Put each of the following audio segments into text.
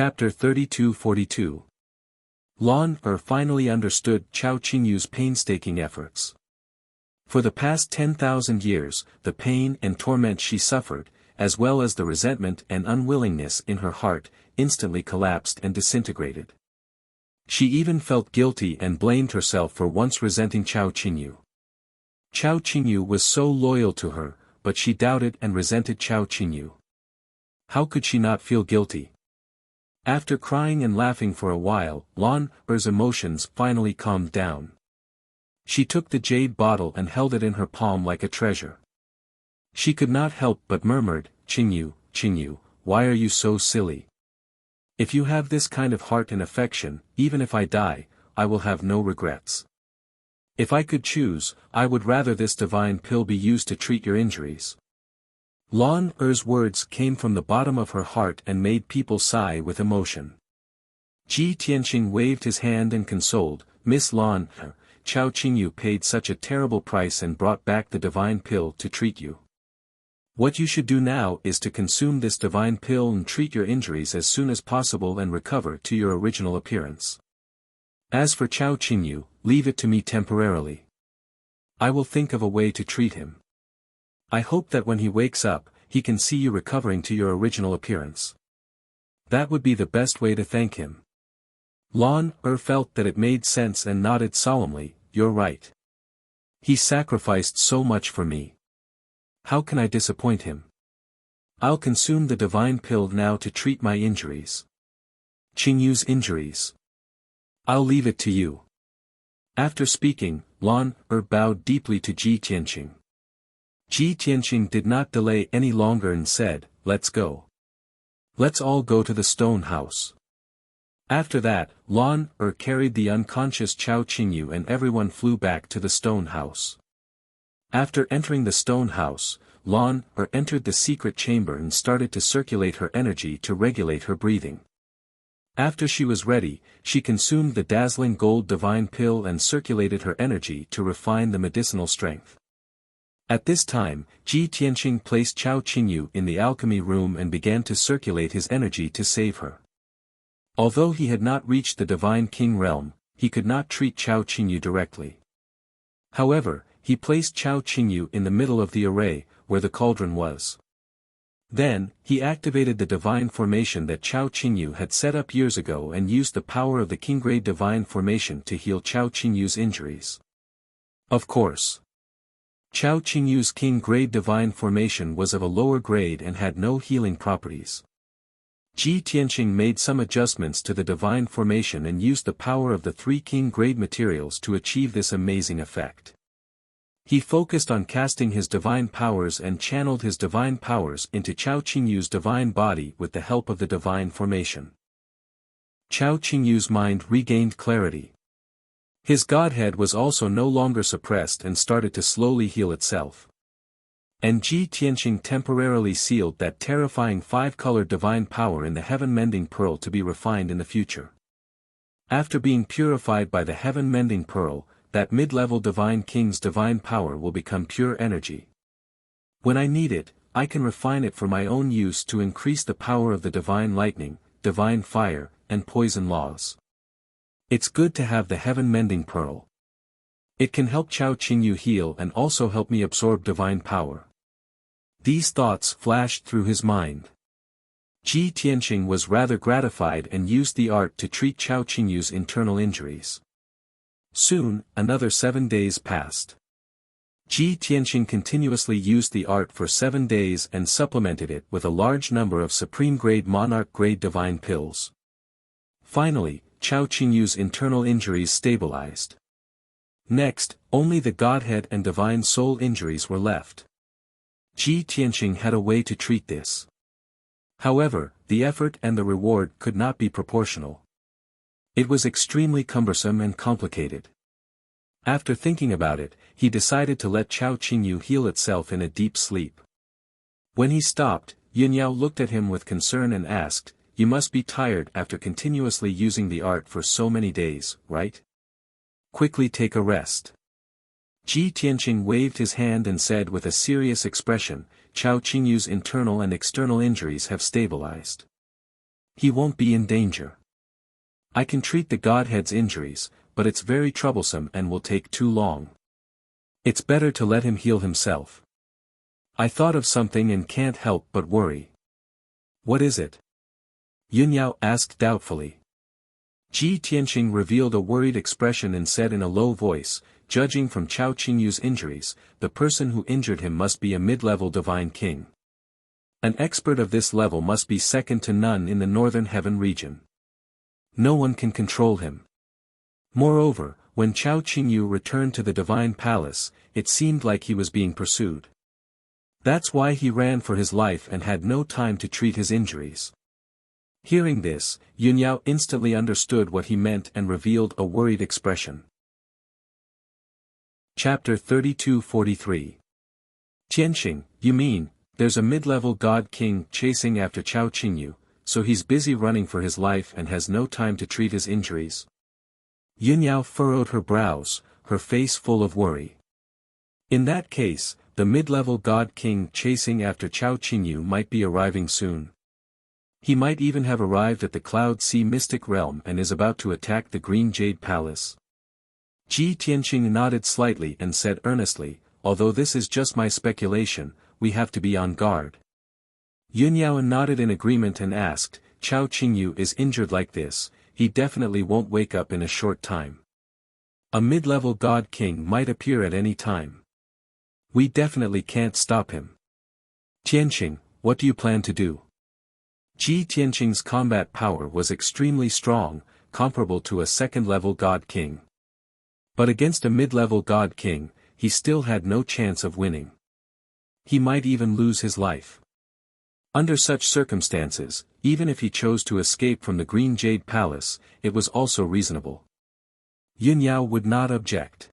Chapter 32-42. Lan Er finally understood Chao Qingyu's painstaking efforts. For the past 10,000 years, the pain and torment she suffered, as well as the resentment and unwillingness in her heart, instantly collapsed and disintegrated. She even felt guilty and blamed herself for once resenting Chao Qingyu. Chao Qingyu was so loyal to her, but she doubted and resented Chao Qingyu. How could she not feel guilty? After crying and laughing for a while, Lan Er's emotions finally calmed down. She took the jade bottle and held it in her palm like a treasure. She could not help but murmured, "Qingyu, Qingyu, why are you so silly? If you have this kind of heart and affection, even if I die, I will have no regrets. If I could choose, I would rather this divine pill be used to treat your injuries." Lan Er's words came from the bottom of her heart and made people sigh with emotion. Ji Tianqing waved his hand and consoled, "Miss Lan Er, Chao Qingyu paid such a terrible price and brought back the divine pill to treat you. What you should do now is to consume this divine pill and treat your injuries as soon as possible and recover to your original appearance. As for Chao Qingyu, leave it to me temporarily. I will think of a way to treat him. I hope that when he wakes up, he can see you recovering to your original appearance. That would be the best way to thank him." Lan Er felt that it made sense and nodded solemnly, "You're right. He sacrificed so much for me. How can I disappoint him? I'll consume the divine pill now to treat my injuries. Qingyu's injuries. I'll leave it to you." After speaking, Lan Er bowed deeply to Ji Tianqing. Ji Tianqing did not delay any longer and said, "Let's go. Let's all go to the stone house." After that, Lan Er carried the unconscious Chao Qingyu and everyone flew back to the stone house. After entering the stone house, Lan Er entered the secret chamber and started to circulate her energy to regulate her breathing. After she was ready, she consumed the dazzling gold divine pill and circulated her energy to refine the medicinal strength. At this time, Ji Tianqing placed Chao Qingyu in the alchemy room and began to circulate his energy to save her. Although he had not reached the divine king realm, he could not treat Chao Qingyu directly. However, he placed Chao Qingyu in the middle of the array, where the cauldron was. Then, he activated the divine formation that Chao Qingyu had set up years ago and used the power of the king-grade divine formation to heal Chao Qingyu's injuries. Of course, Chao Qingyu's king-grade divine formation was of a lower grade and had no healing properties. Ji Tianqing made some adjustments to the divine formation and used the power of the 3 king-grade materials to achieve this amazing effect. He focused on casting his divine powers and channeled his divine powers into Chao Qingyu's divine body with the help of the divine formation. Chao Qingyu's mind regained clarity. His godhead was also no longer suppressed and started to slowly heal itself. And Ji Tianqing temporarily sealed that terrifying 5-colored divine power in the heaven-mending pearl to be refined in the future. After being purified by the heaven-mending pearl, that mid-level divine king's divine power will become pure energy. When I need it, I can refine it for my own use to increase the power of the divine lightning, divine fire, and poison laws. It's good to have the heaven-mending pearl. It can help Chao Qingyu heal and also help me absorb divine power. These thoughts flashed through his mind. Ji Tianqing was rather gratified and used the art to treat Chao Qingyu's internal injuries. Soon, another 7 days passed. Ji Tianqing continuously used the art for 7 days and supplemented it with a large number of supreme-grade monarch-grade divine pills. Finally, Chao Qingyu's internal injuries stabilized. Next, only the godhead and divine soul injuries were left. Ji Tianqing had a way to treat this. However, the effort and the reward could not be proportional. It was extremely cumbersome and complicated. After thinking about it, he decided to let Chao Qingyu heal itself in a deep sleep. When he stopped, Yunyao looked at him with concern and asked, "You must be tired after continuously using the art for so many days, right? Quickly take a rest." Ji Tianqing waved his hand and said with a serious expression, "Chao Qingyu's internal and external injuries have stabilized. He won't be in danger. I can treat the Godhead's injuries, but it's very troublesome and will take too long. It's better to let him heal himself. I thought of something and can't help but worry. What is it? Yunyao asked doubtfully. Ji Tianqing revealed a worried expression and said in a low voice, judging from Chao Qingyu's injuries, the person who injured him must be a mid-level divine king. An expert of this level must be second to none in the northern heaven region. No one can control him. Moreover, when Chao Qingyu returned to the divine palace, it seemed like he was being pursued. That's why he ran for his life and had no time to treat his injuries. Hearing this, Yunyao instantly understood what he meant and revealed a worried expression. Chapter 32-43. Tianqing, you mean, there's a mid-level god king chasing after Chao Qingyu, so he's busy running for his life and has no time to treat his injuries? Yunyao furrowed her brows, her face full of worry. In that case, the mid-level god king chasing after Chao Qingyu might be arriving soon. He might even have arrived at the Cloud Sea Mystic Realm and is about to attack the Green Jade Palace. Ji Tianqing nodded slightly and said earnestly, although this is just my speculation, we have to be on guard. Yunyao nodded in agreement and asked, Chao Qingyu is injured like this, he definitely won't wake up in a short time. A mid-level god king might appear at any time. We definitely can't stop him. Tianqing, what do you plan to do? Ji Tianqing's combat power was extremely strong, comparable to a second-level god king. But against a mid-level god king, he still had no chance of winning. He might even lose his life. Under such circumstances, even if he chose to escape from the Green Jade Palace, it was also reasonable. Yunyao would not object.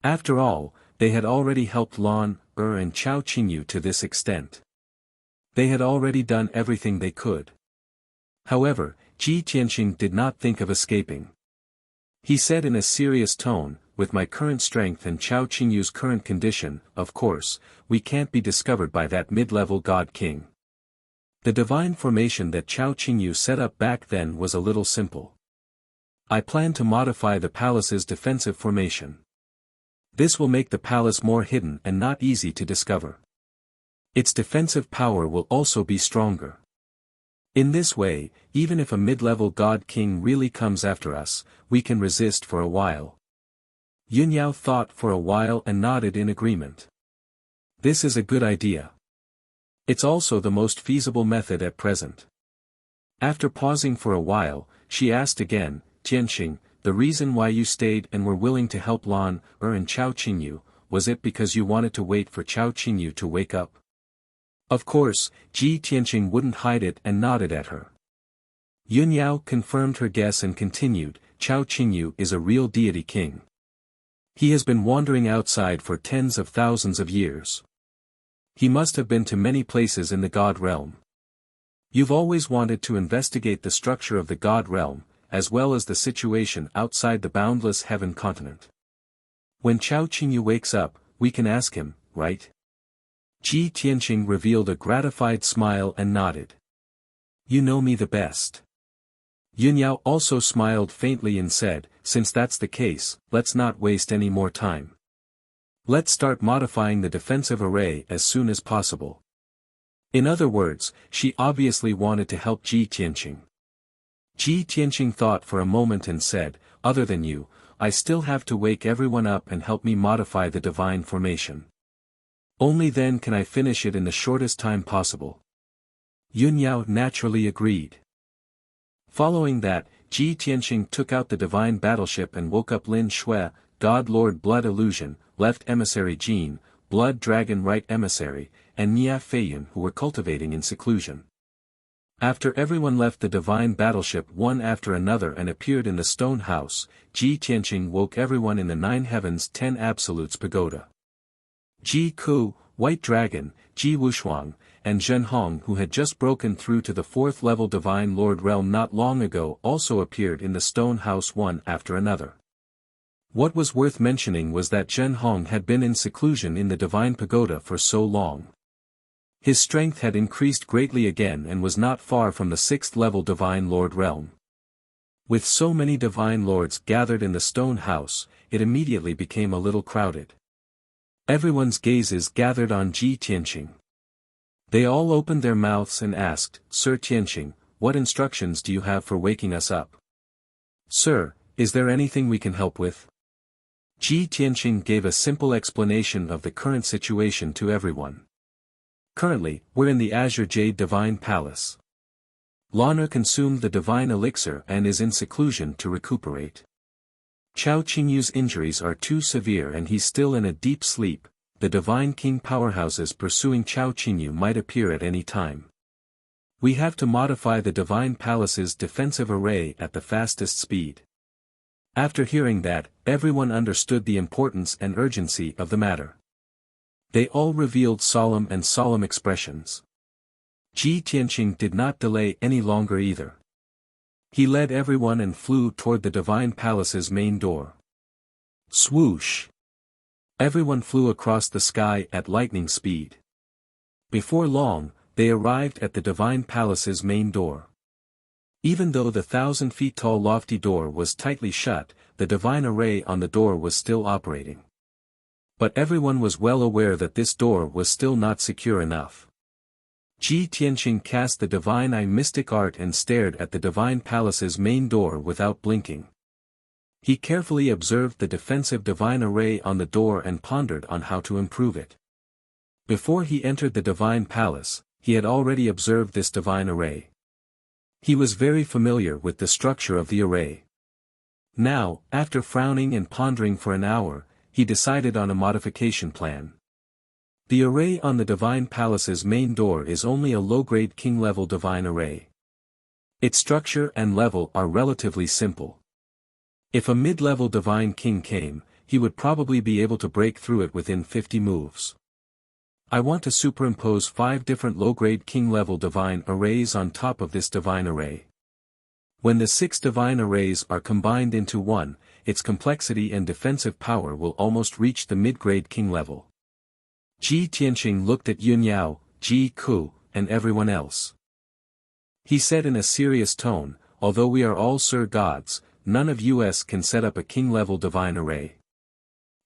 After all, they had already helped Lan, and Chao Qingyu to this extent. They had already done everything they could. However, Ji Tianqing did not think of escaping. He said in a serious tone, with my current strength and Chao Qingyu's current condition, of course, we can't be discovered by that mid-level god king. The divine formation that Chao Qingyu set up back then was a little simple. I plan to modify the palace's defensive formation. This will make the palace more hidden and not easy to discover. Its defensive power will also be stronger. In this way, even if a mid-level god king really comes after us, we can resist for a while. Yunyao thought for a while and nodded in agreement. This is a good idea. It's also the most feasible method at present. After pausing for a while, she asked again, Tianqing, the reason why you stayed and were willing to help Lan, and Chao Qingyu, was it because you wanted to wait for Chao Qingyu to wake up? Of course, Ji Tianqing wouldn't hide it and nodded at her. Yunyao confirmed her guess and continued, Chao Qingyu is a real deity king. He has been wandering outside for tens of thousands of years. He must have been to many places in the God realm. You've always wanted to investigate the structure of the God realm, as well as the situation outside the boundless heaven continent. When Chao Qingyu wakes up, we can ask him, right? Ji Tianqing revealed a gratified smile and nodded. You know me the best. Yunyao also smiled faintly and said, since that's the case, let's not waste any more time. Let's start modifying the defensive array as soon as possible. In other words, she obviously wanted to help Ji Tianqing. Ji Tianqing thought for a moment and said, other than you, I still have to wake everyone up and help me modify the divine formation. Only then can I finish it in the shortest time possible. Yunyao naturally agreed. Following that, Ji Tianqing took out the divine battleship and woke up Lin Shui, God Lord Blood Illusion, Left Emissary Jean, Blood Dragon Right Emissary, and Nia Feiyun who were cultivating in seclusion. After everyone left the divine battleship one after another and appeared in the stone house, Ji Tianqing woke everyone in the Nine Heavens 10 Absolutes Pagoda. Ji Ku, White Dragon, Ji Wushuang, and Zhen Hong who had just broken through to the 4th level Divine Lord realm not long ago also appeared in the stone house one after another. What was worth mentioning was that Zhen Hong had been in seclusion in the Divine Pagoda for so long. His strength had increased greatly again and was not far from the 6th-level Divine Lord realm. With so many Divine Lords gathered in the stone house, it immediately became a little crowded. Everyone's gazes gathered on Ji Tianqing. They all opened their mouths and asked, "Sir Tianqing, what instructions do you have for waking us up?" "Sir, is there anything we can help with?" Ji Tianqing gave a simple explanation of the current situation to everyone. "Currently, we're in the Azure Jade Divine Palace. Lana consumed the divine elixir and is in seclusion to recuperate. Chao Qingyu's injuries are too severe and he's still in a deep sleep. The Divine King powerhouses pursuing Chao Qingyu might appear at any time. We have to modify the Divine Palace's defensive array at the fastest speed." After hearing that, everyone understood the importance and urgency of the matter. They all revealed solemn expressions. Ji Tianqing did not delay any longer either. He led everyone and flew toward the Divine Palace's main door. Swoosh! Everyone flew across the sky at lightning speed. Before long, they arrived at the Divine Palace's main door. Even though the 1,000-feet-tall lofty door was tightly shut, the divine array on the door was still operating. But everyone was well aware that this door was still not secure enough. Ji Tianqing cast the divine eye mystic art and stared at the Divine Palace's main door without blinking. He carefully observed the defensive divine array on the door and pondered on how to improve it. Before he entered the Divine Palace, he had already observed this divine array. He was very familiar with the structure of the array. Now, after frowning and pondering for an hour, he decided on a modification plan. The array on the Divine Palace's main door is only a low-grade king-level divine array. Its structure and level are relatively simple. If a mid-level divine king came, he would probably be able to break through it within 50 moves. I want to superimpose 5 different low-grade king-level divine arrays on top of this divine array. When the 6 divine arrays are combined into one, its complexity and defensive power will almost reach the mid-grade king level. Ji Tianqing looked at Yun Yao, Ji Ku, and everyone else. He said in a serious tone, "Although we are all Sir Gods, none of us can set up a king-level divine array.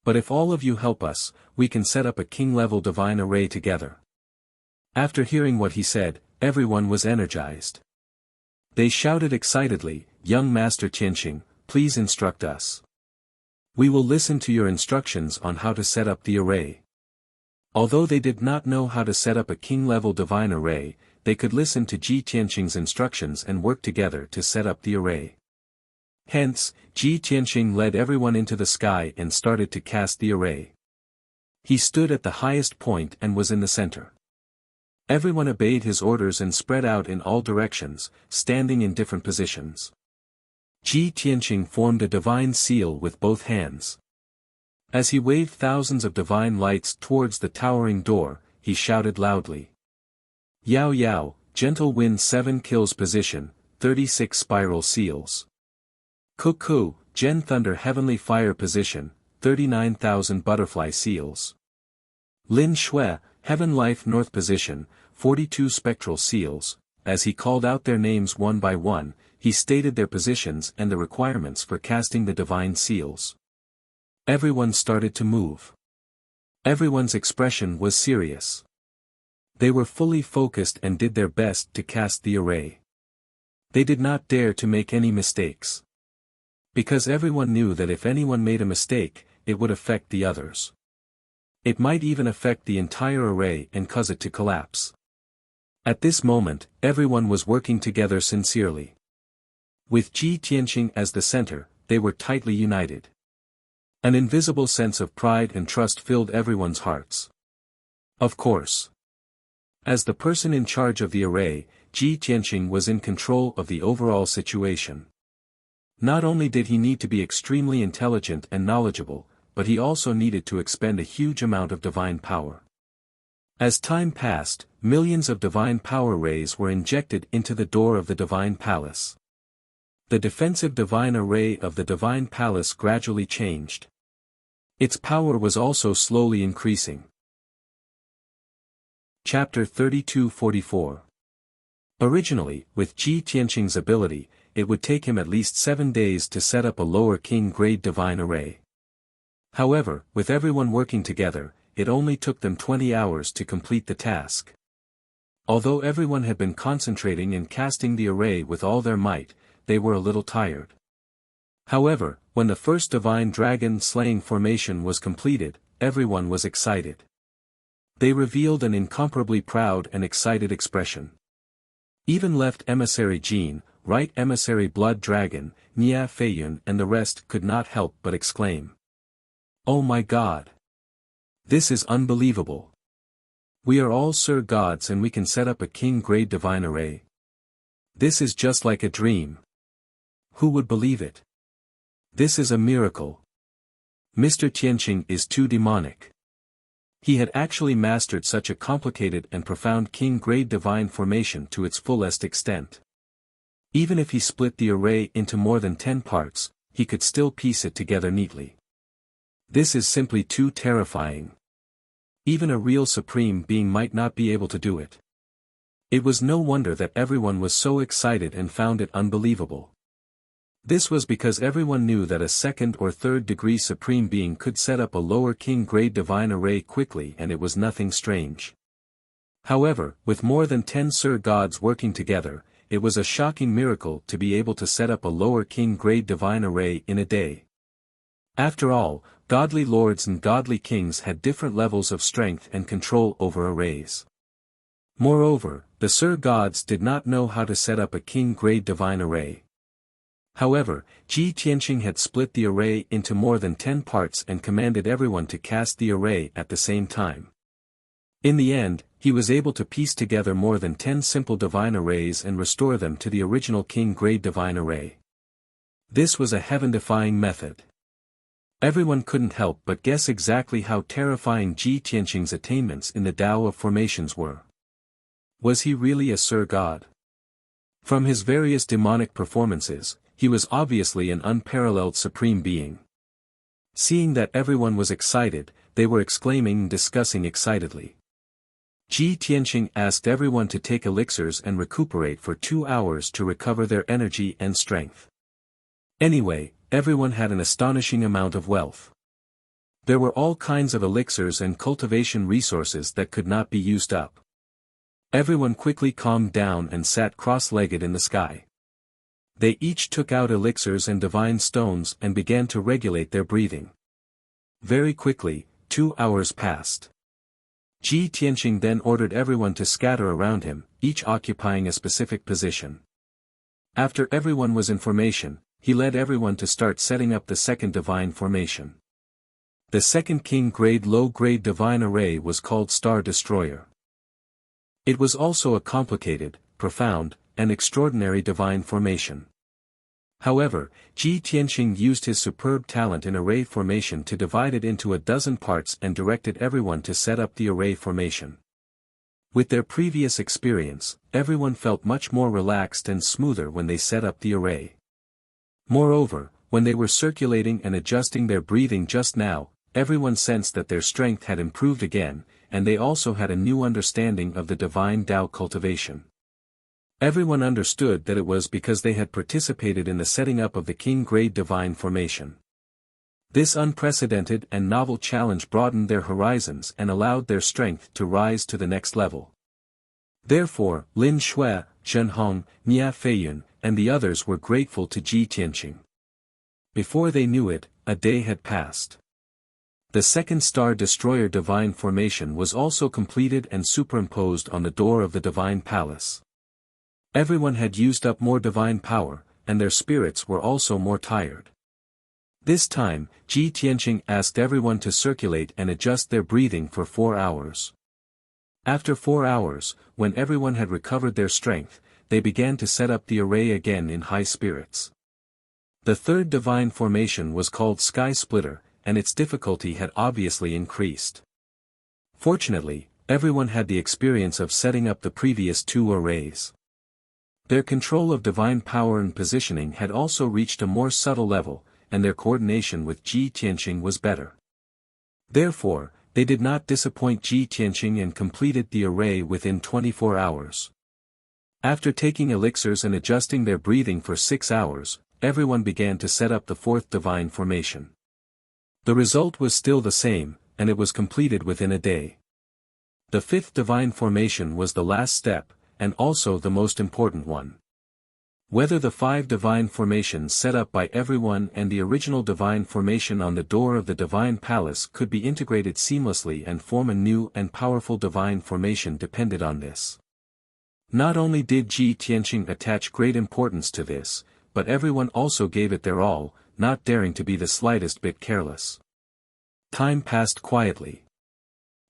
But if all of you help us, we can set up a king-level divine array together." After hearing what he said, everyone was energized. They shouted excitedly, "Young Master Tianqing, please instruct us. We will listen to your instructions on how to set up the array." Although they did not know how to set up a king-level divine array, they could listen to Ji Tianqing's instructions and work together to set up the array. Hence, Ji Tianqing led everyone into the sky and started to cast the array. He stood at the highest point and was in the center. Everyone obeyed his orders and spread out in all directions, standing in different positions. Ji Tianqing formed a divine seal with both hands. As he waved thousands of divine lights towards the towering door, he shouted loudly. "Yao Yao, gentle wind 7 kills position, 36 spiral seals. Cuckoo, Gen thunder heavenly fire position, 39,000 butterfly seals. Lin Shui, heaven life north position, 42 spectral seals." As he called out their names one by one, he stated their positions and the requirements for casting the divine seals. Everyone started to move. Everyone's expression was serious. They were fully focused and did their best to cast the array. They did not dare to make any mistakes. Because everyone knew that if anyone made a mistake, it would affect the others. It might even affect the entire array and cause it to collapse. At this moment, everyone was working together sincerely. With Ji Tianqing as the center, they were tightly united. An invisible sense of pride and trust filled everyone's hearts. Of course. As the person in charge of the array, Ji Tianqing was in control of the overall situation. Not only did he need to be extremely intelligent and knowledgeable, but he also needed to expend a huge amount of divine power. As time passed, millions of divine power rays were injected into the door of the Divine Palace. The defensive divine array of the Divine Palace gradually changed. Its power was also slowly increasing. Chapter 32-44. Originally, with Ji Tianqing's ability, it would take him at least 7 days to set up a lower king-grade divine array. However, with everyone working together, it only took them 20 hours to complete the task. Although everyone had been concentrating and casting the array with all their might, they were a little tired. However, when the first divine dragon slaying formation was completed, everyone was excited. They revealed an incomparably proud and excited expression. Even left emissary Jin, right emissary blood dragon, Nia Feiyun and the rest could not help but exclaim. "Oh my God! This is unbelievable! We are all Sir Gods and we can set up a king-grade divine array. This is just like a dream. Who would believe it? This is a miracle. Mr. Tianqing is too demonic." He had actually mastered such a complicated and profound king-grade divine formation to its fullest extent. Even if he split the array into more than 10 parts, he could still piece it together neatly. This is simply too terrifying. Even a real supreme being might not be able to do it. It was no wonder that everyone was so excited and found it unbelievable. This was because everyone knew that a second or third degree supreme being could set up a lower king-grade divine array quickly, and it was nothing strange. However, with more than 10 Sir Gods working together, it was a shocking miracle to be able to set up a lower king-grade divine array in a day. After all, godly lords and godly kings had different levels of strength and control over arrays. Moreover, the Sir Gods did not know how to set up a king-grade divine array. However, Ji Tianqing had split the array into more than 10 parts and commanded everyone to cast the array at the same time. In the end, he was able to piece together more than 10 simple divine arrays and restore them to the original king-grade divine array. This was a heaven-defying method. Everyone couldn't help but guess exactly how terrifying Ji Tianqing's attainments in the Tao of formations were. Was he really a Sir God? From his various demonic performances, he was obviously an unparalleled supreme being. Seeing that everyone was excited, they were exclaiming and discussing excitedly. Ji Tianqing asked everyone to take elixirs and recuperate for 2 hours to recover their energy and strength. Anyway, everyone had an astonishing amount of wealth. There were all kinds of elixirs and cultivation resources that could not be used up. Everyone quickly calmed down and sat cross-legged in the sky. They each took out elixirs and divine stones and began to regulate their breathing. Very quickly, 2 hours passed. Ji Tianqing then ordered everyone to scatter around him, each occupying a specific position. After everyone was in formation, he led everyone to start setting up the second divine formation. The second king-grade low-grade divine array was called Star Destroyer. It was also a complicated, profound, and extraordinary divine formation. However, Ji Tianqing used his superb talent in array formation to divide it into a dozen parts and directed everyone to set up the array formation. With their previous experience, everyone felt much more relaxed and smoother when they set up the array. Moreover, when they were circulating and adjusting their breathing just now, everyone sensed that their strength had improved again, and they also had a new understanding of the divine Tao cultivation. Everyone understood that it was because they had participated in the setting up of the king-grade divine formation. This unprecedented and novel challenge broadened their horizons and allowed their strength to rise to the next level. Therefore, Lin Shui, Zhen Hong, Nia Feiyun, and the others were grateful to Ji Tianqing. Before they knew it, a day had passed. The second Star Destroyer divine formation was also completed and superimposed on the door of the divine palace. Everyone had used up more divine power, and their spirits were also more tired. This time, Ji Tianqing asked everyone to circulate and adjust their breathing for 4 hours. After 4 hours, when everyone had recovered their strength, they began to set up the array again in high spirits. The third divine formation was called Sky Splitter, and its difficulty had obviously increased. Fortunately, everyone had the experience of setting up the previous 2 arrays. Their control of divine power and positioning had also reached a more subtle level, and their coordination with Ji Tianqing was better. Therefore, They did not disappoint Ji Tianqing and completed the array within 24 hours. After taking elixirs and adjusting their breathing for 6 hours, everyone began to set up the fourth divine formation. The result was still the same, and it was completed within a day. The fifth divine formation was the last step, and also the most important one. Whether the 5 divine formations set up by everyone and the original divine formation on the door of the divine palace could be integrated seamlessly and form a new and powerful divine formation depended on this. Not only did Ji Tianqing attach great importance to this, but everyone also gave it their all, not daring to be the slightest bit careless. Time passed quietly.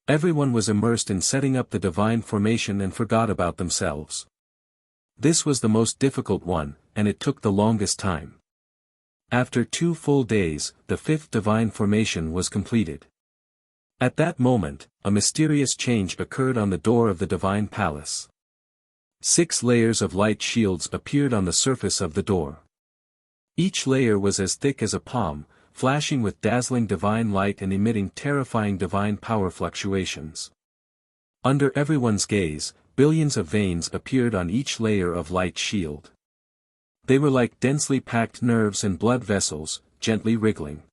Everyone was immersed in setting up the divine formation and forgot about themselves. This was the most difficult one, and it took the longest time. After 2 full days, the fifth divine formation was completed. At that moment, a mysterious change occurred on the door of the divine palace. 6 layers of light shields appeared on the surface of the door. Each layer was as thick as a palm, flashing with dazzling divine light and emitting terrifying divine power fluctuations. Under everyone's gaze, billions of veins appeared on each layer of light shield. They were like densely packed nerves and blood vessels, gently wriggling.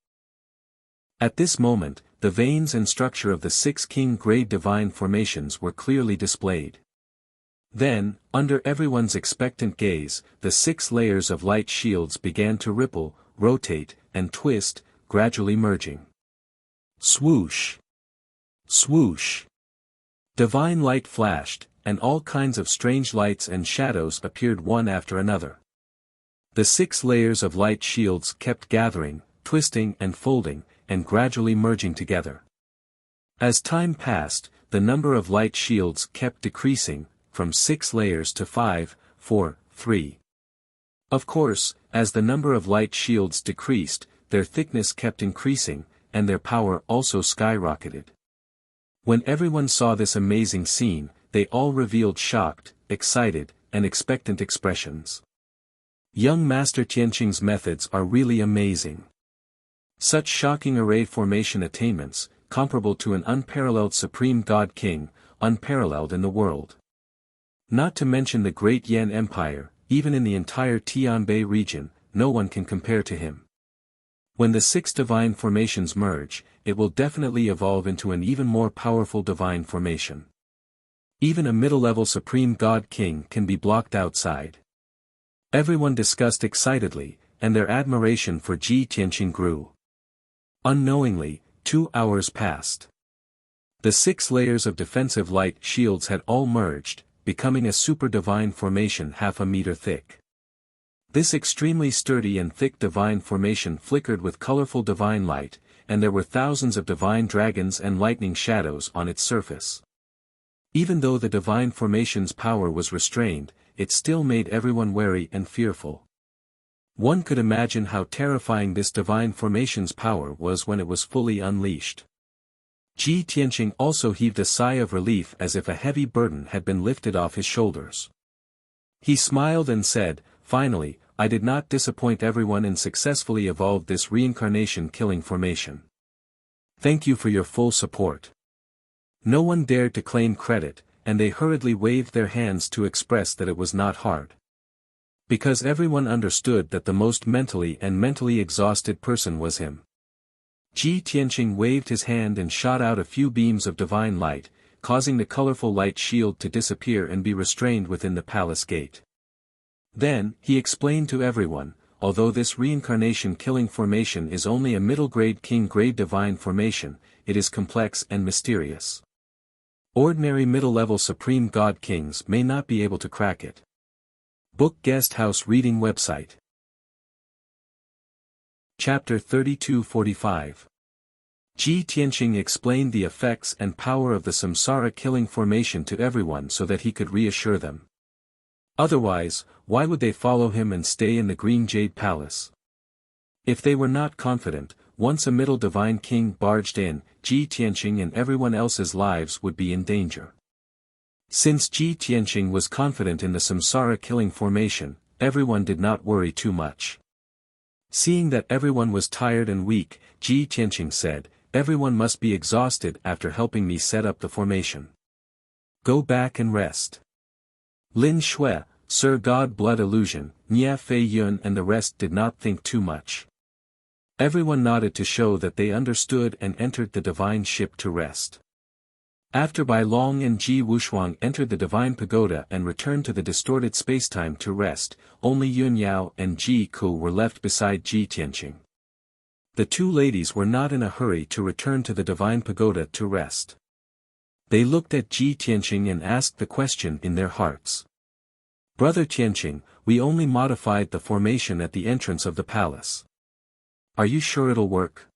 At this moment, the veins and structure of the 6 king-grade divine formations were clearly displayed. Then, under everyone's expectant gaze, the 6 layers of light shields began to ripple, rotate, and twist, gradually merging. Swoosh! Swoosh! Divine light flashed, and all kinds of strange lights and shadows appeared one after another. The 6 layers of light shields kept gathering, twisting and folding, and gradually merging together. As time passed, the number of light shields kept decreasing, from 6 layers to 5, 4, 3. Of course, as the number of light shields decreased, their thickness kept increasing, and their power also skyrocketed. When everyone saw this amazing scene, they all revealed shocked, excited, and expectant expressions. Young Master Tianqing's methods are really amazing. Such shocking array formation attainments, comparable to an unparalleled Supreme God King, unparalleled in the world. Not to mention the great Yan Empire, even in the entire Tianbei region, no one can compare to him. When the 6 divine formations merge, it will definitely evolve into an even more powerful divine formation. Even a middle-level Supreme God King can be blocked outside. Everyone discussed excitedly, and their admiration for Ji Tianqing grew. Unknowingly, 2 hours passed. The 6 layers of defensive light shields had all merged, becoming a super divine formation half a meter thick. This extremely sturdy and thick divine formation flickered with colorful divine light, and there were thousands of divine dragons and lightning shadows on its surface. Even though the divine formation's power was restrained, it still made everyone wary and fearful. One could imagine how terrifying this divine formation's power was when it was fully unleashed. Ji Tianqing also heaved a sigh of relief as if a heavy burden had been lifted off his shoulders. He smiled and said, "Finally, I did not disappoint everyone and successfully evolved this reincarnation-killing formation. Thank you for your full support." No one dared to claim credit, and they hurriedly waved their hands to express that it was not hard. Because everyone understood that the most mentally exhausted person was him. Ji Tianqing waved his hand and shot out a few beams of divine light, causing the colorful light shield to disappear and be restrained within the palace gate. Then, he explained to everyone, although this reincarnation-killing formation is only a middle-grade king-grade divine formation, it is complex and mysterious. Ordinary middle-level Supreme God Kings may not be able to crack it. Book Guest House Reading Website. Chapter 3245. Ji Tianqing explained the effects and power of the samsara-killing formation to everyone so that he could reassure them. Otherwise, why would they follow him and stay in the Green Jade Palace? If they were not confident, once a middle divine king barged in, Ji Tianqing and everyone else's lives would be in danger. Since Ji Tianqing was confident in the samsara-killing formation, everyone did not worry too much. Seeing that everyone was tired and weak, Ji Tianqing said, everyone must be exhausted after helping me set up the formation. Go back and rest. Lin Shui, Sir God Blood Illusion, Nia Fei Yun and the rest did not think too much. Everyone nodded to show that they understood and entered the divine ship to rest. After Bai Long and Ji Wushuang entered the divine pagoda and returned to the distorted spacetime to rest, only Yun Yao and Ji Ku were left beside Ji Tianqing. The two ladies were not in a hurry to return to the divine pagoda to rest. They looked at Ji Tianqing and asked the question in their hearts. Brother Tianqing, we only modified the formation at the entrance of the palace. Are you sure it'll work?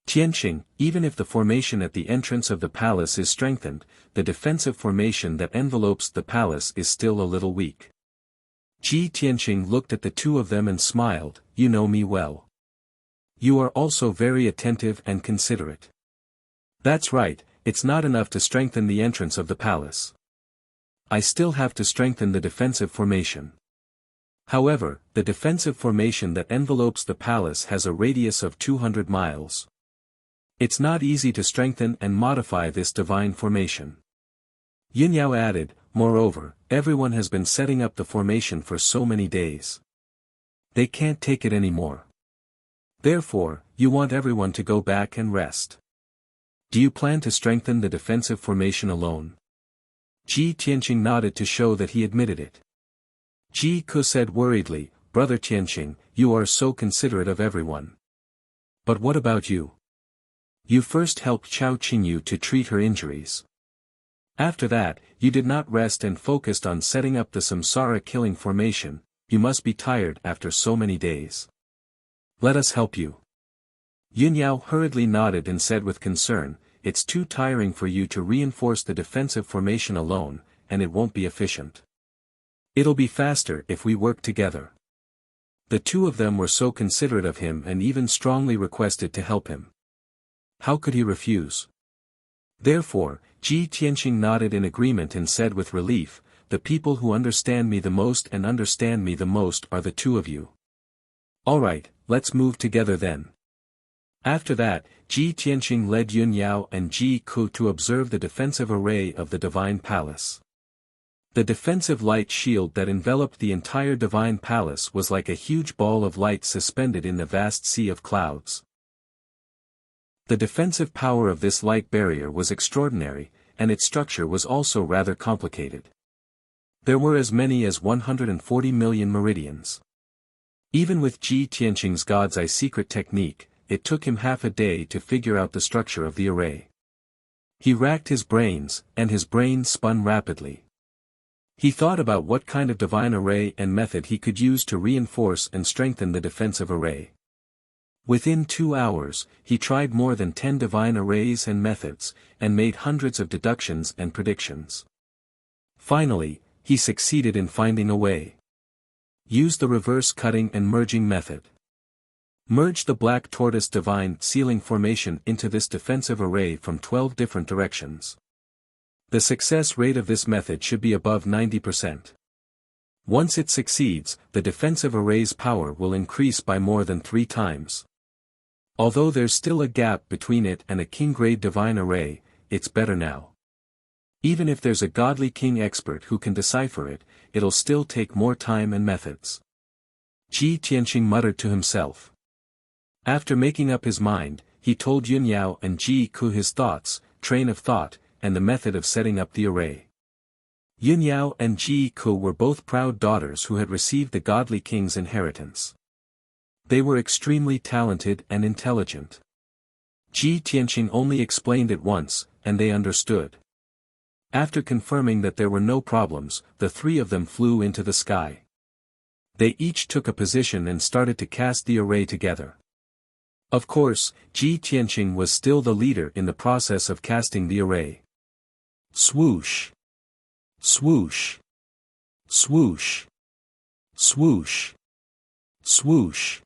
Tianqing, even if the formation at the entrance of the palace is strengthened, the defensive formation that envelopes the palace is still a little weak. Ji Tianqing looked at the two of them and smiled, you know me well. You are also very attentive and considerate. That's right, it's not enough to strengthen the entrance of the palace. I still have to strengthen the defensive formation. However, the defensive formation that envelopes the palace has a radius of 200 miles. It's not easy to strengthen and modify this divine formation. Yin Yao added, moreover, everyone has been setting up the formation for so many days. They can't take it anymore. Therefore, you want everyone to go back and rest. Do you plan to strengthen the defensive formation alone? Ji Tianqing nodded to show that he admitted it. Ji Ku said worriedly, Brother Tianqing, you are so considerate of everyone. But what about you? You first helped Chao Qingyu to treat her injuries. After that, you did not rest and focused on setting up the samsara killing formation. You must be tired after so many days. Let us help you. Yun Yao hurriedly nodded and said with concern, it's too tiring for you to reinforce the defensive formation alone, and it won't be efficient. It'll be faster if we work together. The two of them were so considerate of him and even strongly requested to help him. How could he refuse? Therefore, Ji Tianqing nodded in agreement and said with relief, the people who understand me the most and understand me the most are the two of you. Alright, let's move together then. After that, Ji Tianqing led Yun Yao and Ji Ku to observe the defensive array of the divine palace. The defensive light shield that enveloped the entire divine palace was like a huge ball of light suspended in the vast sea of clouds. The defensive power of this light barrier was extraordinary, and its structure was also rather complicated. There were as many as 140 million meridians. Even with Ji Tianqing's God's Eye secret technique, it took him half a day to figure out the structure of the array. He racked his brains, and his brain spun rapidly. He thought about what kind of divine array and method he could use to reinforce and strengthen the defensive array. Within 2 hours, he tried more than 10 divine arrays and methods, and made hundreds of deductions and predictions. Finally, he succeeded in finding a way. Use the reverse cutting and merging method. Merge the black tortoise divine sealing formation into this defensive array from 12 different directions. The success rate of this method should be above 90%. Once it succeeds, the defensive array's power will increase by more than 3 times. Although there's still a gap between it and a king-grade divine array, it's better now. Even if there's a godly king expert who can decipher it, it'll still take more time and methods. Ji Tianqing muttered to himself. After making up his mind, he told Yun Yao and Ji Ku his thoughts, train of thought, and the method of setting up the array. Yun Yao and Ji Ku were both proud daughters who had received the godly king's inheritance. They were extremely talented and intelligent. Ji Tianqing only explained it once, and they understood. After confirming that there were no problems, the three of them flew into the sky. They each took a position and started to cast the array together. Of course, Ji Tianqing was still the leader in the process of casting the array. Swoosh! Swoosh! Swoosh! Swoosh! Swoosh!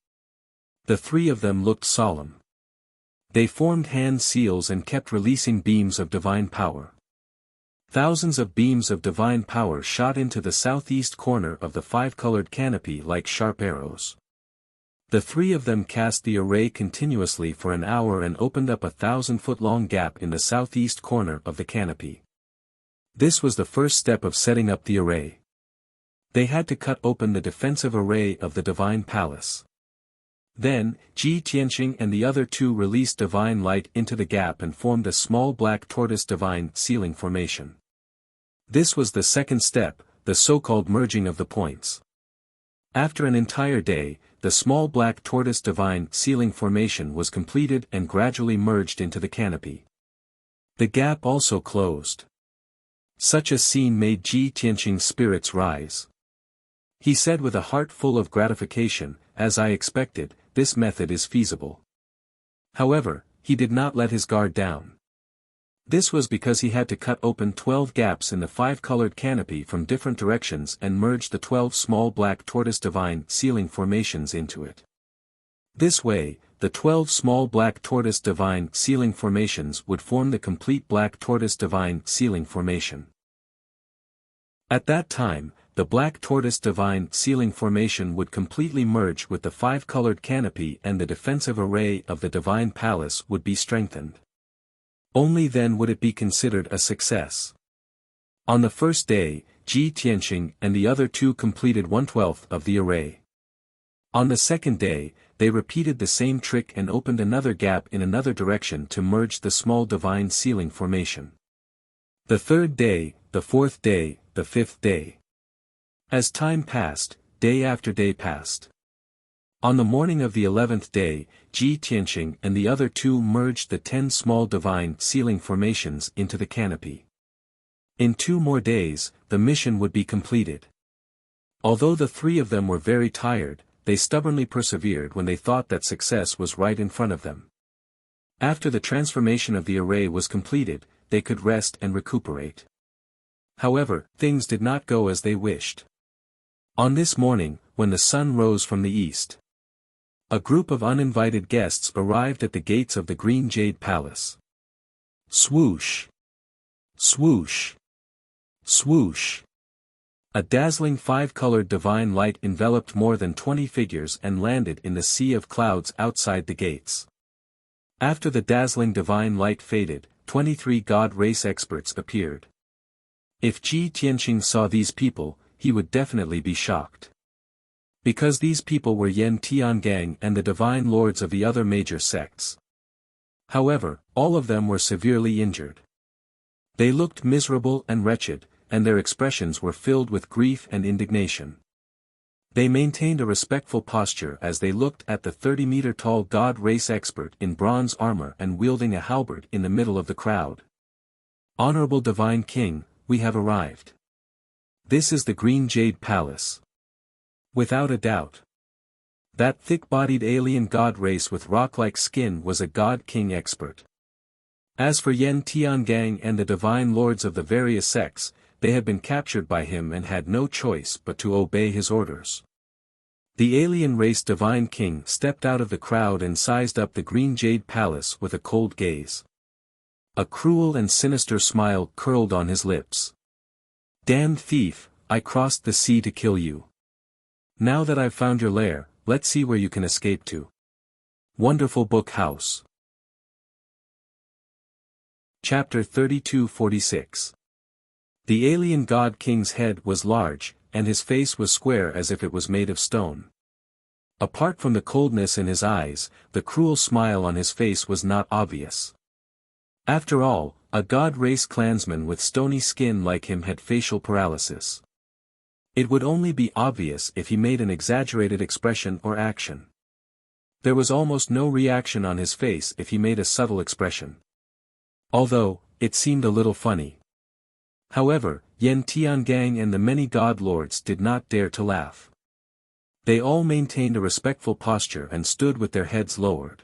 The three of them looked solemn. They formed hand seals and kept releasing beams of divine power. Thousands of beams of divine power shot into the southeast corner of the 5-colored canopy like sharp arrows. The three of them cast the array continuously for an hour and opened up a 1,000-foot-long gap in the southeast corner of the canopy. This was the first step of setting up the array. They had to cut open the defensive array of the divine palace. Then, Ji Tianqing and the other two released divine light into the gap and formed a small black tortoise divine ceiling formation. This was the second step, the so-called merging of the points. After an entire day, the small black tortoise divine ceiling formation was completed and gradually merged into the canopy. The gap also closed. Such a scene made Ji Tianqing's spirits rise. He said with a heart full of gratification, "As I expected, this method is feasible." However, he did not let his guard down. This was because he had to cut open 12 gaps in the 5-colored canopy from different directions and merge the 12 small black tortoise divine ceiling formations into it. This way, the 12 small black tortoise divine ceiling formations would form the complete black tortoise divine ceiling formation. At that time, the black tortoise divine ceiling formation would completely merge with the 5-colored canopy and the defensive array of the divine palace would be strengthened. Only then would it be considered a success. On the first day, Ji Tianqing and the other two completed 1/12 of the array. On the second day, they repeated the same trick and opened another gap in another direction to merge the small divine ceiling formation. The third day, the fourth day, the fifth day. As time passed, day after day passed. On the morning of the 11th day, Ji Tianqing and the other two merged the 10 small divine ceiling formations into the canopy. In 2 more days, the mission would be completed. Although the three of them were very tired, they stubbornly persevered when they thought that success was right in front of them. After the transformation of the array was completed, they could rest and recuperate. However, things did not go as they wished. On this morning, when the sun rose from the east, a group of uninvited guests arrived at the gates of the Green Jade Palace. Swoosh! Swoosh! Swoosh! A dazzling 5-colored divine light enveloped more than 20 figures and landed in the sea of clouds outside the gates. After the dazzling divine light faded, 23 god race experts appeared. If Ji Tianqing saw these people, he would definitely be shocked. Because these people were Yan Tiangang and the divine lords of the other major sects. However, all of them were severely injured. They looked miserable and wretched, and their expressions were filled with grief and indignation. They maintained a respectful posture as they looked at the 30-meter-tall god race expert in bronze armor and wielding a halberd in the middle of the crowd. "Honorable Divine King, we have arrived. This is the Green Jade Palace." Without a doubt. That thick-bodied alien god race with rock-like skin was a god king expert. As for Yan Tiangang and the divine lords of the various sects, they had been captured by him and had no choice but to obey his orders. The alien race divine king stepped out of the crowd and sized up the Green Jade Palace with a cold gaze. A cruel and sinister smile curled on his lips. "Damned thief, I crossed the sea to kill you. Now that I've found your lair, let's see where you can escape to." Wonderful Book House. Chapter 32-46. The alien god king's head was large, and his face was square as if it was made of stone. Apart from the coldness in his eyes, the cruel smile on his face was not obvious. After all, a god race clansman with stony skin like him had facial paralysis. It would only be obvious if he made an exaggerated expression or action. There was almost no reaction on his face if he made a subtle expression. Although, it seemed a little funny. However, Yan Tiangang and the many god lords did not dare to laugh. They all maintained a respectful posture and stood with their heads lowered.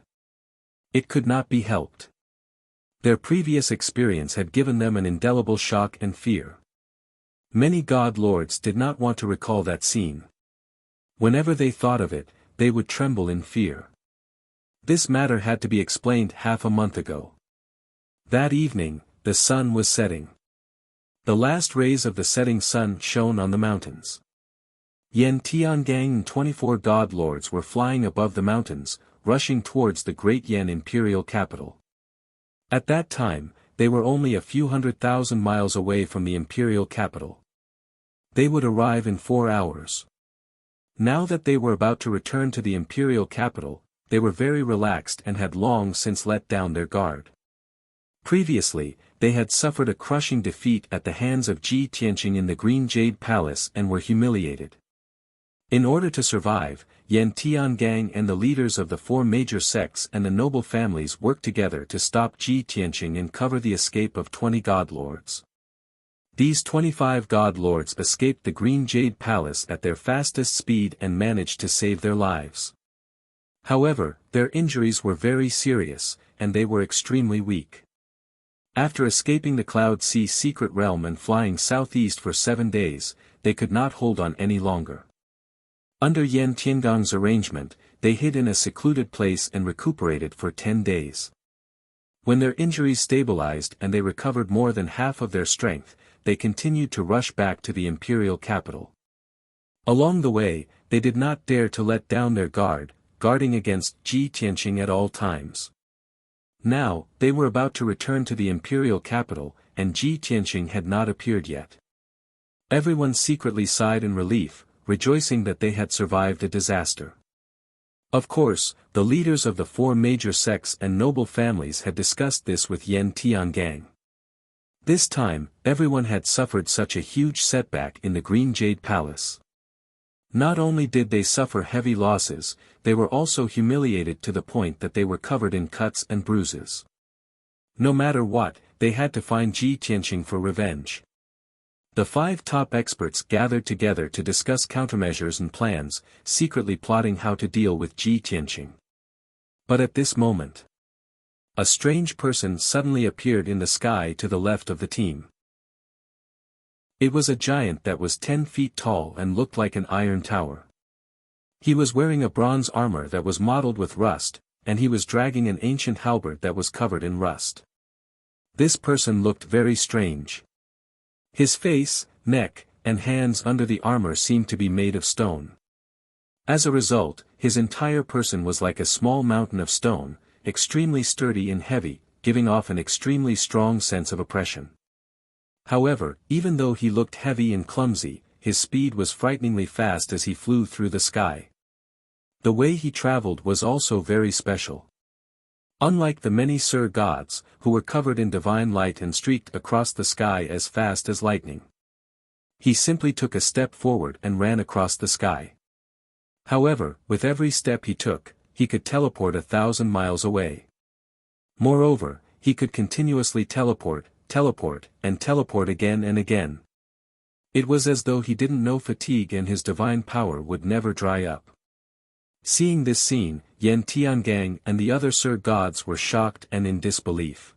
It could not be helped. Their previous experience had given them an indelible shock and fear. Many god lords did not want to recall that scene. Whenever they thought of it, they would tremble in fear. This matter had to be explained half a month ago. That evening, the sun was setting. The last rays of the setting sun shone on the mountains. Yan Tiangang and 24 god lords were flying above the mountains, rushing towards the great Yan imperial capital. At that time, they were only a few 100,000 miles away from the imperial capital. They would arrive in 4 hours. Now that they were about to return to the imperial capital, they were very relaxed and had long since let down their guard. Previously, they had suffered a crushing defeat at the hands of Ji Tianqing in the Green Jade Palace and were humiliated. In order to survive, Yan Tiangang and the leaders of the 4 major sects and the noble families worked together to stop Ji Tianqing and cover the escape of 20 god lords. These 25 god lords escaped the Green Jade Palace at their fastest speed and managed to save their lives. However, their injuries were very serious, and they were extremely weak. After escaping the Cloud Sea secret realm and flying southeast for 7 days, they could not hold on any longer. Under Yan Tiangang's arrangement, they hid in a secluded place and recuperated for 10 days. When their injuries stabilized and they recovered more than half of their strength, they continued to rush back to the imperial capital. Along the way, they did not dare to let down their guard, guarding against Ji Tianqing at all times. Now, they were about to return to the imperial capital, and Ji Tianqing had not appeared yet. Everyone secretly sighed in relief, rejoicing that they had survived a disaster. Of course, the leaders of the 4 major sects and noble families had discussed this with Yan Tiangang. This time, everyone had suffered such a huge setback in the Green Jade Palace. Not only did they suffer heavy losses, they were also humiliated to the point that they were covered in cuts and bruises. No matter what, they had to find Ji Tianqing for revenge. The 5 top experts gathered together to discuss countermeasures and plans, secretly plotting how to deal with Ji Tianqing. But at this moment, a strange person suddenly appeared in the sky to the left of the team. It was a giant that was 10 feet tall and looked like an iron tower. He was wearing a bronze armor that was mottled with rust, and he was dragging an ancient halberd that was covered in rust. This person looked very strange. His face, neck, and hands under the armor seemed to be made of stone. As a result, his entire person was like a small mountain of stone, extremely sturdy and heavy, giving off an extremely strong sense of oppression. However, even though he looked heavy and clumsy, his speed was frighteningly fast as he flew through the sky. The way he traveled was also very special. Unlike the many Sir gods, who were covered in divine light and streaked across the sky as fast as lightning, he simply took a step forward and ran across the sky. However, with every step he took, he could teleport 1,000 miles away. Moreover, he could continuously teleport, and teleport again and again. It was as though he didn't know fatigue and his divine power would never dry up. Seeing this scene, Yan Tiangang and the other Sir gods were shocked and in disbelief.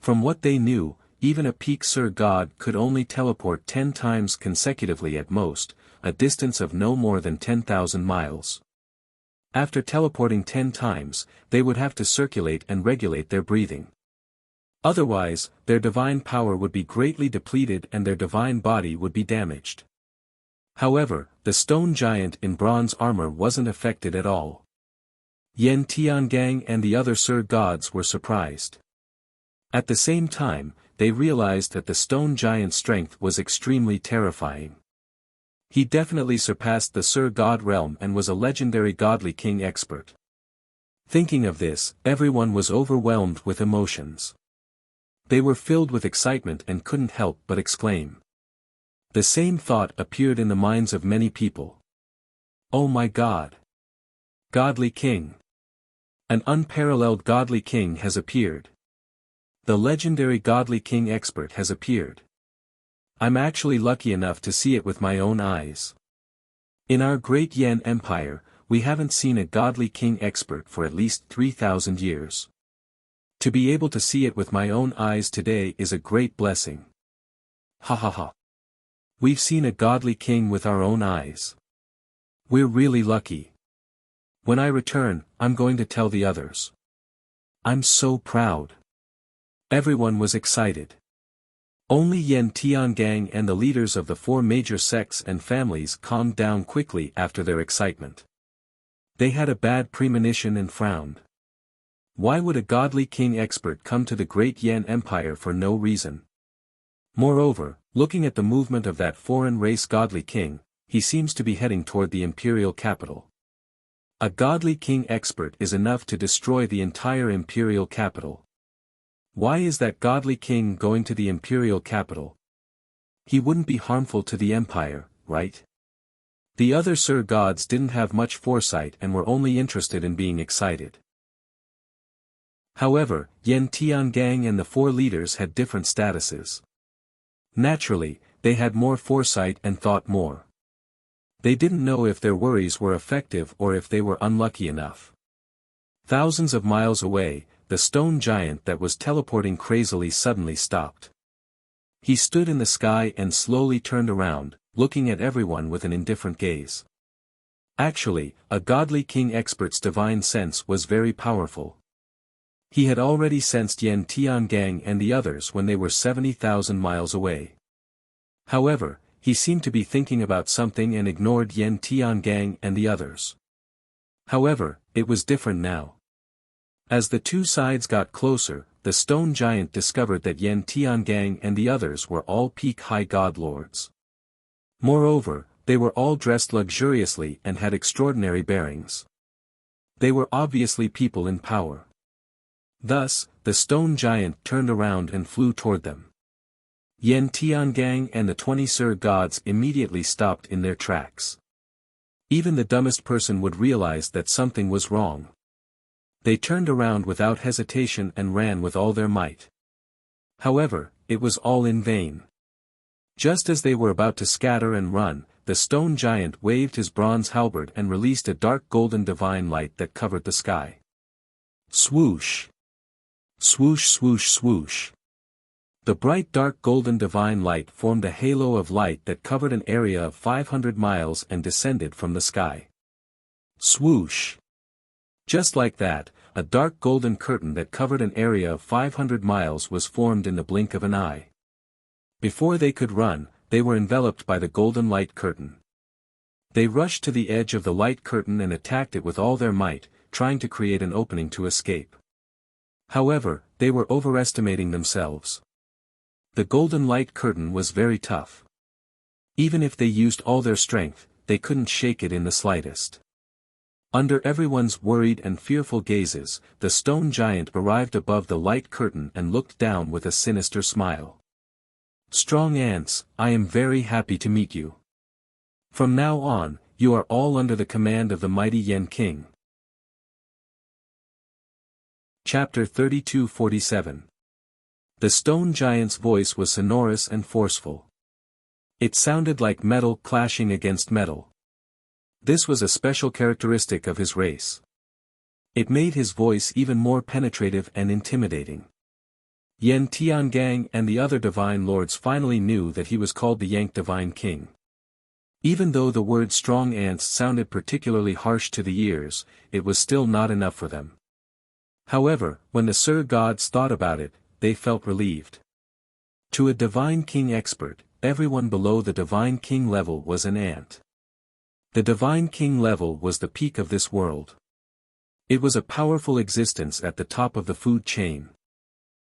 From what they knew, even a peak Sir god could only teleport 10 times consecutively at most, a distance of no more than 10,000 miles. After teleporting 10 times, they would have to circulate and regulate their breathing. Otherwise, their divine power would be greatly depleted and their divine body would be damaged. However, the stone giant in bronze armor wasn't affected at all. Yan Tiangang and the other Sir gods were surprised. At the same time, they realized that the stone giant's strength was extremely terrifying. He definitely surpassed the Sir God realm and was a legendary godly king expert. Thinking of this, everyone was overwhelmed with emotions. They were filled with excitement and couldn't help but exclaim. The same thought appeared in the minds of many people. Oh my God! Godly King! An unparalleled godly king has appeared. The legendary godly king expert has appeared. I'm actually lucky enough to see it with my own eyes. In our great Yan Empire, we haven't seen a godly king expert for at least 3,000 years. To be able to see it with my own eyes today is a great blessing. Ha ha ha. We've seen a godly king with our own eyes. We're really lucky. When I return, I'm going to tell the others. I'm so proud. Everyone was excited. Only Yen Tiangang and the leaders of the four major sects and families calmed down quickly after their excitement. They had a bad premonition and frowned. Why would a godly king expert come to the great Yan Empire for no reason? Moreover, looking at the movement of that foreign race godly king, he seems to be heading toward the imperial capital. A godly king expert is enough to destroy the entire imperial capital. Why is that godly king going to the imperial capital? He wouldn't be harmful to the empire, right? The other Sir Gods didn't have much foresight and were only interested in being excited. However, Yen Tiangang and the four leaders had different statuses. Naturally, they had more foresight and thought more. They didn't know if their worries were effective or if they were unlucky enough. Thousands of miles away, the stone giant that was teleporting crazily suddenly stopped. He stood in the sky and slowly turned around, looking at everyone with an indifferent gaze. Actually, a godly king expert's divine sense was very powerful. He had already sensed Yen Tiangang and the others when they were 70,000 miles away. However, he seemed to be thinking about something and ignored Yen Tiangang and the others. However, it was different now. As the two sides got closer, the stone giant discovered that Yen Tiangang and the others were all peak high god lords. Moreover, they were all dressed luxuriously and had extraordinary bearings. They were obviously people in power. Thus, the stone giant turned around and flew toward them. Yen Tiangang and the 20 Sir Gods immediately stopped in their tracks. Even the dumbest person would realize that something was wrong. They turned around without hesitation and ran with all their might. However, it was all in vain. Just as they were about to scatter and run, the stone giant waved his bronze halberd and released a dark golden divine light that covered the sky. Swoosh! Swoosh swoosh swoosh! The bright dark golden divine light formed a halo of light that covered an area of 500 miles and descended from the sky. Swoosh! Just like that, a dark golden curtain that covered an area of 500 miles was formed in the blink of an eye. Before they could run, they were enveloped by the golden light curtain. They rushed to the edge of the light curtain and attacked it with all their might, trying to create an opening to escape. However, they were overestimating themselves. The golden light curtain was very tough. Even if they used all their strength, they couldn't shake it in the slightest. Under everyone's worried and fearful gazes, the stone giant arrived above the light curtain and looked down with a sinister smile. Strong ants, I am very happy to meet you. From now on, you are all under the command of the mighty Yen King. Chapter 32:47. The stone giant's voice was sonorous and forceful. It sounded like metal clashing against metal. This was a special characteristic of his race. It made his voice even more penetrative and intimidating. Yen Tiangang and the other divine lords finally knew that he was called the Yank Divine King. Even though the word strong ants sounded particularly harsh to the ears, it was still not enough for them. However, when the Sir Gods thought about it, they felt relieved. To a divine king expert, everyone below the divine king level was an ant. The divine king level was the peak of this world. It was a powerful existence at the top of the food chain.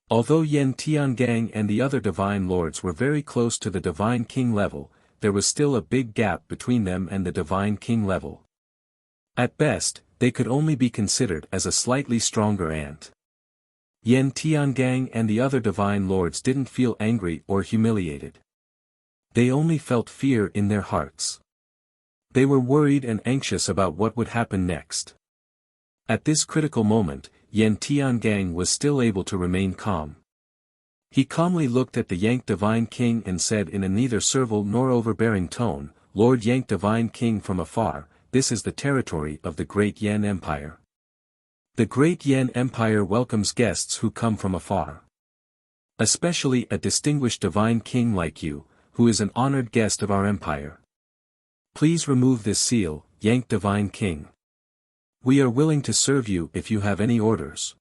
Although Yen Tiangang and the other divine lords were very close to the divine king level, there was still a big gap between them and the divine king level. At best, they could only be considered as a slightly stronger ant. Yen Tiangang and the other divine lords didn't feel angry or humiliated. They only felt fear in their hearts. They were worried and anxious about what would happen next. At this critical moment, Yen Tiangang was still able to remain calm. He calmly looked at the Yank Divine King and said in a neither servile nor overbearing tone, "Lord Yank Divine King from afar, this is the territory of the Great Yan Empire. The Great Yan Empire welcomes guests who come from afar. Especially a distinguished divine king like you, who is an honored guest of our empire. Please remove this seal, Yank Divine King. We are willing to serve you if you have any orders."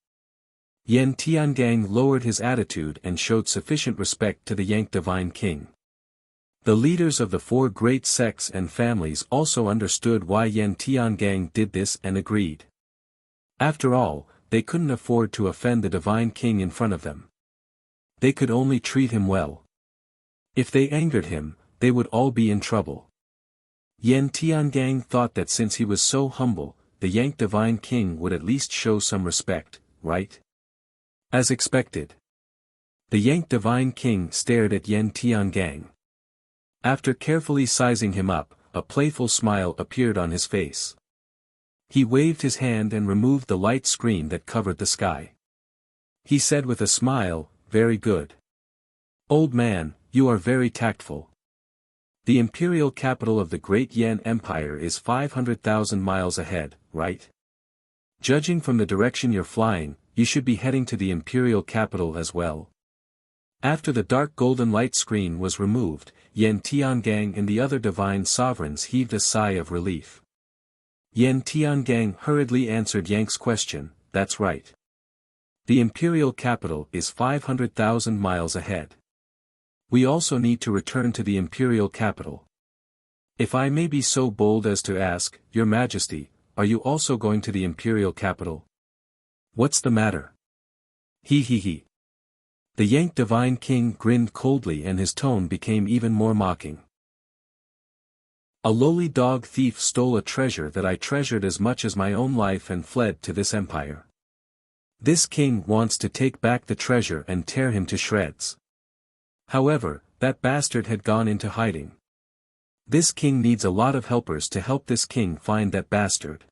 Yan Tiangang lowered his attitude and showed sufficient respect to the Yang Divine King. The leaders of the four great sects and families also understood why Yan Tiangang did this and agreed. After all, they couldn't afford to offend the Divine King in front of them. They could only treat him well. If they angered him, they would all be in trouble. Yan Tiangang thought that since he was so humble, the Yang Divine King would at least show some respect, right? As expected. The Yang Divine King stared at Yan Tiangang. After carefully sizing him up, a playful smile appeared on his face. He waved his hand and removed the light screen that covered the sky. He said with a smile, "Very good. Old man, you are very tactful. The imperial capital of the Great Yan Empire is 500,000 miles ahead, right? Judging from the direction you're flying, you should be heading to the imperial capital as well." After the dark golden light screen was removed, Yan Tiangang and the other divine sovereigns heaved a sigh of relief. Yan Tiangang hurriedly answered Yang's question, "That's right. The imperial capital is 500,000 miles ahead. We also need to return to the imperial capital. If I may be so bold as to ask, Your Majesty, are you also going to the imperial capital? What's the matter?" He. The Yang Divine King grinned coldly and his tone became even more mocking. "A lowly dog thief stole a treasure that I treasured as much as my own life and fled to this empire. This king wants to take back the treasure and tear him to shreds. However, that bastard had gone into hiding. This king needs a lot of helpers to help this king find that bastard."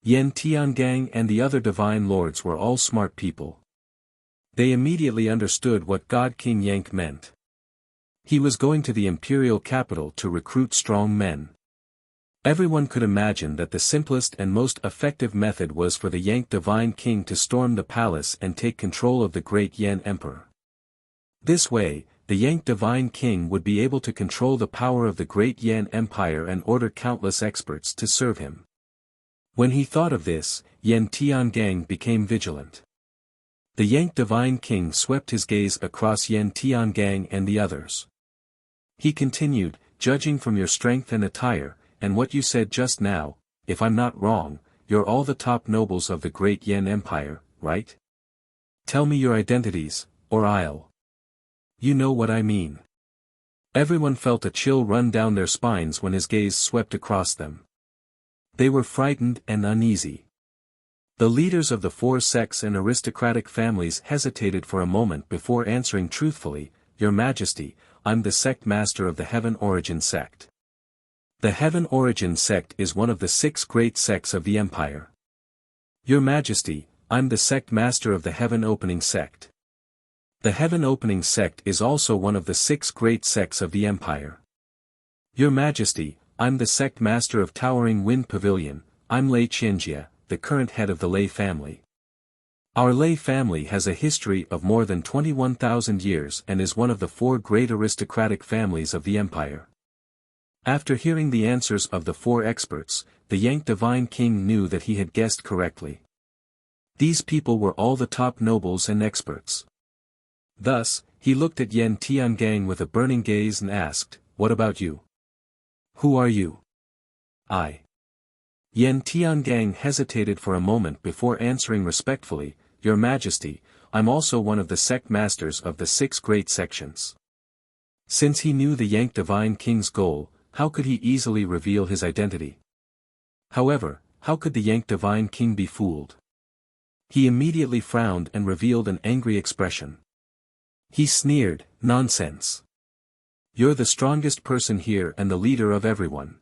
Yan Tiangang and the other divine lords were all smart people. They immediately understood what God King Yang meant. He was going to the imperial capital to recruit strong men. Everyone could imagine that the simplest and most effective method was for the Yang Divine King to storm the palace and take control of the great Yan Emperor. This way, the Yang Divine King would be able to control the power of the great Yan Empire and order countless experts to serve him. When he thought of this, Yan Tiangang became vigilant. The Yang Divine King swept his gaze across Yan Tiangang and the others. He continued, "Judging from your strength and attire, and what you said just now, if I'm not wrong, you're all the top nobles of the great Yan Empire, right? Tell me your identities, or I'll... You know what I mean." Everyone felt a chill run down their spines when his gaze swept across them. They were frightened and uneasy. The leaders of the four sects and aristocratic families hesitated for a moment before answering truthfully, "Your Majesty, I'm the sect master of the Heaven Origin sect. The Heaven Origin sect is one of the 6 great sects of the Empire. Your Majesty, I'm the sect master of the Heaven Opening sect. The Heaven Opening sect is also one of the 6 great sects of the Empire. Your Majesty, I'm the sect master of Towering Wind Pavilion, I'm Lei Qianjia, the current head of the Lei family. Our Lei family has a history of more than 21,000 years and is one of the 4 great aristocratic families of the empire." After hearing the answers of the 4 experts, the Yang Divine King knew that he had guessed correctly. These people were all the top nobles and experts. Thus, he looked at Yan Tiangang with a burning gaze and asked, "What about you? Who are you?" "I." Yan Tiangang hesitated for a moment before answering respectfully, "Your Majesty, I'm also one of the sect masters of the 6 great sections." Since he knew the Yang Divine King's goal, how could he easily reveal his identity? However, how could the Yang Divine King be fooled? He immediately frowned and revealed an angry expression. He sneered, "Nonsense. You're the strongest person here and the leader of everyone.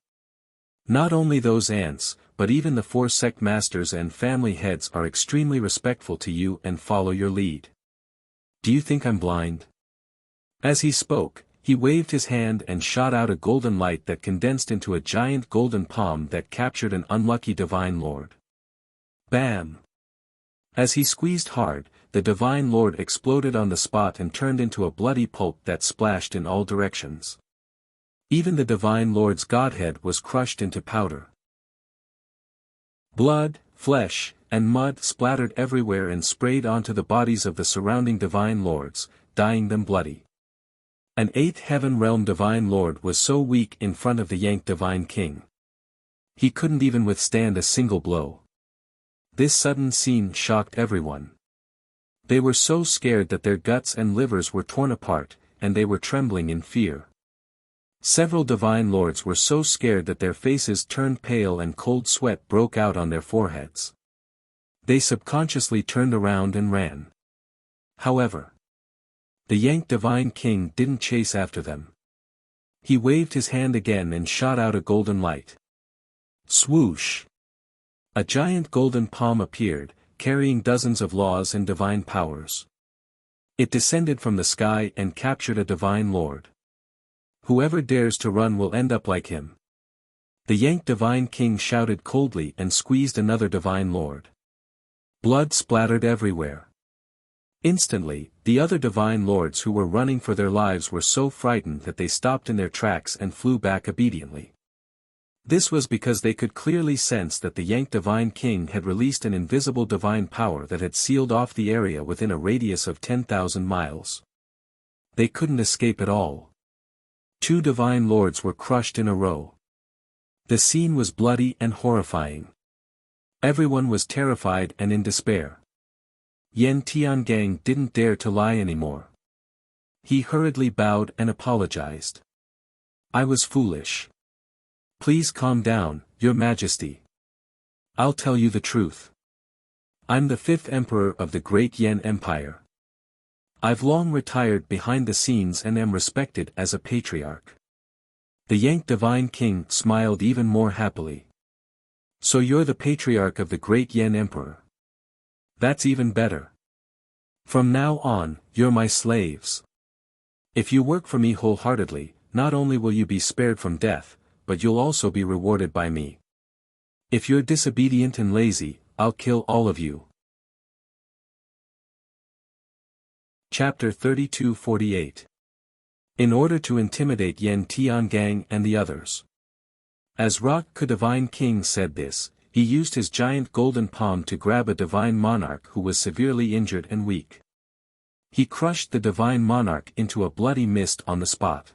Not only those ants, but even the 4 sect masters and family heads are extremely respectful to you and follow your lead. Do you think I'm blind?" As he spoke, he waved his hand and shot out a golden light that condensed into a giant golden palm that captured an unlucky divine lord. Bam! As he squeezed hard, the divine lord exploded on the spot and turned into a bloody pulp that splashed in all directions. Even the divine lord's godhead was crushed into powder. Blood, flesh, and mud splattered everywhere and sprayed onto the bodies of the surrounding divine lords, dyeing them bloody. An eighth heaven realm divine lord was so weak in front of the Yank divine king. He couldn't even withstand a single blow. This sudden scene shocked everyone. They were so scared that their guts and livers were torn apart, and they were trembling in fear. Several divine lords were so scared that their faces turned pale and cold sweat broke out on their foreheads. They subconsciously turned around and ran. However, the Yank divine king didn't chase after them. He waved his hand again and shot out a golden light. Swoosh! A giant golden palm appeared, carrying dozens of laws and divine powers. It descended from the sky and captured a divine lord. Whoever dares to run will end up like him. The Yank divine king shouted coldly and squeezed another divine lord. Blood splattered everywhere. Instantly, the other divine lords who were running for their lives were so frightened that they stopped in their tracks and flew back obediently. This was because they could clearly sense that the Yank divine king had released an invisible divine power that had sealed off the area within a radius of 10,000 miles. They couldn't escape at all. 2 divine lords were crushed in a row. The scene was bloody and horrifying. Everyone was terrified and in despair. Yan Tiangang didn't dare to lie anymore. He hurriedly bowed and apologized. I was foolish. Please calm down, Your Majesty. I'll tell you the truth. I'm the 5th emperor of the Great Yan Empire. I've long retired behind the scenes and am respected as a patriarch. The Yank divine king smiled even more happily. So you're the patriarch of the Great Yan Emperor. That's even better. From now on, you're my slaves. If you work for me wholeheartedly, not only will you be spared from death, but you'll also be rewarded by me. If you're disobedient and lazy, I'll kill all of you. Chapter 32-48. In order to intimidate Yan Tiangang and the others. As Rock Divine King said this, he used his giant golden palm to grab a divine monarch who was severely injured and weak. He crushed the divine monarch into a bloody mist on the spot.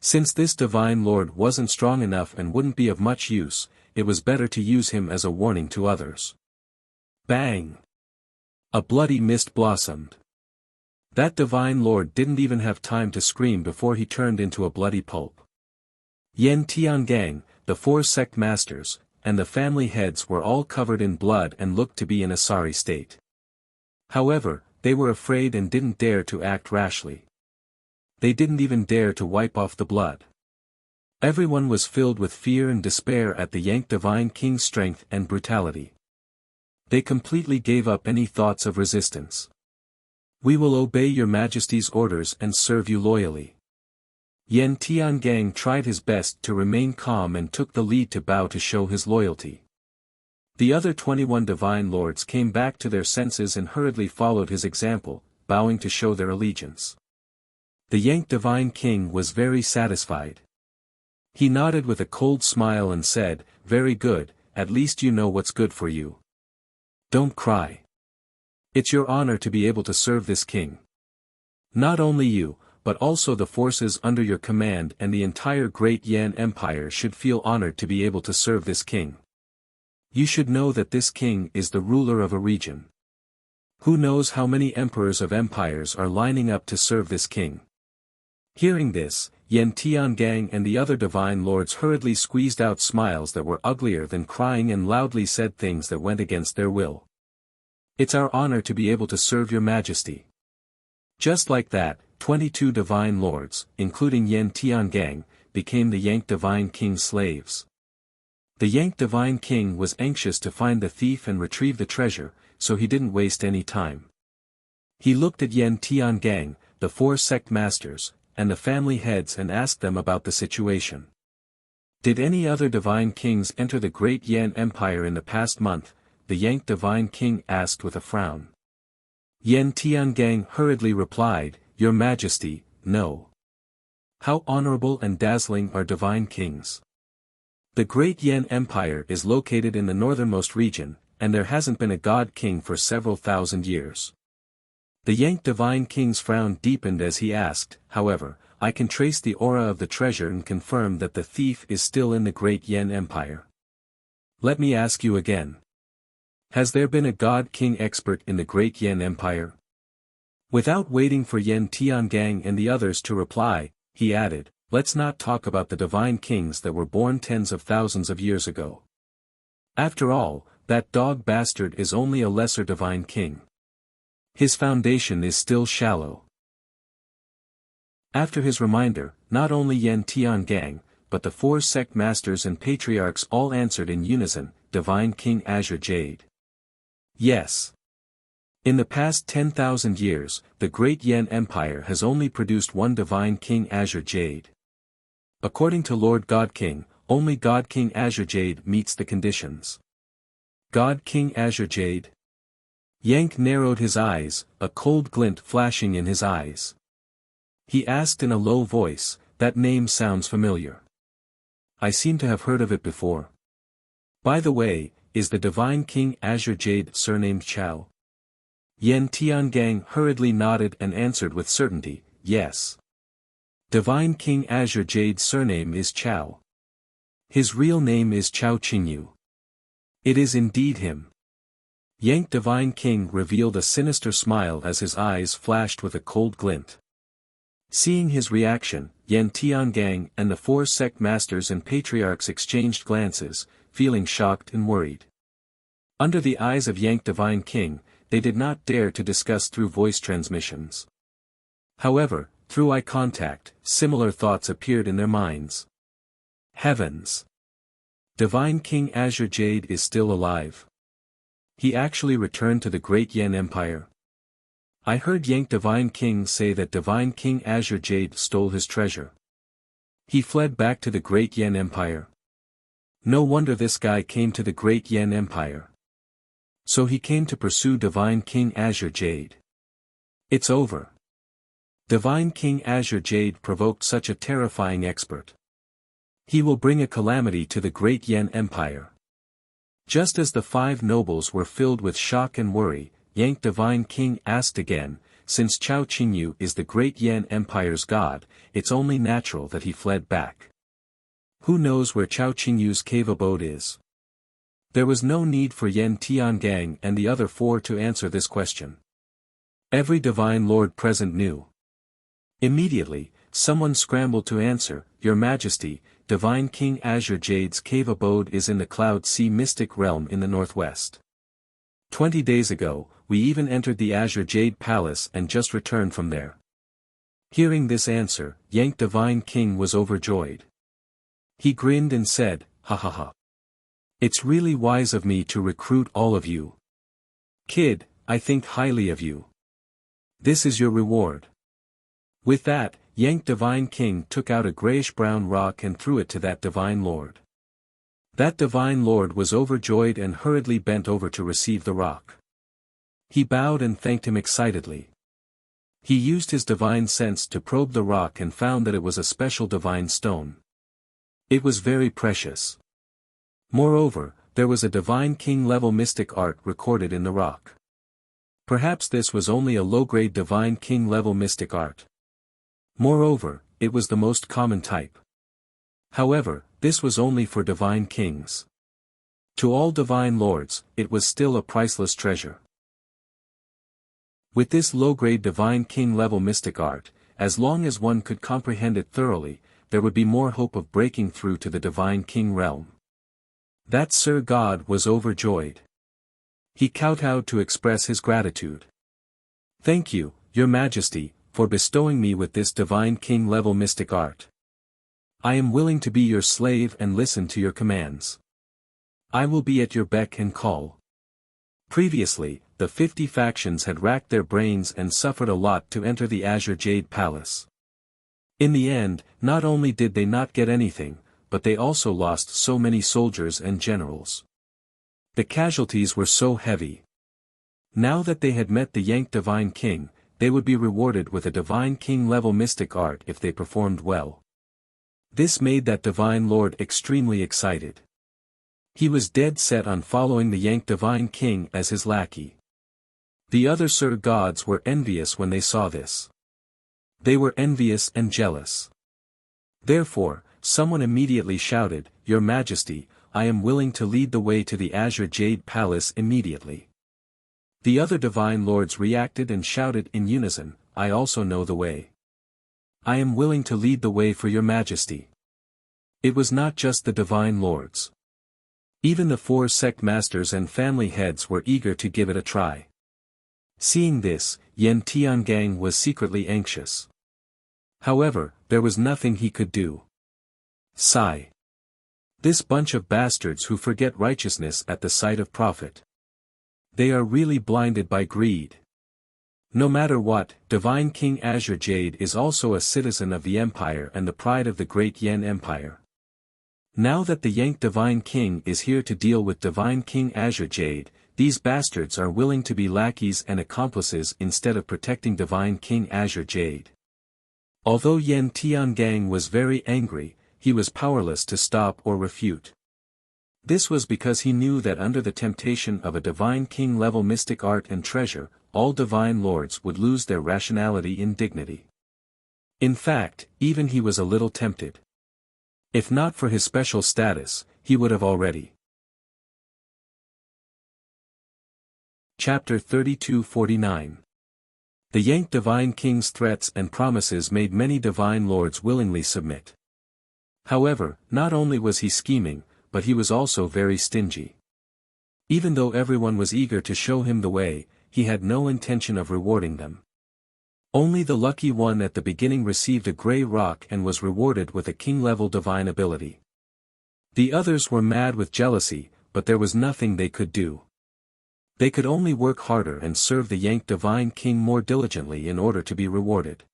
Since this divine lord wasn't strong enough and wouldn't be of much use, it was better to use him as a warning to others. Bang! A bloody mist blossomed. That divine lord didn't even have time to scream before he turned into a bloody pulp. Yan Tiangang, the 4 sect masters, and the family heads were all covered in blood and looked to be in a sorry state. However, they were afraid and didn't dare to act rashly. They didn't even dare to wipe off the blood. Everyone was filled with fear and despair at the Yank divine king's strength and brutality. They completely gave up any thoughts of resistance. We will obey your majesty's orders and serve you loyally. Yan Tiangang tried his best to remain calm and took the lead to bow to show his loyalty. The other 21 divine lords came back to their senses and hurriedly followed his example, bowing to show their allegiance. The Yank divine king was very satisfied. He nodded with a cold smile and said, "Very good, at least you know what's good for you. Don't cry. It's your honor to be able to serve this king. Not only you, but also the forces under your command and the entire Great Yan Empire should feel honored to be able to serve this king. You should know that this king is the ruler of a region. Who knows how many emperors of empires are lining up to serve this king." Hearing this, Yan Tiangang and the other divine lords hurriedly squeezed out smiles that were uglier than crying and loudly said things that went against their will. "It's our honor to be able to serve your majesty." Just like that, 22 divine lords, including Yan Tiangang, became the Yank divine king's slaves. The Yank divine king was anxious to find the thief and retrieve the treasure, so he didn't waste any time. He looked at Yan Tiangang, the 4 sect masters, and the family heads and asked them about the situation. Did any other divine kings enter the Great Yan Empire in the past month? The Yank divine king asked with a frown. Yan Tiangang hurriedly replied, "Your Majesty, no. How honorable and dazzling are divine kings. The Great Yan Empire is located in the northernmost region, and there hasn't been a god king for several thousand years. The Yank Divine King's frown deepened as he asked, however, I can trace the aura of the treasure and confirm that the thief is still in the Great Yan Empire. Let me ask you again. Has there been a god king expert in the Great Yan Empire? Without waiting for Yen Tiangang and the others to reply, he added, let's not talk about the divine kings that were born tens of thousands of years ago. After all, that dog bastard is only a lesser divine king. His foundation is still shallow. After his reminder, not only Yen Tiangang, but the 4 sect masters and patriarchs all answered in unison, Divine King Azure Jade. Yes. In the past 10,000 years, the Great Yan Empire has only produced one Divine King Azure Jade. According to Lord God King, only God King Azure Jade meets the conditions. God King Azure Jade? Yank narrowed his eyes, a cold glint flashing in his eyes. He asked in a low voice, that name sounds familiar. I seem to have heard of it before. By the way, is the Divine King Azure Jade surnamed Chao? Yen Tiangang hurriedly nodded and answered with certainty, yes. Divine King Azure Jade's surname is Chao. His real name is Chao Qingyu. It is indeed him. Yank Divine King revealed a sinister smile as his eyes flashed with a cold glint. Seeing his reaction, Yen Tiangang and the 4 sect masters and patriarchs exchanged glances, feeling shocked and worried. Under the eyes of Yank Divine King, they did not dare to discuss through voice transmissions. However, through eye contact, similar thoughts appeared in their minds. Heavens! Divine King Azure Jade is still alive. He actually returned to the Great Yan Empire. I heard Yank Divine King say that Divine King Azure Jade stole his treasure. He fled back to the Great Yan Empire. No wonder this guy came to the Great Yan Empire. So he came to pursue Divine King Azure Jade. It's over. Divine King Azure Jade provoked such a terrifying expert. He will bring a calamity to the Great Yan Empire. Just as the 5 nobles were filled with shock and worry, Yank Divine King asked again, since Chao Qingyu is the Great Yan Empire's god, it's only natural that he fled back. Who knows where Chao Qingyu's cave abode is? There was no need for Yen Tiangang and the other 4 to answer this question. Every divine lord present knew. Immediately, someone scrambled to answer, Your Majesty, Divine King Azure Jade's cave abode is in the Cloud Sea Mystic Realm in the northwest. 20 days ago, we even entered the Azure Jade Palace and just returned from there. Hearing this answer, Yank Divine King was overjoyed. He grinned and said, ha ha ha. It's really wise of me to recruit all of you. Kid, I think highly of you. This is your reward. With that, Yank Divine King took out a grayish-brown rock and threw it to that Divine Lord. That Divine Lord was overjoyed and hurriedly bent over to receive the rock. He bowed and thanked him excitedly. He used his divine sense to probe the rock and found that it was a special divine stone. It was very precious. Moreover, there was a Divine King level mystic art recorded in the rock. Perhaps this was only a low-grade Divine King level mystic art. Moreover, it was the most common type. However, this was only for Divine Kings. To all Divine Lords, it was still a priceless treasure. With this low-grade Divine King level mystic art, as long as one could comprehend it thoroughly, there would be more hope of breaking through to the Divine King realm. That Sir God was overjoyed. He kowtowed to express his gratitude. Thank you, Your Majesty, for bestowing me with this Divine King level mystic art. I am willing to be your slave and listen to your commands. I will be at your beck and call. Previously, the 50 factions had racked their brains and suffered a lot to enter the Azure Jade Palace. In the end, not only did they not get anything, but they also lost so many soldiers and generals. The casualties were so heavy. Now that they had met the Yank Divine King, they would be rewarded with a Divine King level mystic art if they performed well. This made that Divine Lord extremely excited. He was dead set on following the Yang Divine King as his lackey. The other Sir Gods were envious when they saw this. They were envious and jealous. Therefore, someone immediately shouted, "Your Majesty, I am willing to lead the way to the Azure Jade Palace immediately." The other divine lords reacted and shouted in unison, "I also know the way. I am willing to lead the way for your Majesty." It was not just the divine lords. Even the 4 sect masters and family heads were eager to give it a try. Seeing this, Yan Tiangang was secretly anxious. However, there was nothing he could do. Sigh. This bunch of bastards who forget righteousness at the sight of profit. They are really blinded by greed. No matter what, Divine King Azure Jade is also a citizen of the Empire and the pride of the great Yan Empire. Now that the Yang Divine King is here to deal with Divine King Azure Jade, these bastards are willing to be lackeys and accomplices instead of protecting Divine King Azure Jade. Although Yan Tiangang was very angry, he was powerless to stop or refute. This was because he knew that under the temptation of a Divine King-level mystic art and treasure, all divine lords would lose their rationality and dignity. In fact, even he was a little tempted. If not for his special status, he would have already. Chapter 32-49. The Yang Divine King's threats and promises made many divine lords willingly submit. However, not only was he scheming, but he was also very stingy. Even though everyone was eager to show him the way, he had no intention of rewarding them. Only the lucky one at the beginning received a grey rock and was rewarded with a king-level divine ability. The others were mad with jealousy, but there was nothing they could do. They could only work harder and serve the Yang Divine King more diligently in order to be rewarded.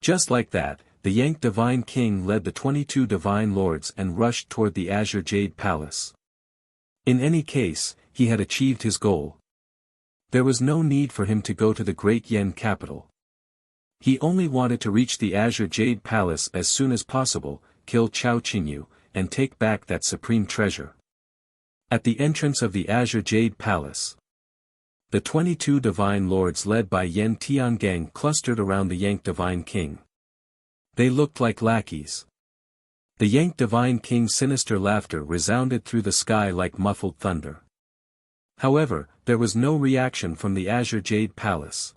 Just like that, the Yang Divine King led the 22 divine lords and rushed toward the Azure Jade Palace. In any case, he had achieved his goal. There was no need for him to go to the great Yan capital. He only wanted to reach the Azure Jade Palace as soon as possible, kill Chao Qingyu, and take back that supreme treasure. At the entrance of the Azure Jade Palace, the 22 divine lords led by Yan Tiangang clustered around the Yang Divine King. They looked like lackeys. The Yang Divine King's sinister laughter resounded through the sky like muffled thunder. However, there was no reaction from the Azure Jade Palace.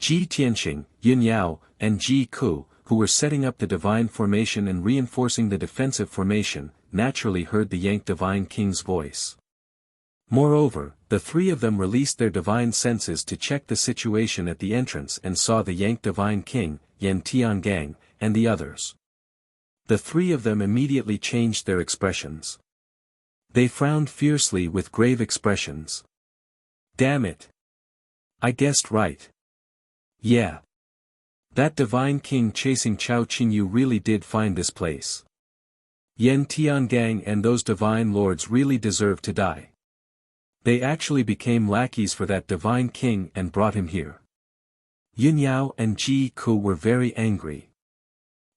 Ji Tianxing, Yun Yao, and Ji Ku, who were setting up the divine formation and reinforcing the defensive formation, naturally heard the Yang Divine King's voice. Moreover, the 3 of them released their divine senses to check the situation at the entrance and saw the Yang Divine King, Yan Tiangang, and the others. The 3 of them immediately changed their expressions. They frowned fiercely with grave expressions. Damn it! I guessed right. Yeah. That Divine King chasing Chao Qingyu really did find this place. Yan Tiangang and those divine lords really deserve to die. They actually became lackeys for that Divine King and brought him here. Yun Yao and Ji Ku were very angry.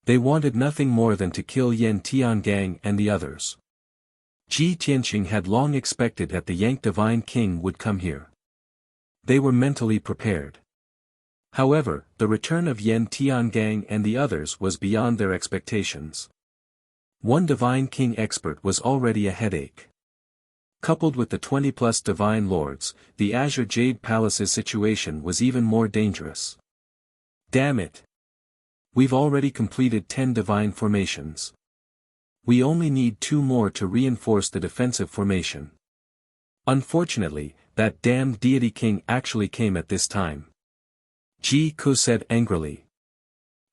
They wanted nothing more than to kill Yan Tiangang and the others. Ji Tianxing had long expected that the Yang Divine King would come here. They were mentally prepared. However, the return of Yan Tiangang and the others was beyond their expectations. One Divine King expert was already a headache. Coupled with the 20-plus divine lords, the Azure Jade Palace's situation was even more dangerous. Damn it! We've already completed 10 divine formations. We only need 2 more to reinforce the defensive formation. Unfortunately, that damned deity king actually came at this time. Ji Ku said angrily.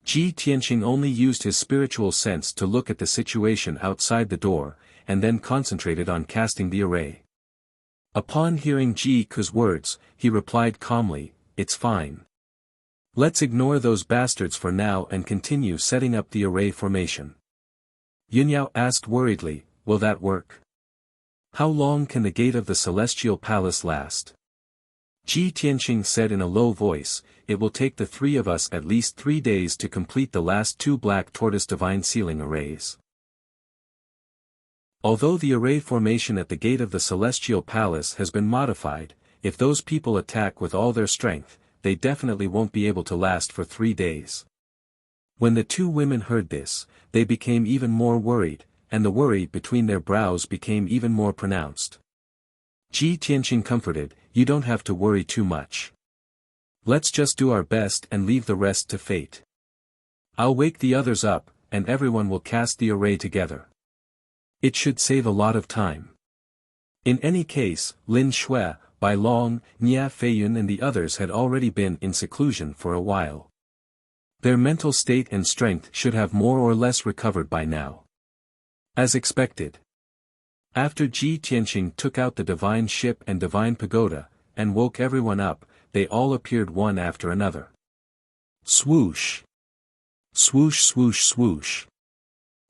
Ji Tianxing only used his spiritual sense to look at the situation outside the door, and then concentrated on casting the array. Upon hearing Ji Ku's words, he replied calmly, "It's fine. Let's ignore those bastards for now and continue setting up the array formation." Yun Yao asked worriedly, "Will that work? How long can the gate of the Celestial Palace last?" Ji Tianxing said in a low voice, "It will take the 3 of us at least 3 days to complete the last 2 black tortoise divine ceiling arrays." Although the array formation at the gate of the Celestial Palace has been modified, if those people attack with all their strength, they definitely won't be able to last for 3 days. When the two women heard this, they became even more worried, and the worry between their brows became even more pronounced. Ji Tianqing comforted, "You don't have to worry too much. Let's just do our best and leave the rest to fate. I'll wake the others up, and everyone will cast the array together. It should save a lot of time." In any case, Lin Shui, Bai Long, Nia Feiyun and the others had already been in seclusion for a while. Their mental state and strength should have more or less recovered by now. As expected. After Ji Tianqing took out the divine ship and divine pagoda, and woke everyone up, they all appeared one after another. Swoosh! Swoosh swoosh swoosh!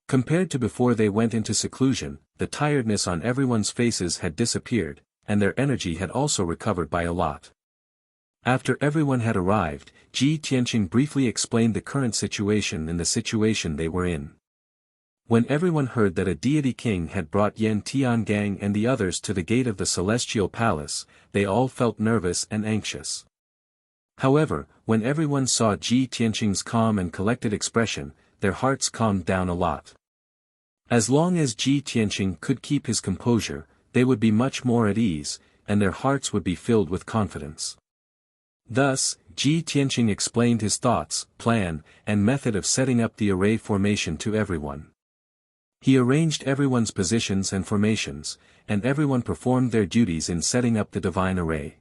Compared to before they went into seclusion, the tiredness on everyone's faces had disappeared, and their energy had also recovered by a lot. After everyone had arrived, Ji Tianqing briefly explained the current situation and the situation they were in. When everyone heard that a deity king had brought Yan Tiangang and the others to the gate of the Celestial Palace, they all felt nervous and anxious. However, when everyone saw Ji Tianqing's calm and collected expression, their hearts calmed down a lot. As long as Ji Tianqing could keep his composure, they would be much more at ease, and their hearts would be filled with confidence. Thus, Ji Tianqing explained his thoughts, plan, and method of setting up the array formation to everyone. He arranged everyone's positions and formations, and everyone performed their duties in setting up the divine array.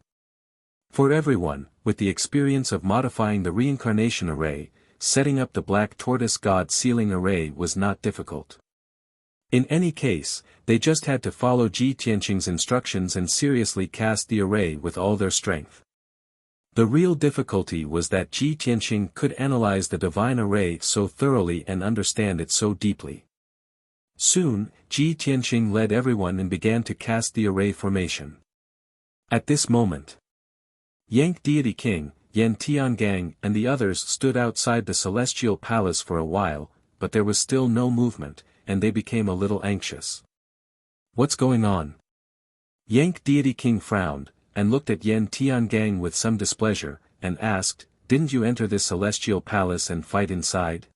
For everyone, with the experience of modifying the reincarnation array, setting up the black tortoise god sealing array was not difficult. In any case, they just had to follow Ji Tianqing's instructions and seriously cast the array with all their strength. The real difficulty was that Ji Tianqing could analyze the divine array so thoroughly and understand it so deeply. Soon, Ji Tianqing led everyone and began to cast the array formation. At this moment, Yank Deity King, Yan Tiangang and the others stood outside the Celestial Palace for a while, but there was still no movement, and they became a little anxious. "What's going on?" Yank Deity King frowned, and looked at Yan Tiangang with some displeasure, and asked, "Didn't you enter this Celestial Palace and fight inside?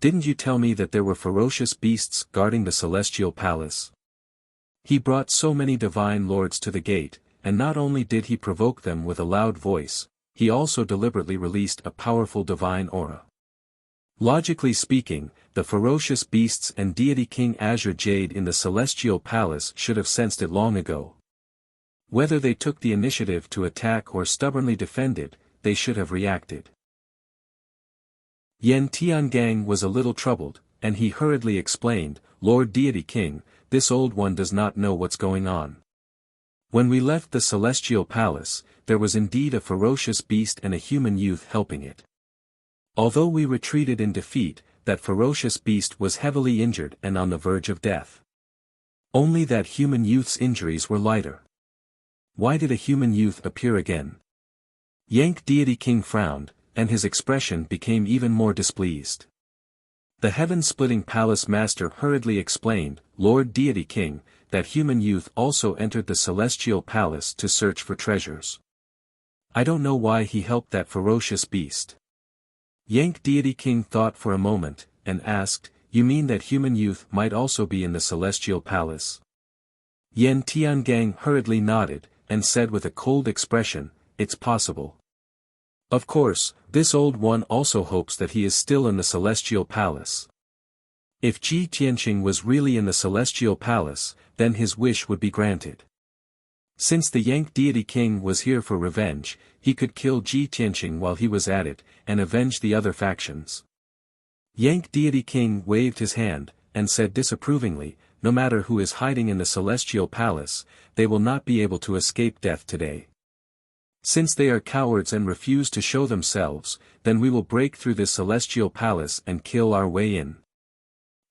Didn't you tell me that there were ferocious beasts guarding the Celestial Palace?" He brought so many divine lords to the gate, and not only did he provoke them with a loud voice, he also deliberately released a powerful divine aura. Logically speaking, the ferocious beasts and deity King Azure Jade in the Celestial Palace should have sensed it long ago. Whether they took the initiative to attack or stubbornly defended, they should have reacted. Yan Tiangang was a little troubled, and he hurriedly explained, "Lord Deity King, this old one does not know what's going on. When we left the Celestial Palace, there was indeed a ferocious beast and a human youth helping it. Although we retreated in defeat, that ferocious beast was heavily injured and on the verge of death. Only that human youth's injuries were lighter. Why did a human youth appear again?" Yank Deity King frowned, and his expression became even more displeased. The heaven-splitting palace master hurriedly explained, "Lord Deity King, that human youth also entered the Celestial Palace to search for treasures. I don't know why he helped that ferocious beast." Yank Deity King thought for a moment, and asked, "You mean that human youth might also be in the Celestial Palace?" Yan Tiangang hurriedly nodded, and said with a cold expression, "It's possible. Of course, this old one also hopes that he is still in the Celestial Palace. If Ji Tianqing was really in the Celestial Palace, then his wish would be granted. Since the Yank Deity King was here for revenge, he could kill Ji Tianqing while he was at it, and avenge the other factions." Yank Deity King waved his hand, and said disapprovingly, "No matter who is hiding in the Celestial Palace, they will not be able to escape death today. Since they are cowards and refuse to show themselves, then we will break through this Celestial Palace and kill our way in."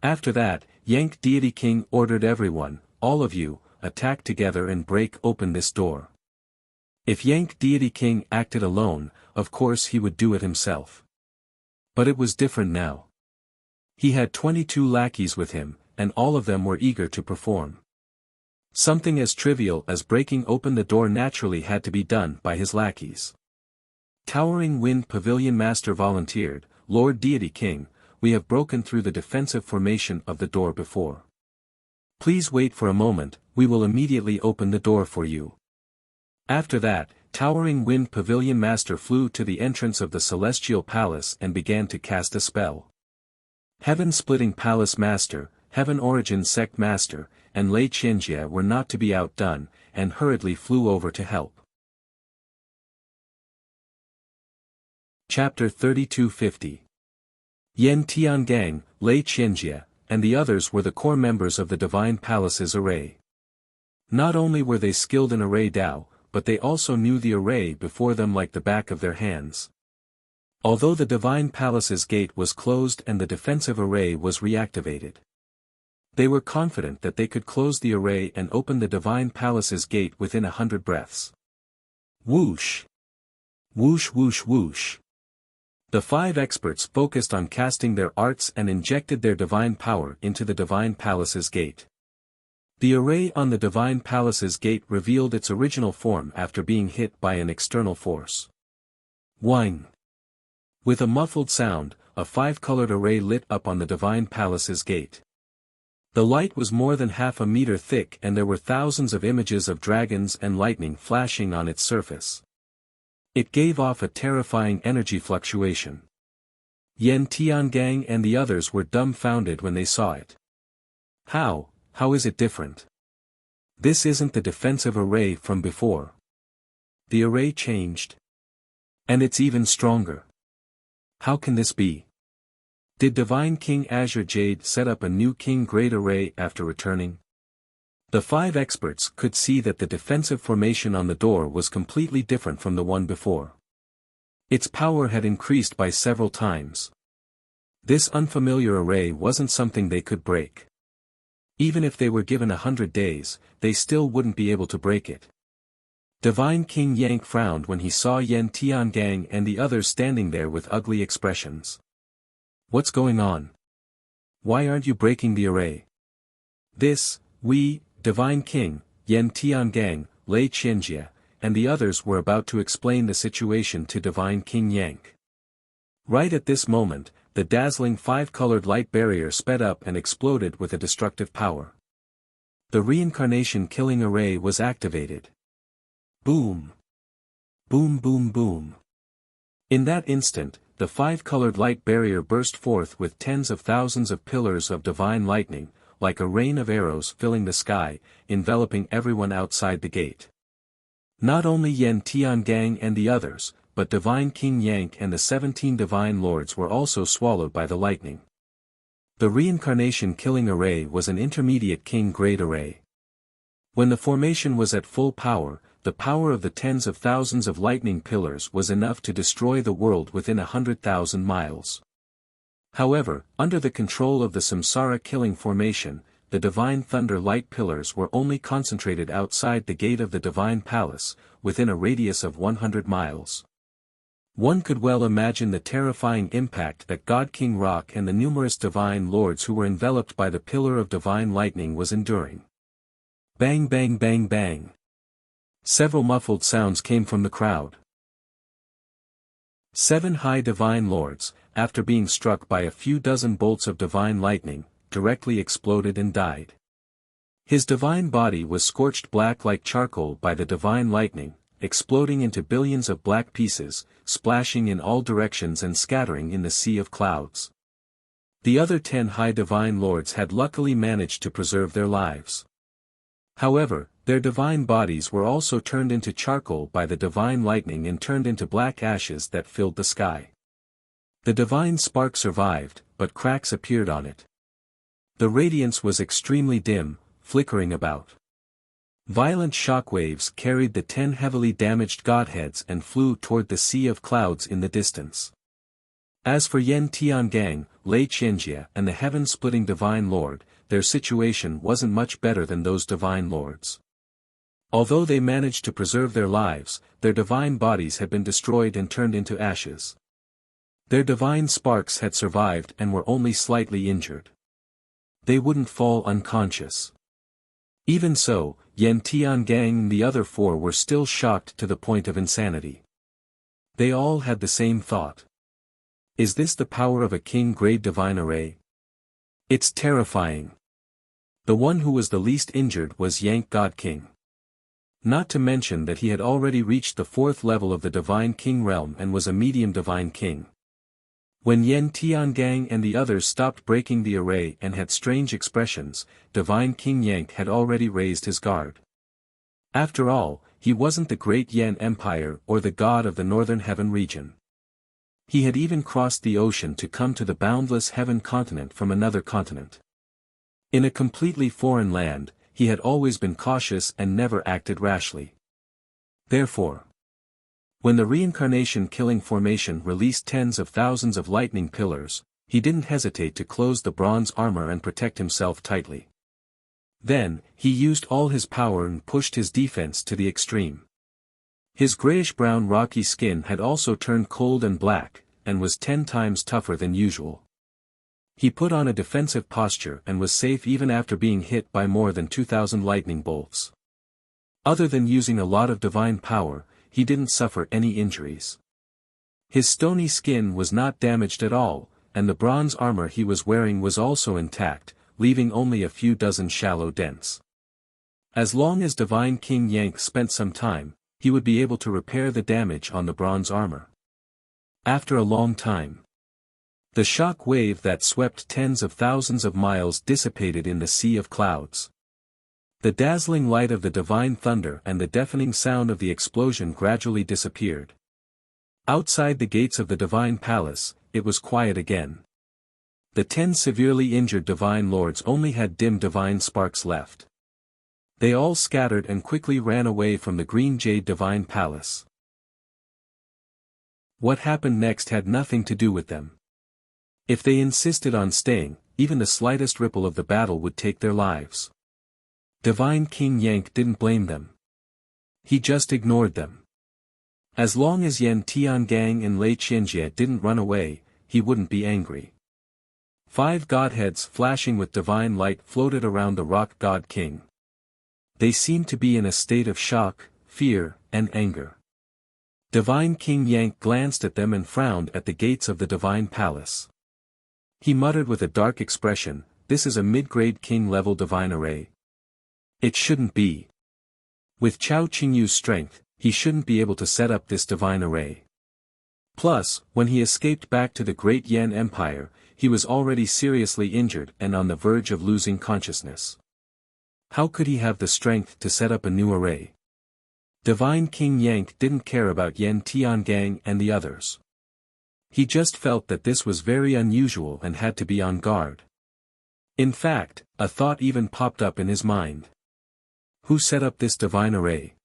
After that, Yank Deity King ordered everyone, "All of you, attack together and break open this door." If Yank Deity King acted alone, of course he would do it himself. But it was different now. He had 22 lackeys with him, and all of them were eager to perform. Something as trivial as breaking open the door naturally had to be done by his lackeys. Towering Wind Pavilion Master volunteered, "Lord Deity King, we have broken through the defensive formation of the door before. Please wait for a moment, we will immediately open the door for you." After that, Towering Wind Pavilion Master flew to the entrance of the Celestial Palace and began to cast a spell. Heaven-Splitting Palace Master, Heaven Origin Sect Master, and Lei Qianjie were not to be outdone, and hurriedly flew over to help. Chapter 3250. Yan Tiangang, Lei Qianjie, and the others were the core members of the Divine Palace's array. Not only were they skilled in array Dao, but they also knew the array before them like the back of their hands. Although the Divine Palace's gate was closed and the defensive array was reactivated, they were confident that they could close the array and open the Divine Palace's gate within 100 breaths. Whoosh! Whoosh whoosh whoosh! The 5 experts focused on casting their arts and injected their divine power into the Divine Palace's gate. The array on the Divine Palace's gate revealed its original form after being hit by an external force. Whing! With a muffled sound, a 5-colored array lit up on the Divine Palace's gate. The light was more than half a meter thick and there were thousands of images of dragons and lightning flashing on its surface. It gave off a terrifying energy fluctuation. Yan Tiangang and the others were dumbfounded when they saw it. How is it different? This isn't the defensive array from before. The array changed. And it's even stronger. How can this be? Did Divine King Azure Jade set up a new King Grade array after returning? The 5 experts could see that the defensive formation on the door was completely different from the one before. Its power had increased by several times. This unfamiliar array wasn't something they could break. Even if they were given 100 days, they still wouldn't be able to break it. Divine King Yang frowned when he saw Yan Tiangang and the others standing there with ugly expressions. What's going on? Why aren't you breaking the array? Divine King, Yan Tiangang, Lei Qianjie, and the others were about to explain the situation to Divine King Yang. Right at this moment, the dazzling 5-colored light barrier sped up and exploded with a destructive power. The reincarnation killing array was activated. Boom! Boom boom boom! In that instant, the 5-colored light barrier burst forth with tens of thousands of pillars of divine lightning, like a rain of arrows filling the sky, enveloping everyone outside the gate. Not only Yan Tiangang and the others, but Divine King Yang and the 17 divine lords were also swallowed by the lightning. The reincarnation killing array was an intermediate King Grade array. When the formation was at full power, the power of the tens of thousands of lightning pillars was enough to destroy the world within 100,000 miles. However, under the control of the Samsara killing formation, the divine thunder light pillars were only concentrated outside the gate of the divine palace, within a radius of 100 miles. One could well imagine the terrifying impact that God King Rock and the numerous divine lords who were enveloped by the pillar of divine lightning was enduring. Bang bang bang bang. Several muffled sounds came from the crowd. 7 high divine lords, after being struck by a few dozen bolts of divine lightning, directly exploded and died. His divine body was scorched black like charcoal by the divine lightning, exploding into billions of black pieces, splashing in all directions and scattering in the sea of clouds. The other 10 high divine lords had luckily managed to preserve their lives. However, their divine bodies were also turned into charcoal by the divine lightning and turned into black ashes that filled the sky. The divine spark survived, but cracks appeared on it. The radiance was extremely dim, flickering about. Violent shockwaves carried the 10 heavily damaged godheads and flew toward the sea of clouds in the distance. As for Yan Tiangang, Lei Qianjie and the heaven-splitting divine lord, their situation wasn't much better than those divine lords. Although they managed to preserve their lives, their divine bodies had been destroyed and turned into ashes. Their divine sparks had survived and were only slightly injured. they wouldn't fall unconscious. Even so, Yan Tiangang and the other four were still shocked to the point of insanity. They all had the same thought. Is this the power of a king-grade divine array? It's terrifying. The one who was the least injured was Yank God King. Not to mention that he had already reached the 4th level of the Divine King realm and was a medium Divine King. When Yan Tiangang and the others stopped breaking the array and had strange expressions, Divine King Yank had already raised his guard. After all, he wasn't the great Yan Empire or the god of the Northern Heaven region. He had even crossed the ocean to come to the boundless Heaven continent from another continent. In a completely foreign land, he had always been cautious and never acted rashly. Therefore, when the reincarnation killing formation released tens of thousands of lightning pillars, he didn't hesitate to close the bronze armor and protect himself tightly. Then, he used all his power and pushed his defense to the extreme. His grayish-brown rocky skin had also turned cold and black, and was 10 times tougher than usual. He put on a defensive posture and was safe even after being hit by more than 2,000 lightning bolts. Other than using a lot of divine power, he didn't suffer any injuries. His stony skin was not damaged at all, and the bronze armor he was wearing was also intact, leaving only a few dozen shallow dents. As long as Divine King Yank spent some time, he would be able to repair the damage on the bronze armor. After a long time, the shock wave that swept tens of thousands of miles dissipated in the sea of clouds. The dazzling light of the divine thunder and the deafening sound of the explosion gradually disappeared. Outside the gates of the divine palace, it was quiet again. The 10 severely injured divine lords only had dim divine sparks left. They all scattered and quickly ran away from the green jade divine palace. What happened next had nothing to do with them. If they insisted on staying, even the slightest ripple of the battle would take their lives. Divine King Yank didn't blame them. He just ignored them. As long as Yan Tiangang and Lei Qianjie didn't run away, he wouldn't be angry. 5 godheads flashing with divine light floated around the rock god king. They seemed to be in a state of shock, fear, and anger. Divine King Yank glanced at them and frowned at the gates of the divine palace. He muttered with a dark expression, "This is a mid-grade king-level divine array. It shouldn't be. With Chao Qingyu's strength, he shouldn't be able to set up this divine array." Plus, when he escaped back to the great Yan Empire, he was already seriously injured and on the verge of losing consciousness. How could he have the strength to set up a new array? Divine King Yank didn't care about Yan Tiangang and the others. He just felt that this was very unusual and had to be on guard. In fact, a thought even popped up in his mind. Who set up this divine array?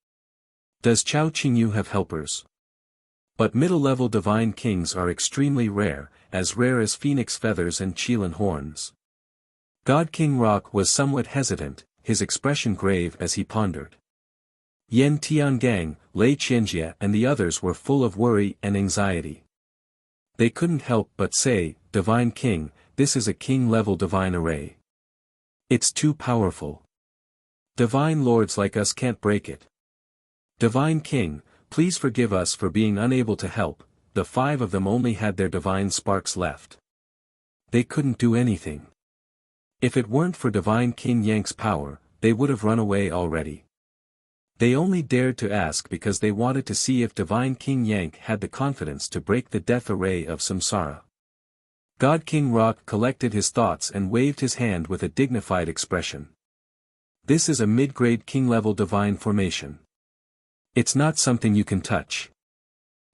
Does Chao Qingyu have helpers? But middle-level divine kings are extremely rare as phoenix feathers and Qilin horns. God King Rock was somewhat hesitant, his expression grave as he pondered. Yan Tiangang, Lei Qianjie and the others were full of worry and anxiety. They couldn't help but say, "Divine King, this is a king-level divine array. It's too powerful. Divine lords like us can't break it. Divine King, please forgive us for being unable to help." The 5 of them only had their divine sparks left. They couldn't do anything. If it weren't for Divine King Yank's power, they would have run away already. They only dared to ask because they wanted to see if Divine King Yank had the confidence to break the death array of Samsara. God King Rock collected his thoughts and waved his hand with a dignified expression. "This is a mid-grade king-level divine formation. It's not something you can touch.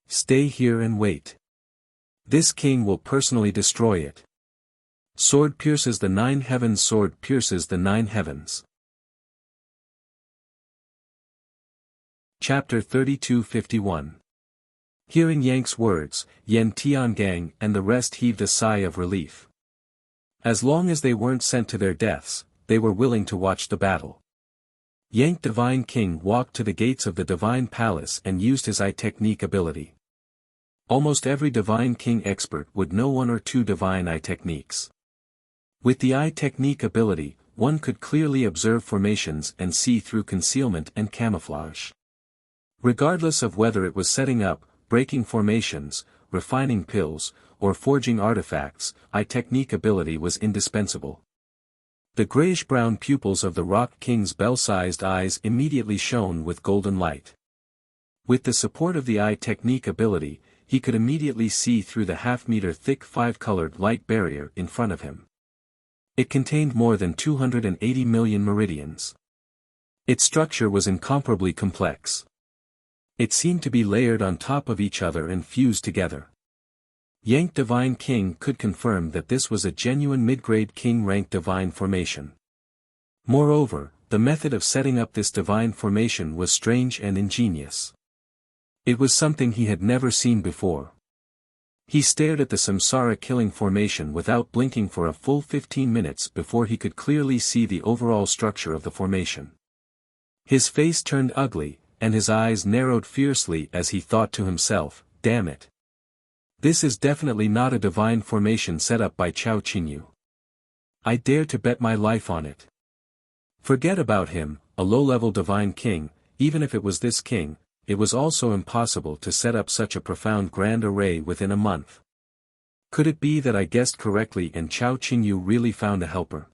Stay here and wait. This king will personally destroy it. Sword pierces the 9 heavens. Sword pierces the 9 heavens." Chapter 32:51. Hearing Yank's words, Yan Tiangang and the rest heaved a sigh of relief. As long as they weren't sent to their deaths, they were willing to watch the battle. Yank Divine King walked to the gates of the Divine Palace and used his eye technique ability. Almost every Divine King expert would know 1 or 2 divine eye techniques. With the eye technique ability, one could clearly observe formations and see through concealment and camouflage. Regardless of whether it was setting up, breaking formations, refining pills, or forging artifacts, eye technique ability was indispensable. The grayish-brown pupils of the Rock King's bell-sized eyes immediately shone with golden light. With the support of the eye technique ability, he could immediately see through the half-meter thick five-colored light barrier in front of him. It contained more than 280 million meridians. Its structure was incomparably complex. It seemed to be layered on top of each other and fused together. Yank Divine King could confirm that this was a genuine mid-grade king rank divine formation. Moreover, the method of setting up this divine formation was strange and ingenious. It was something he had never seen before. He stared at the Samsara killing formation without blinking for a full 15 minutes before he could clearly see the overall structure of the formation. His face turned ugly, and his eyes narrowed fiercely as he thought to himself, "Damn it. This is definitely not a divine formation set up by Chao Qingyu. I dare to bet my life on it." Forget about him, a low-level divine king. Even if it was this king, it was also impossible to set up such a profound grand array within a month. Could it be that I guessed correctly and Chao Qingyu really found a helper?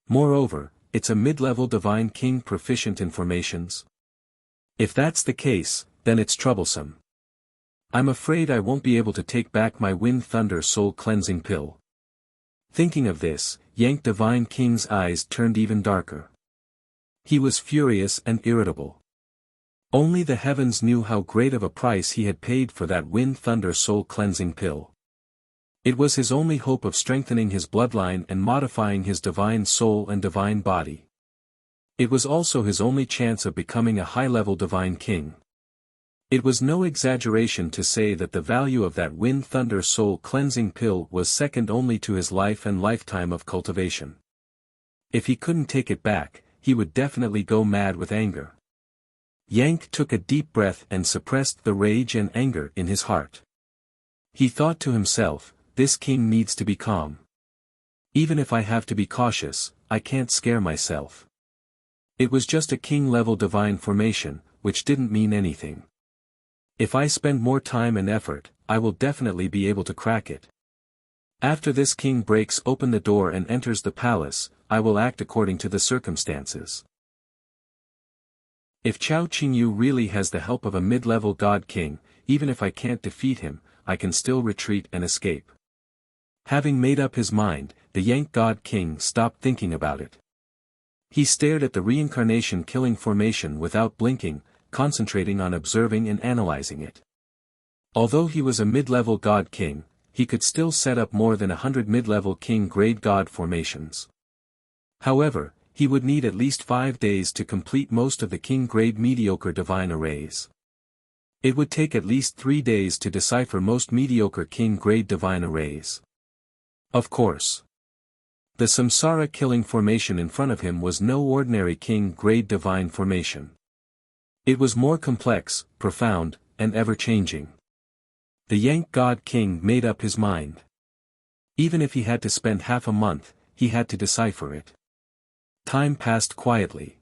Moreover, it's a mid-level divine king proficient in formations? If that's the case, then it's troublesome. I'm afraid I won't be able to take back my Wind Thunder soul cleansing pill. Thinking of this, Yank Divine King's eyes turned even darker. He was furious and irritable. Only the heavens knew how great of a price he had paid for that Wind Thunder soul cleansing pill. It was his only hope of strengthening his bloodline and modifying his divine soul and divine body. It was also his only chance of becoming a high-level divine king. It was no exaggeration to say that the value of that Wind Thunder soul cleansing pill was second only to his life and lifetime of cultivation. If he couldn't take it back, he would definitely go mad with anger. Yank took a deep breath and suppressed the rage and anger in his heart. He thought to himself, this king needs to be calm. Even if I have to be cautious, I can't scare myself. It was just a king-level divine formation, which didn't mean anything. If I spend more time and effort, I will definitely be able to crack it. After this king breaks open the door and enters the palace, I will act according to the circumstances. If Chao Qingyu really has the help of a mid-level god king, even if I can't defeat him, I can still retreat and escape. Having made up his mind, the Yank god king stopped thinking about it. He stared at the reincarnation killing formation without blinking, concentrating on observing and analyzing it. Although he was a mid-level god king, he could still set up more than 100 mid-level king-grade god formations. However, he would need at least 5 days to complete most of the king-grade mediocre divine arrays. It would take at least 3 days to decipher most mediocre king-grade divine arrays. Of course. The Samsara killing formation in front of him was no ordinary king-grade divine formation. It was more complex, profound, and ever-changing. The Yank God King made up his mind. Even if he had to spend half a month, he had to decipher it. Time passed quietly.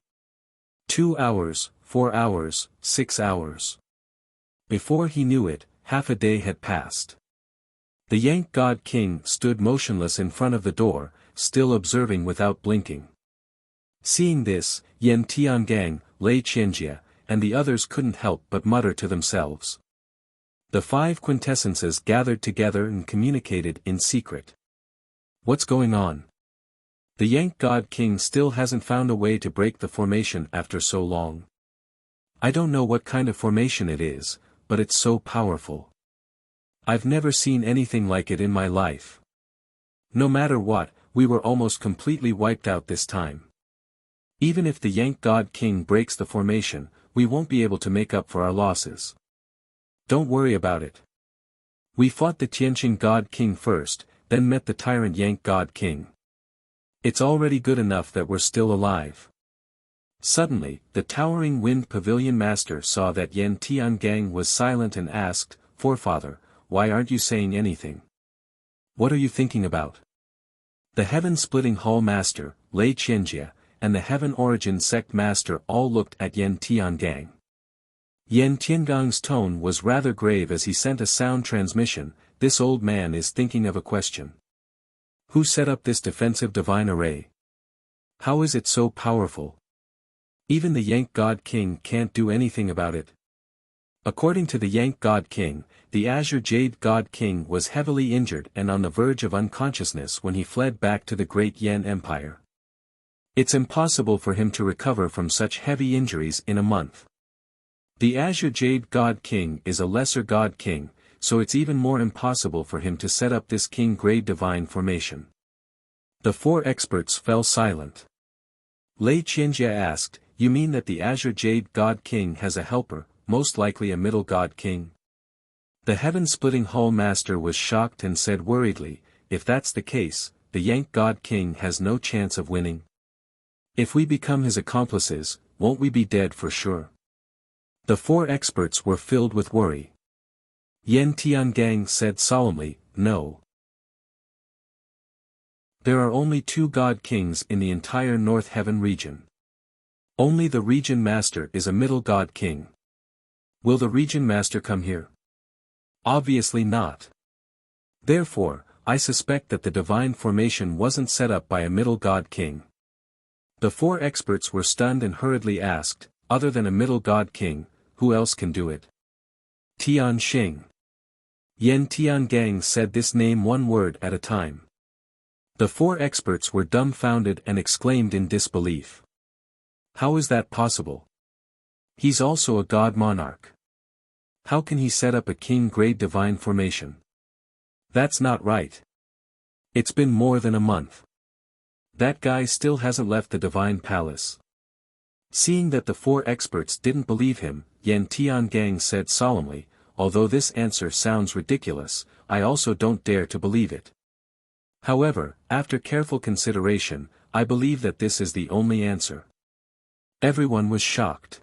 2 hours, 4 hours, 6 hours. Before he knew it, half a day had passed. The Yank God King stood motionless in front of the door, still observing without blinking. Seeing this, Yen Tiangang, Lei Qianjie, and the others couldn't help but mutter to themselves. The 5 quintessences gathered together and communicated in secret. What's going on? The Yank God King still hasn't found a way to break the formation after so long. I don't know what kind of formation it is, but it's so powerful. I've never seen anything like it in my life. No matter what, we were almost completely wiped out this time. Even if the Yank God King breaks the formation, we won't be able to make up for our losses. Don't worry about it. We fought the Tianqing God King first, then met the tyrant Yank God King. It's already good enough that we're still alive. Suddenly, the towering Wind Pavilion Master saw that Yen Tiangang was silent and asked, "Forefather, why aren't you saying anything? What are you thinking about?" The heaven-splitting hall master, Lei Qianjie, and the heaven origin sect master all looked at Yan Tiangang. Yan Tiangang's tone was rather grave as he sent a sound transmission. This old man is thinking of a question. Who set up this defensive divine array? How is it so powerful? Even the Yank God King can't do anything about it. According to the Yank God King, the Azure Jade God King was heavily injured and on the verge of unconsciousness when he fled back to the Great Yan Empire. It's impossible for him to recover from such heavy injuries in a month. The Azure Jade God King is a lesser God King, so it's even more impossible for him to set up this king-grade divine formation. The four experts fell silent. Lei Qianjie asked, "You mean that the Azure Jade God King has a helper, most likely a middle God King?" The heaven-splitting hall master was shocked and said worriedly, "If that's the case, the Yank God King has no chance of winning. If we become his accomplices, won't we be dead for sure?" The four experts were filled with worry. Yan Tiangang said solemnly, "No. There are only two God Kings in the entire North Heaven region. Only the region master is a middle God King. Will the region master come here? Obviously not. Therefore, I suspect that the divine formation wasn't set up by a middle God King." The four experts were stunned and hurriedly asked, "Other than a middle God King, who else can do it?" Tian Xing. Yan Tiangang said this name one word at a time. The four experts were dumbfounded and exclaimed in disbelief. How is that possible? He's also a god monarch. How can he set up a king-grade divine formation? That's not right. It's been more than a month. That guy still hasn't left the divine palace. Seeing that the four experts didn't believe him, Yan Tiangang said solemnly, "Although this answer sounds ridiculous, I also don't dare to believe it. However, after careful consideration, I believe that this is the only answer." Everyone was shocked.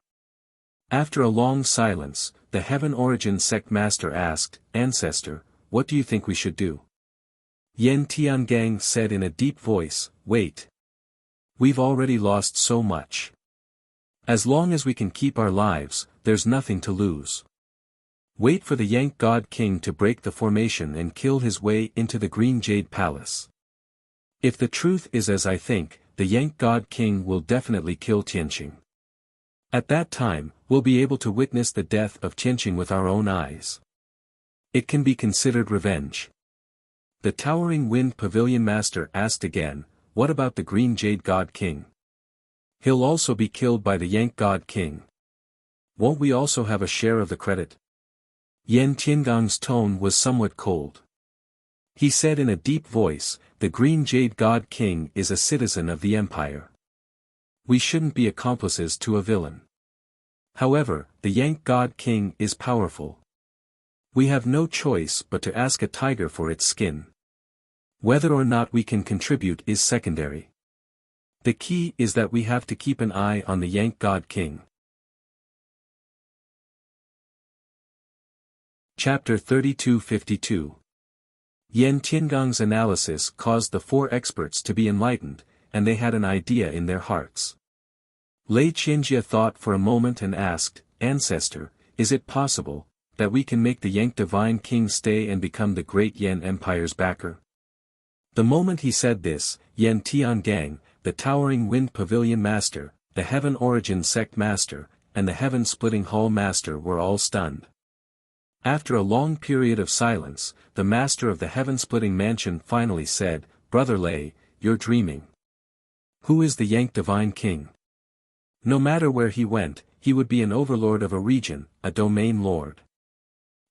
After a long silence, the Heaven Origin Sect Master asked, "Ancestor, what do you think we should do?" Yan Tiangang said in a deep voice, "Wait. We've already lost so much. As long as we can keep our lives, there's nothing to lose. Wait for the Yank God King to break the formation and kill his way into the Green Jade Palace. If the truth is as I think, the Yank God King will definitely kill Tianqing. At that time, we'll be able to witness the death of Tianqing with our own eyes. It can be considered revenge." The Towering Wind Pavilion Master asked again, "What about the Green Jade God King? He'll also be killed by the Yank God King. Won't we also have a share of the credit?" Yan Tiangang's tone was somewhat cold. He said in a deep voice, "The Green Jade God King is a citizen of the Empire. We shouldn't be accomplices to a villain. However, the Yank God King is powerful. We have no choice but to ask a tiger for its skin. Whether or not we can contribute is secondary. The key is that we have to keep an eye on the Yank God King." Chapter 3252. Yan Tiangang's analysis caused the four experts to be enlightened, and they had an idea in their hearts. Lei Qianjie thought for a moment and asked, "Ancestor, is it possible that we can make the Yank Divine King stay and become the Great Yan Empire's backer?" The moment he said this, Yan Tiangang, the Towering Wind Pavilion Master, the Heaven Origin Sect Master, and the Heaven-Splitting Hall Master were all stunned. After a long period of silence, the Master of the Heaven-Splitting Mansion finally said, "Brother Lei, you're dreaming. Who is the Yank Divine King? No matter where he went, he would be an overlord of a region, a domain lord.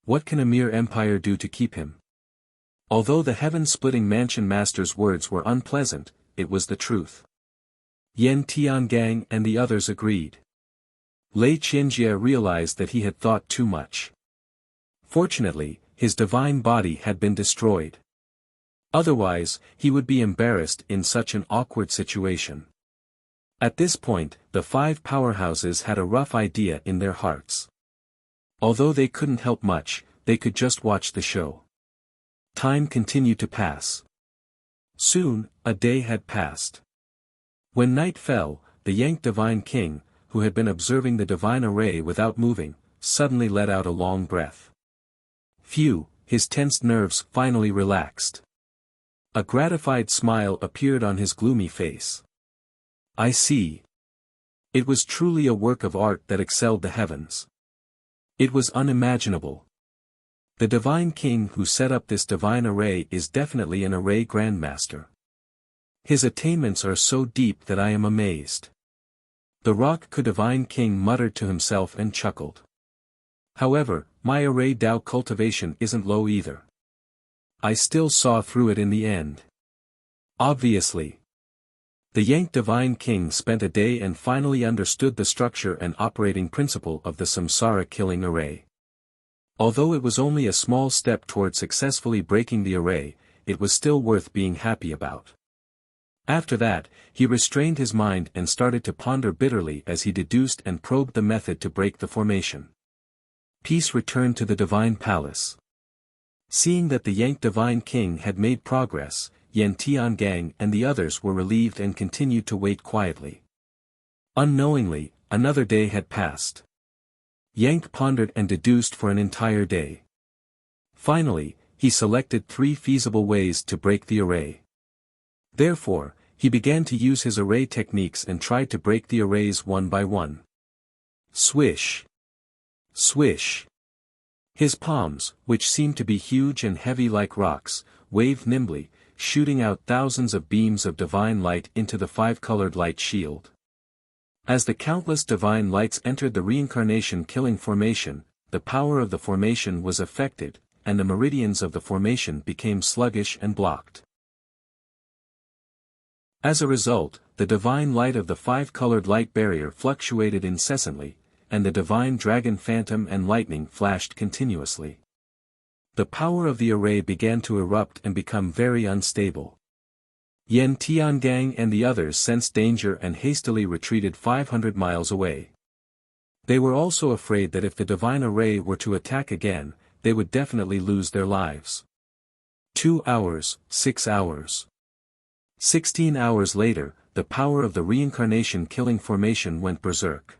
What can a mere empire do to keep him?" Although the Heaven-Splitting Mansion Master's words were unpleasant, it was the truth. Yan Tiangang and the others agreed. Lei Qianjie realized that he had thought too much. Fortunately, his divine body had been destroyed. Otherwise, he would be embarrassed in such an awkward situation. At this point, the five powerhouses had a rough idea in their hearts. Although they couldn't help much, they could just watch the show. Time continued to pass. Soon, a day had passed. When night fell, the Yank Divine King, who had been observing the divine array without moving, suddenly let out a long breath. Phew, his tensed nerves finally relaxed. A gratified smile appeared on his gloomy face. I see. It was truly a work of art that excelled the heavens. It was unimaginable. The Divine King who set up this divine array is definitely an array grandmaster. His attainments are so deep that I am amazed. The Rock Divine King muttered to himself and chuckled. However, my array Dao cultivation isn't low either. I still saw through it in the end. Obviously. The Yank Divine King spent a day and finally understood the structure and operating principle of the Samsara killing array. Although it was only a small step toward successfully breaking the array, it was still worth being happy about. After that, he restrained his mind and started to ponder bitterly as he deduced and probed the method to break the formation. Peace returned to the Divine Palace. Seeing that the Yank Divine King had made progress, Yan Tiangang and the others were relieved and continued to wait quietly. Unknowingly, another day had passed. Yank pondered and deduced for an entire day. Finally, he selected 3 feasible ways to break the array. Therefore, he began to use his array techniques and tried to break the arrays one by one. Swish! Swish! His palms, which seemed to be huge and heavy like rocks, waved nimbly, shooting out thousands of beams of divine light into the 5-colored light shield. As the countless divine lights entered the reincarnation-killing formation, the power of the formation was affected, and the meridians of the formation became sluggish and blocked. As a result, the divine light of the 5-colored light barrier fluctuated incessantly, and the divine dragon phantom and lightning flashed continuously. The power of the array began to erupt and become very unstable. Yan Tiangang and the others sensed danger and hastily retreated 500 miles away. They were also afraid that if the divine array were to attack again, they would definitely lose their lives. 2 hours, 6 hours. 16 hours later, the power of the reincarnation-killing formation went berserk.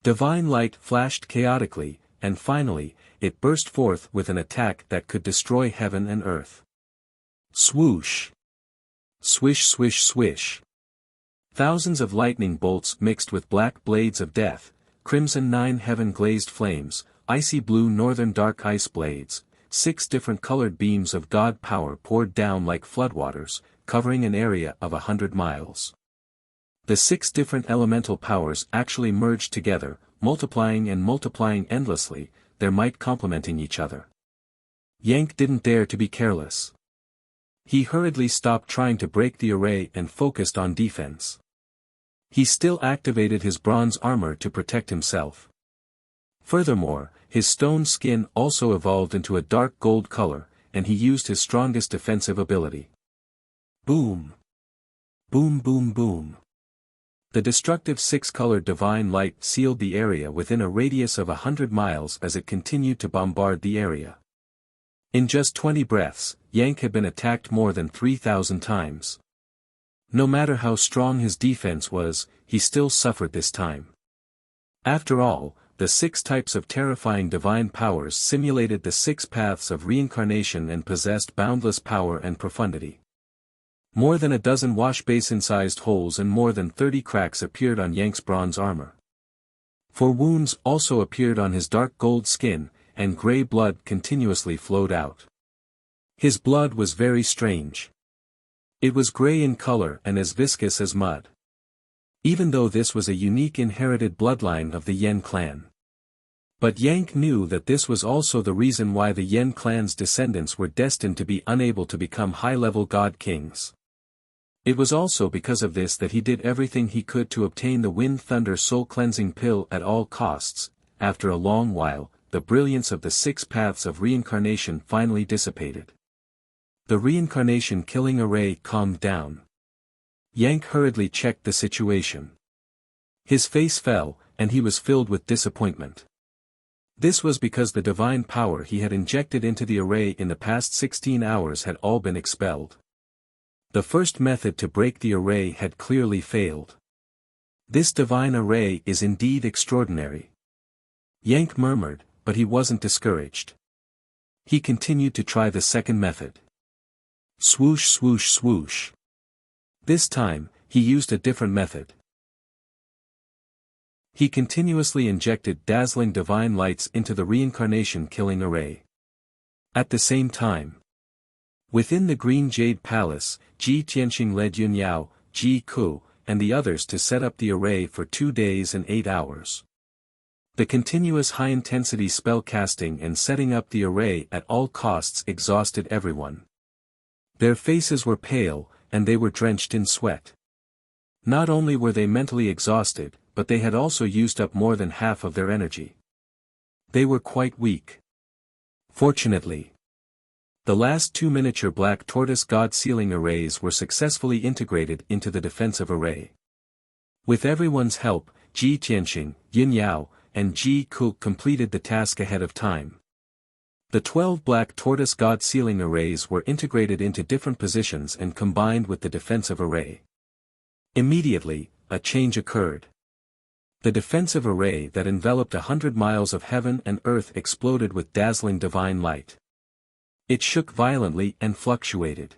Divine light flashed chaotically, and finally, it burst forth with an attack that could destroy heaven and earth. Swoosh! Swish swish swish! Thousands of lightning bolts mixed with black blades of death, crimson 9 heaven-glazed flames, icy blue northern dark ice blades, 6 different colored beams of God power poured down like floodwaters, covering an area of 100 miles. The 6 different elemental powers actually merged together, multiplying and multiplying endlessly, their might complementing each other. Yank didn't dare to be careless. He hurriedly stopped trying to break the array and focused on defense. He still activated his bronze armor to protect himself. Furthermore, his stone skin also evolved into a dark gold color, and he used his strongest defensive ability. Boom! Boom boom boom! The destructive 6-colored divine light sealed the area within a radius of 100 miles as it continued to bombard the area. In just 20 breaths, Yank had been attacked more than 3,000 times. No matter how strong his defense was, he still suffered this time. After all, the 6 types of terrifying divine powers simulated the 6 paths of reincarnation and possessed boundless power and profundity. More than a dozen wash-basin-sized holes and more than 30 cracks appeared on Yank's bronze armor. 4 wounds also appeared on his dark gold skin, and gray blood continuously flowed out. His blood was very strange. It was gray in color and as viscous as mud. Even though this was a unique inherited bloodline of the Yen clan. But Yank knew that this was also the reason why the Yen clan's descendants were destined to be unable to become high-level god kings. It was also because of this that he did everything he could to obtain the Wind Thunder soul-cleansing pill at all costs. After a long while, the brilliance of the 6 paths of reincarnation finally dissipated. The reincarnation-killing array calmed down. Yank hurriedly checked the situation. His face fell, and he was filled with disappointment. This was because the divine power he had injected into the array in the past 16 hours had all been expelled. The first method to break the array had clearly failed. This divine array is indeed extraordinary. Yank murmured, but he wasn't discouraged. He continued to try the second method. Swoosh swoosh swoosh. This time, he used a different method. He continuously injected dazzling divine lights into the reincarnation-killing array. At the same time, within the Green Jade Palace, Ji Tianqing led Yun Yao, Ji Ku, and the others to set up the array for 2 days and 8 hours. The continuous high-intensity spell casting and setting up the array at all costs exhausted everyone. Their faces were pale, and they were drenched in sweat. Not only were they mentally exhausted, but they had also used up more than half of their energy. They were quite weak. Fortunately, the last 2 miniature black tortoise god sealing arrays were successfully integrated into the defensive array. With everyone's help, Ji Tianqing, Yin Yao, and Ji Ku completed the task ahead of time. The 12 black tortoise god sealing arrays were integrated into different positions and combined with the defensive array. Immediately, a change occurred. The defensive array that enveloped 100 miles of heaven and earth exploded with dazzling divine light. It shook violently and fluctuated.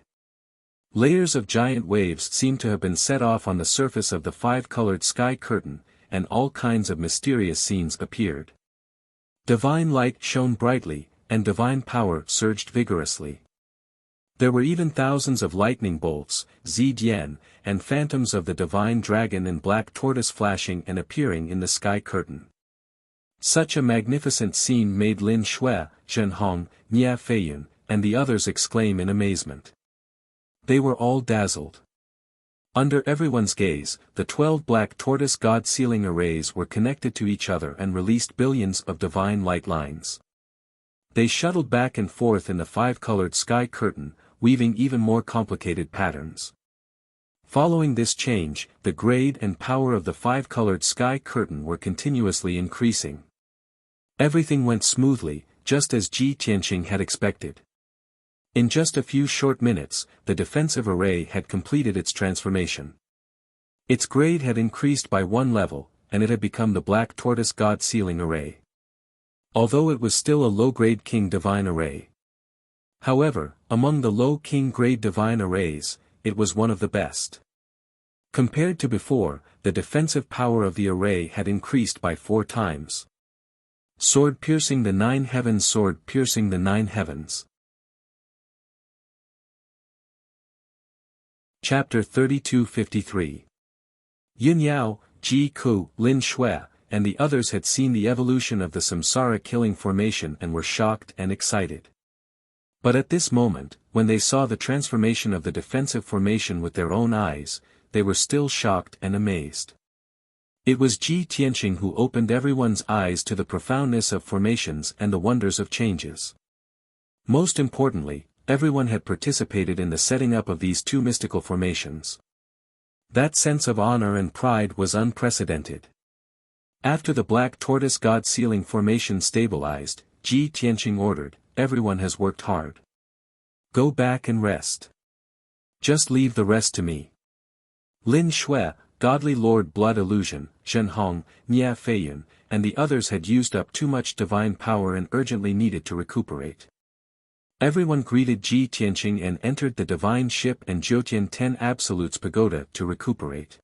Layers of giant waves seemed to have been set off on the surface of the 5-colored sky curtain, and all kinds of mysterious scenes appeared. Divine light shone brightly, and divine power surged vigorously. There were even thousands of lightning bolts, Zidian, and phantoms of the divine dragon and black tortoise flashing and appearing in the sky curtain. Such a magnificent scene made Lin Shui, Zhen Hong, Nia Feiyun, and the others exclaim in amazement. They were all dazzled. Under everyone's gaze, the 12 black tortoise god sealing arrays were connected to each other and released billions of divine light lines. They shuttled back and forth in the 5-colored sky curtain, weaving even more complicated patterns. Following this change, the grade and power of the 5-colored sky curtain were continuously increasing. Everything went smoothly, just as Ji Tianqing had expected. In just a few short minutes, the defensive array had completed its transformation. Its grade had increased by 1 level, and it had become the black tortoise god sealing array. Although it was still a low-grade king divine array. However, among the low king grade divine arrays, it was one of the best. Compared to before, the defensive power of the array had increased by 4 times. Sword piercing the 9 heavens, sword piercing the 9 heavens. Chapter 32-53. Yun Yao, Ji Ku, Lin Shui, and the others had seen the evolution of the Samsara killing formation and were shocked and excited. But at this moment, when they saw the transformation of the defensive formation with their own eyes, they were still shocked and amazed. It was Ji Tianqing who opened everyone's eyes to the profoundness of formations and the wonders of changes. Most importantly, everyone had participated in the setting up of these 2 mystical formations. That sense of honor and pride was unprecedented. After the black tortoise god sealing formation stabilized, Ji Tianqing ordered, "Everyone has worked hard. Go back and rest. Just leave the rest to me." Lin Shui, Godly Lord Blood Illusion, Zhen Hong, Nia Feiyun, and the others had used up too much divine power and urgently needed to recuperate. Everyone greeted Ji Tianqing and entered the divine ship and Jiutian 10 Absolutes Pagoda to recuperate.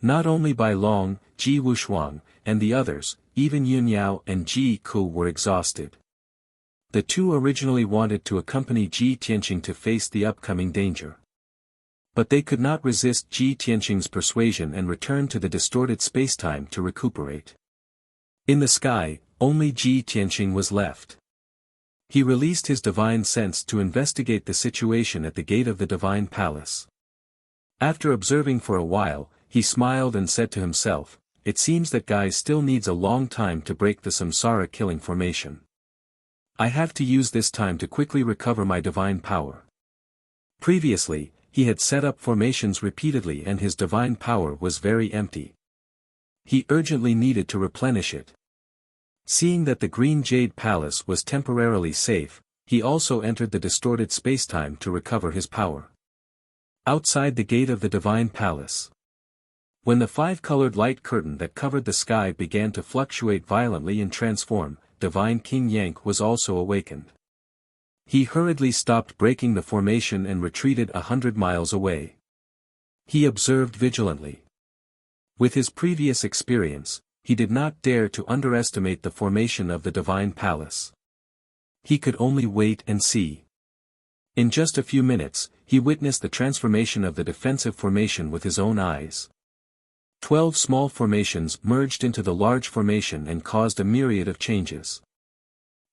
Not only Bai Long, Ji Wushuang, and the others, even Yun Yao and Ji Ku were exhausted. The 2 originally wanted to accompany Ji Tianqing to face the upcoming danger. But they could not resist Ji Tianqing's persuasion and returned to the distorted spacetime to recuperate. In the sky, only Ji Tianqing was left. He released his divine sense to investigate the situation at the gate of the divine palace. After observing for a while, he smiled and said to himself, "It seems that guy still needs a long time to break the Samsara killing formation. I have to use this time to quickly recover my divine power." Previously, he had set up formations repeatedly and his divine power was very empty. He urgently needed to replenish it. Seeing that the Green Jade Palace was temporarily safe, he also entered the distorted spacetime to recover his power. Outside the gate of the divine palace. When the five-colored light curtain that covered the sky began to fluctuate violently and transform, Divine King Yank was also awakened. He hurriedly stopped breaking the formation and retreated 100 miles away. He observed vigilantly. With his previous experience, he did not dare to underestimate the formation of the divine palace. He could only wait and see. In just a few minutes, he witnessed the transformation of the defensive formation with his own eyes. 12 small formations merged into the large formation and caused a myriad of changes.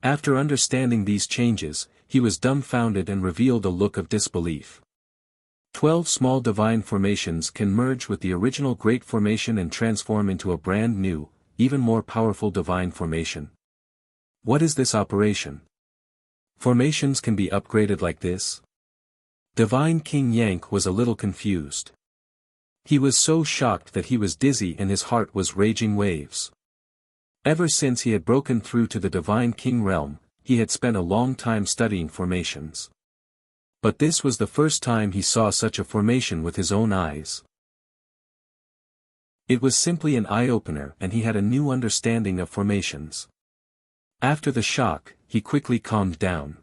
After understanding these changes, he was dumbfounded and revealed a look of disbelief. 12 small divine formations can merge with the original great formation and transform into a brand new, even more powerful divine formation. What is this operation? Formations can be upgraded like this? Divine King Yank was a little confused. He was so shocked that he was dizzy and his heart was raging waves. Ever since he had broken through to the Divine King realm, he had spent a long time studying formations. But this was the first time he saw such a formation with his own eyes. It was simply an eye-opener and he had a new understanding of formations. After the shock, he quickly calmed down.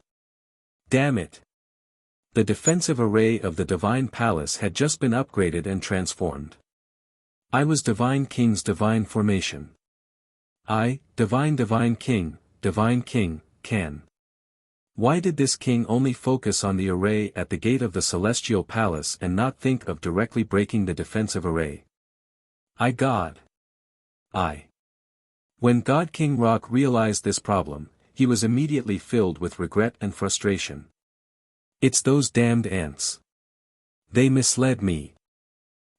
Damn it! The defensive array of the Divine Palace had just been upgraded and transformed. I was Divine King's divine formation. I, Divine King, can. Why did this king only focus on the array at the gate of the Celestial Palace and not think of directly breaking the defensive array? God. When God King Rock realized this problem, he was immediately filled with regret and frustration. It's those damned ants. They misled me.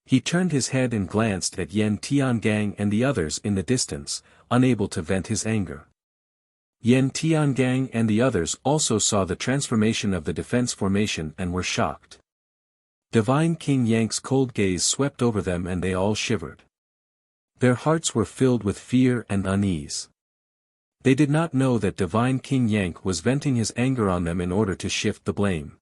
He turned his head and glanced at Yen Tiangang and the others in the distance, unable to vent his anger. Yen Tiangang and the others also saw the transformation of the defense formation and were shocked. Divine King Yank's cold gaze swept over them and they all shivered. Their hearts were filled with fear and unease. They did not know that Divine King Yank was venting his anger on them in order to shift the blame.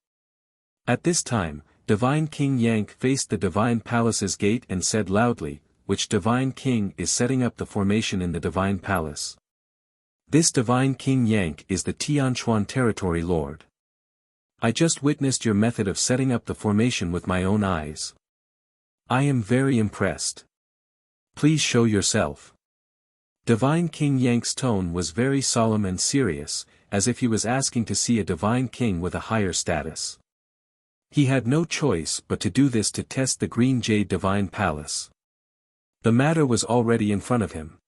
At this time, Divine King Yank faced the Divine Palace's gate and said loudly, "Which Divine King is setting up the formation in the Divine Palace?" "This Divine King Yank is the Tianchuan Territory Lord. I just witnessed your method of setting up the formation with my own eyes. I am very impressed. Please show yourself." Divine King Yank's tone was very solemn and serious, as if he was asking to see a divine king with a higher status. He had no choice but to do this to test the Green Jade Divine Palace. The matter was already in front of him.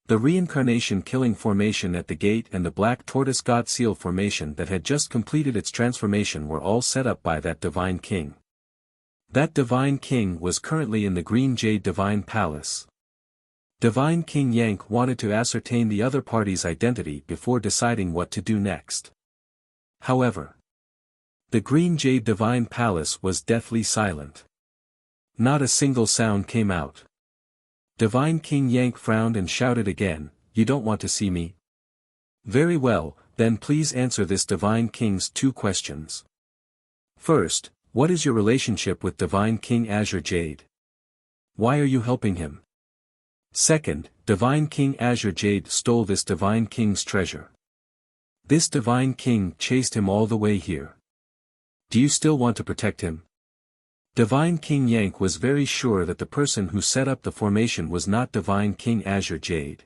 The reincarnation killing formation at the gate and the Black Tortoise God Seal formation that had just completed its transformation were all set up by that divine king. That divine king was currently in the Green Jade Divine Palace. Divine King Yank wanted to ascertain the other party's identity before deciding what to do next. However, the Green Jade Divine Palace was deathly silent. Not a single sound came out. Divine King Yank frowned and shouted again, "You don't want to see me? Very well, then please answer this Divine King's 2 questions. First, what is your relationship with Divine King Azure Jade? Why are you helping him? Second, Divine King Azure Jade stole this Divine King's treasure. This Divine King chased him all the way here. Do you still want to protect him?" Divine King Yank was very sure that the person who set up the formation was not Divine King Azure Jade.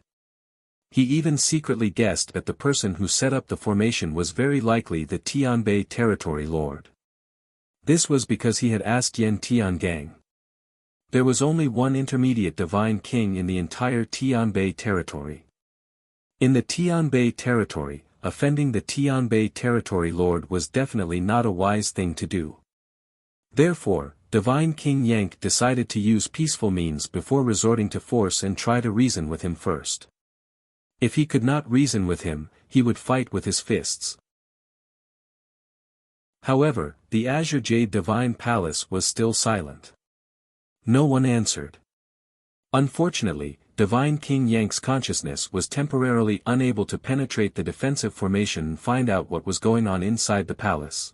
He even secretly guessed that the person who set up the formation was very likely the Tianbei Territory Lord. This was because he had asked Yen Tiangang. There was only one intermediate divine king in the entire Tianbei territory. In the Tianbei territory, offending the Tianbei territory lord was definitely not a wise thing to do. Therefore, Divine King Yank decided to use peaceful means before resorting to force and try to reason with him first. If he could not reason with him, he would fight with his fists. However, the Azure Jade Divine Palace was still silent. No one answered. Unfortunately, Divine King Yank's consciousness was temporarily unable to penetrate the defensive formation and find out what was going on inside the palace.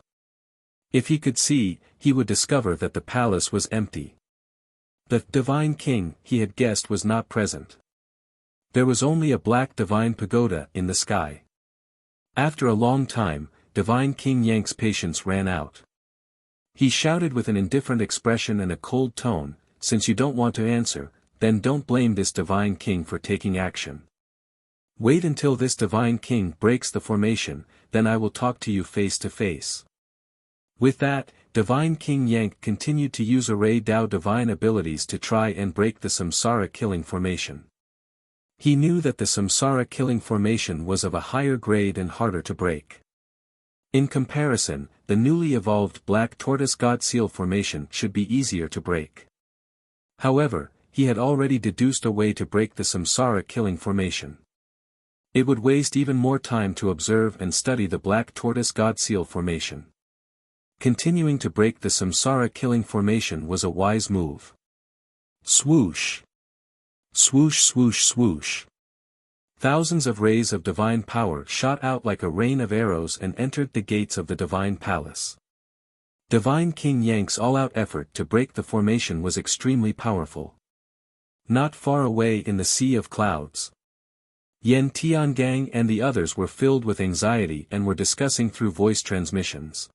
If he could see, he would discover that the palace was empty. The divine king, he had guessed, was not present. There was only a black divine pagoda in the sky. After a long time, divine King Yank's patience ran out. He shouted with an indifferent expression and a cold tone, "Since you don't want to answer, then don't blame this divine king for taking action. Wait until this divine king breaks the formation, then I will talk to you face to face." With that, divine King Yank continued to use Array Dao divine abilities to try and break the Samsara killing formation. He knew that the Samsara killing formation was of a higher grade and harder to break. In comparison, the newly evolved Black Tortoise God Seal formation should be easier to break. However, he had already deduced a way to break the Samsara killing formation. It would waste even more time to observe and study the Black Tortoise God Seal formation. Continuing to break the Samsara killing formation was a wise move. Swoosh! Swoosh swoosh swoosh! Thousands of rays of divine power shot out like a rain of arrows and entered the gates of the divine palace. Divine King Yank's all-out effort to break the formation was extremely powerful. Not far away in the sea of clouds, Yan Tiangang and the others were filled with anxiety and were discussing through voice transmissions.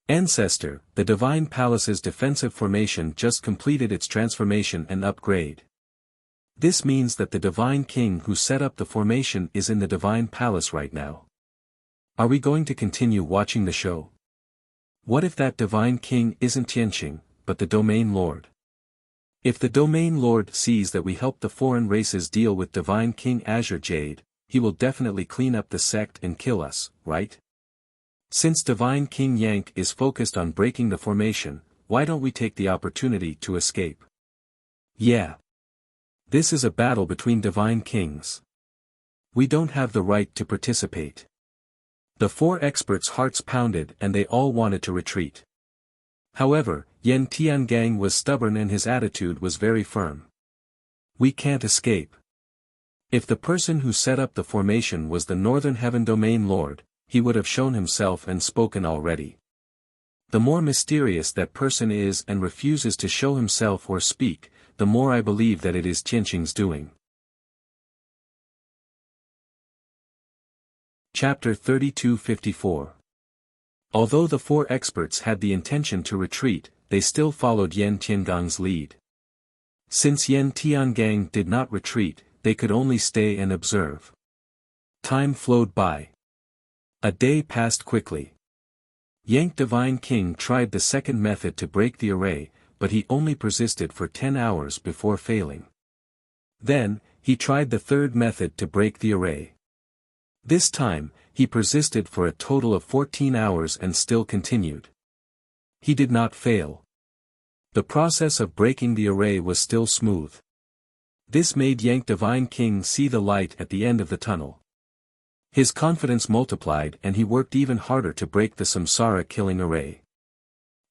Ancestor, the divine palace's defensive formation just completed its transformation and upgrade. This means that the divine king who set up the formation is in the divine palace right now. Are we going to continue watching the show? What if that divine king isn't Tianqing, but the domain lord? If the domain lord sees that we help the foreign races deal with divine King Azure Jade, he will definitely clean up the sect and kill us, right? Since divine King Yank is focused on breaking the formation, why don't we take the opportunity to escape? Yeah. This is a battle between divine kings. We don't have the right to participate. The four experts' hearts pounded and they all wanted to retreat. However, Yan Tiangang was stubborn and his attitude was very firm. We can't escape. If the person who set up the formation was the Northern Heaven Domain Lord, he would have shown himself and spoken already. The more mysterious that person is and refuses to show himself or speak, the more I believe that it is Tianqing's doing. Chapter 3254. Although the four experts had the intention to retreat, they still followed Yan Tiangang's lead. Since Yan Tiangang did not retreat, they could only stay and observe. Time flowed by. A day passed quickly. Yank Divine King tried the second method to break the array, but he only persisted for 10 hours before failing. Then, he tried the third method to break the array. This time, he persisted for a total of 14 hours and still continued. He did not fail. The process of breaking the array was still smooth. This made Yank Divine King see the light at the end of the tunnel. His confidence multiplied and he worked even harder to break the Samsara killing array.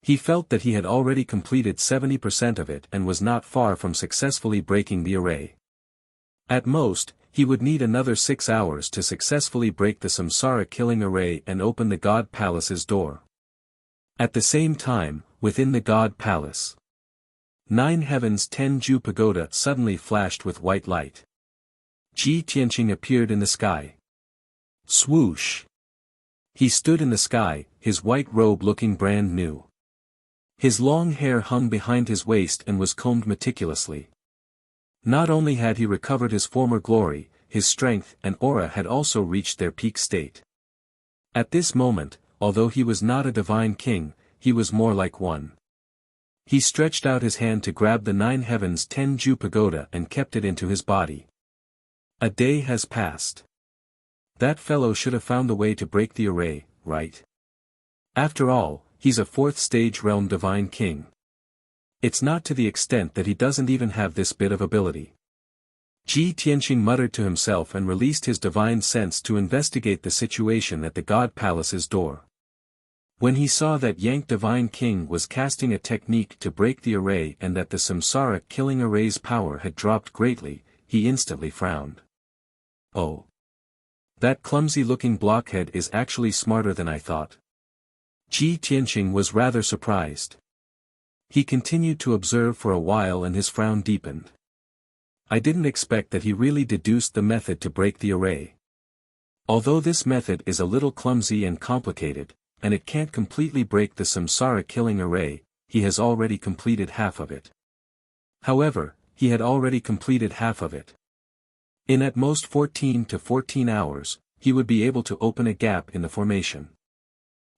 He felt that he had already completed 70% of it and was not far from successfully breaking the array. At most, he would need another 6 hours to successfully break the Samsara killing array and open the God Palace's door. At the same time, within the God Palace, 9 Heavens 10 Ju Pagoda suddenly flashed with white light. Ji Tianqing appeared in the sky. Swoosh! He stood in the sky, his white robe looking brand new. His long hair hung behind his waist and was combed meticulously. Not only had he recovered his former glory, his strength and aura had also reached their peak state. At this moment, although he was not a divine king, he was more like one. He stretched out his hand to grab the 9 Heavens 10 Ju Pagoda and kept it into his body. A day has passed. That fellow should have found a way to break the array, right? After all, he's a 4th stage realm divine king. It's not to the extent that he doesn't even have this bit of ability. Ji Tianqing muttered to himself and released his divine sense to investigate the situation at the God Palace's door. When he saw that Yank Divine King was casting a technique to break the array and that the Samsara killing array's power had dropped greatly, he instantly frowned. Oh! That clumsy-looking blockhead is actually smarter than I thought. Ji Tianqing was rather surprised. He continued to observe for a while and his frown deepened. I didn't expect that he really deduced the method to break the array. Although this method is a little clumsy and complicated, and it can't completely break the samsara killing array, he has already completed half of it. However, he had already completed half of it. In at most 14 to 14 hours, he would be able to open a gap in the formation.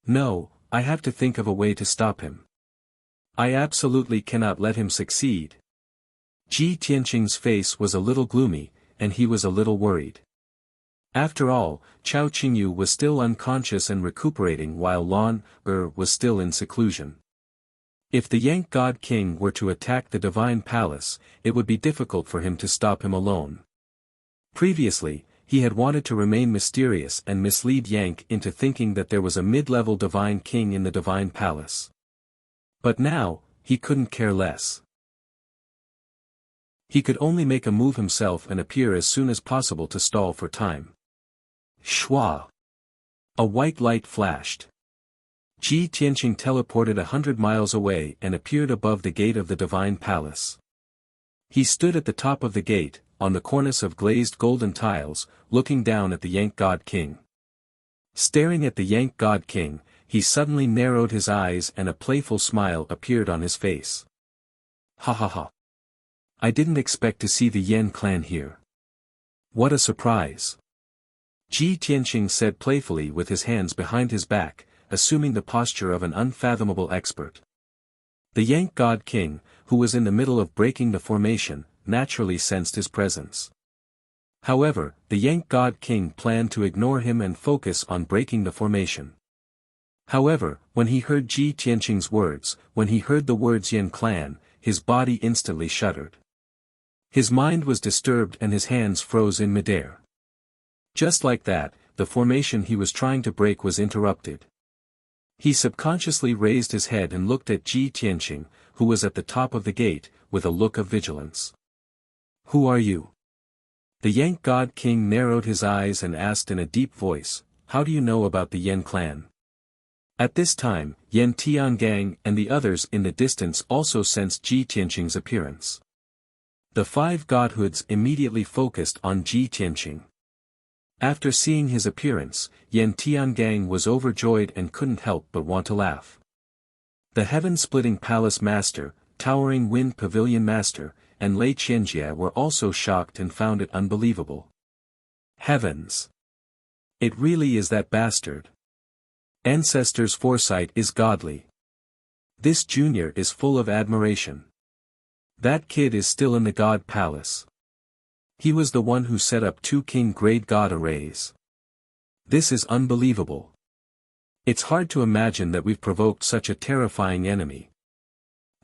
No, I have to think of a way to stop him. I absolutely cannot let him succeed. Ji Tianqing's face was a little gloomy, and he was a little worried. After all, Chao Qingyu was still unconscious and recuperating while Lan was still in seclusion. If the Yank God King were to attack the Divine Palace, it would be difficult for him to stop him alone. Previously, he had wanted to remain mysterious and mislead Yank into thinking that there was a mid-level Divine King in the Divine Palace. But now, he couldn't care less. He could only make a move himself and appear as soon as possible to stall for time. Shwa! A white light flashed. Ji Tianqing teleported 100 miles away and appeared above the gate of the Divine Palace. He stood at the top of the gate, on the cornice of glazed golden tiles, looking down at the Yank God King. Staring at the Yank God King, he suddenly narrowed his eyes and a playful smile appeared on his face. Ha ha ha. I didn't expect to see the Yen clan here. What a surprise. Ji Tianqing said playfully with his hands behind his back, assuming the posture of an unfathomable expert. The Yank God King, who was in the middle of breaking the formation, naturally sensed his presence. However, the Yank God King planned to ignore him and focus on breaking the formation. However, when he heard Ji Tianqing's words, when he heard the words Yen clan, his body instantly shuddered. His mind was disturbed and his hands froze in midair. Just like that, the formation he was trying to break was interrupted. He subconsciously raised his head and looked at Ji Tianqing, who was at the top of the gate, with a look of vigilance. Who are you? The Yank God King narrowed his eyes and asked in a deep voice, how do you know about the Yen clan? At this time, Yen Tiangang and the others in the distance also sensed Ji Tianqing's appearance. The 5 godhoods immediately focused on Ji Tianqing. After seeing his appearance, Yen Tiangang was overjoyed and couldn't help but want to laugh. The heaven-splitting palace master, towering wind pavilion master, and Lei Qianjie were also shocked and found it unbelievable. Heavens! It really is that bastard. Ancestors' foresight is godly. This junior is full of admiration. That kid is still in the God Palace. He was the one who set up 2 king-grade God arrays. This is unbelievable. It's hard to imagine that we've provoked such a terrifying enemy.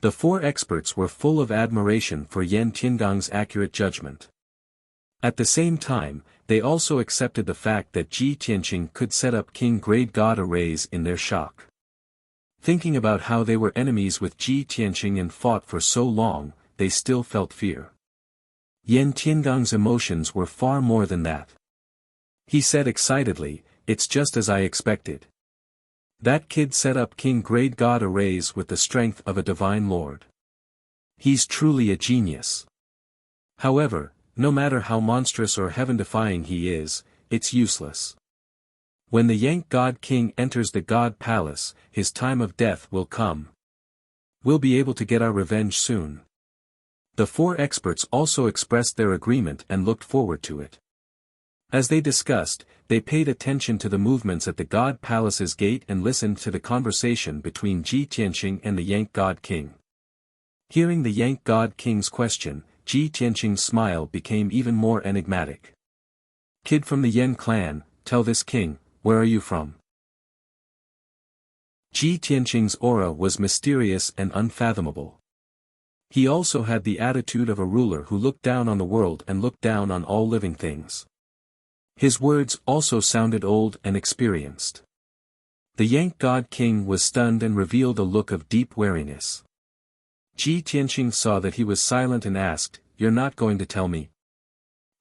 The 4 experts were full of admiration for Yen Tiangang's accurate judgment. At the same time, they also accepted the fact that Ji Tianqing could set up king-grade God arrays in their shock. Thinking about how they were enemies with Ji Tianqing and fought for so long, they still felt fear. Yen Tiangang's emotions were far more than that. He said excitedly, it's just as I expected. That kid set up king-grade God arrays with the strength of a divine lord. He's truly a genius. However, no matter how monstrous or heaven-defying he is, it's useless. When the Yank God King enters the God Palace, his time of death will come. We'll be able to get our revenge soon. The 4 experts also expressed their agreement and looked forward to it. As they discussed, they paid attention to the movements at the God Palace's gate and listened to the conversation between Ji Tianqing and the Yank God King. Hearing the Yank God King's question, Ji Tianqing's smile became even more enigmatic. Kid from the Yen clan, tell this king, where are you from? Ji Tianqing's aura was mysterious and unfathomable. He also had the attitude of a ruler who looked down on the world and looked down on all living things. His words also sounded old and experienced. The Yank God King was stunned and revealed a look of deep wariness. Ji Tianqing saw that he was silent and asked, you're not going to tell me?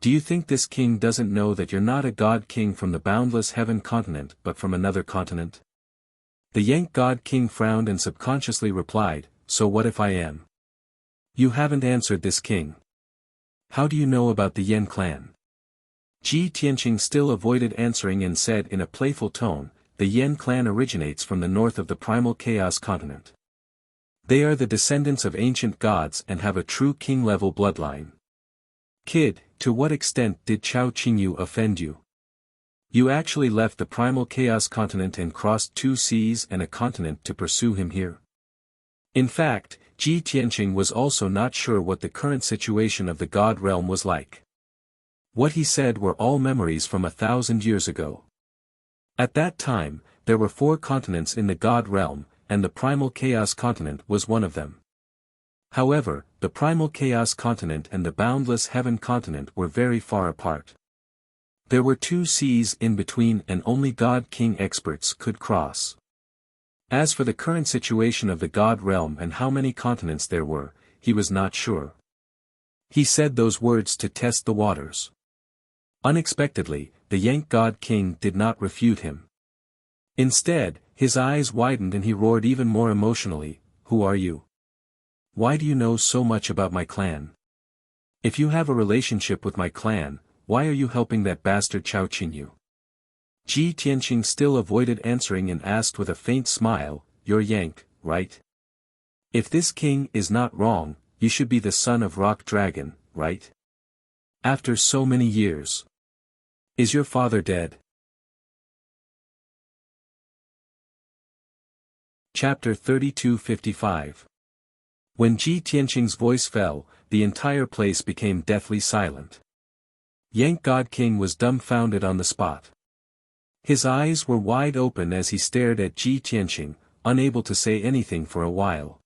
Do you think this king doesn't know that you're not a God King from the boundless heaven continent but from another continent? The Yank God King frowned and subconsciously replied, "So what if I am?" "You haven't answered this, king. How do you know about the Yen clan?" Ji Tianqing still avoided answering and said in a playful tone, "The Yen clan originates from the north of the primal chaos continent. They are the descendants of ancient gods and have a true king-level bloodline." "Kid, to what extent did Chao Qingyu offend you? You actually left the primal chaos continent and crossed 2 seas and a continent to pursue him here?" In fact, Ji Tianqing was also not sure what the current situation of the god realm was like. What he said were all memories from 1,000 years ago. At that time, there were 4 continents in the god realm, and the primal chaos continent was one of them. However, the primal chaos continent and the boundless heaven continent were very far apart. There were 2 seas in between and only God King experts could cross. As for the current situation of the God realm and how many continents there were, he was not sure. He said those words to test the waters. Unexpectedly, the Yank God King did not refute him. Instead, his eyes widened and he roared even more emotionally, "Who are you? Why do you know so much about my clan? If you have a relationship with my clan, why are you helping that bastard Chao Qingyu?" Ji Tianqing still avoided answering and asked with a faint smile, "You're Yank, right? If this king is not wrong, you should be the son of Rock Dragon, right? After so many years. Is your father dead?" Chapter 32:55. When Ji Tianqing's voice fell, the entire place became deathly silent. Yank God King was dumbfounded on the spot. His eyes were wide open as he stared at Ji Tianqing, unable to say anything for a while.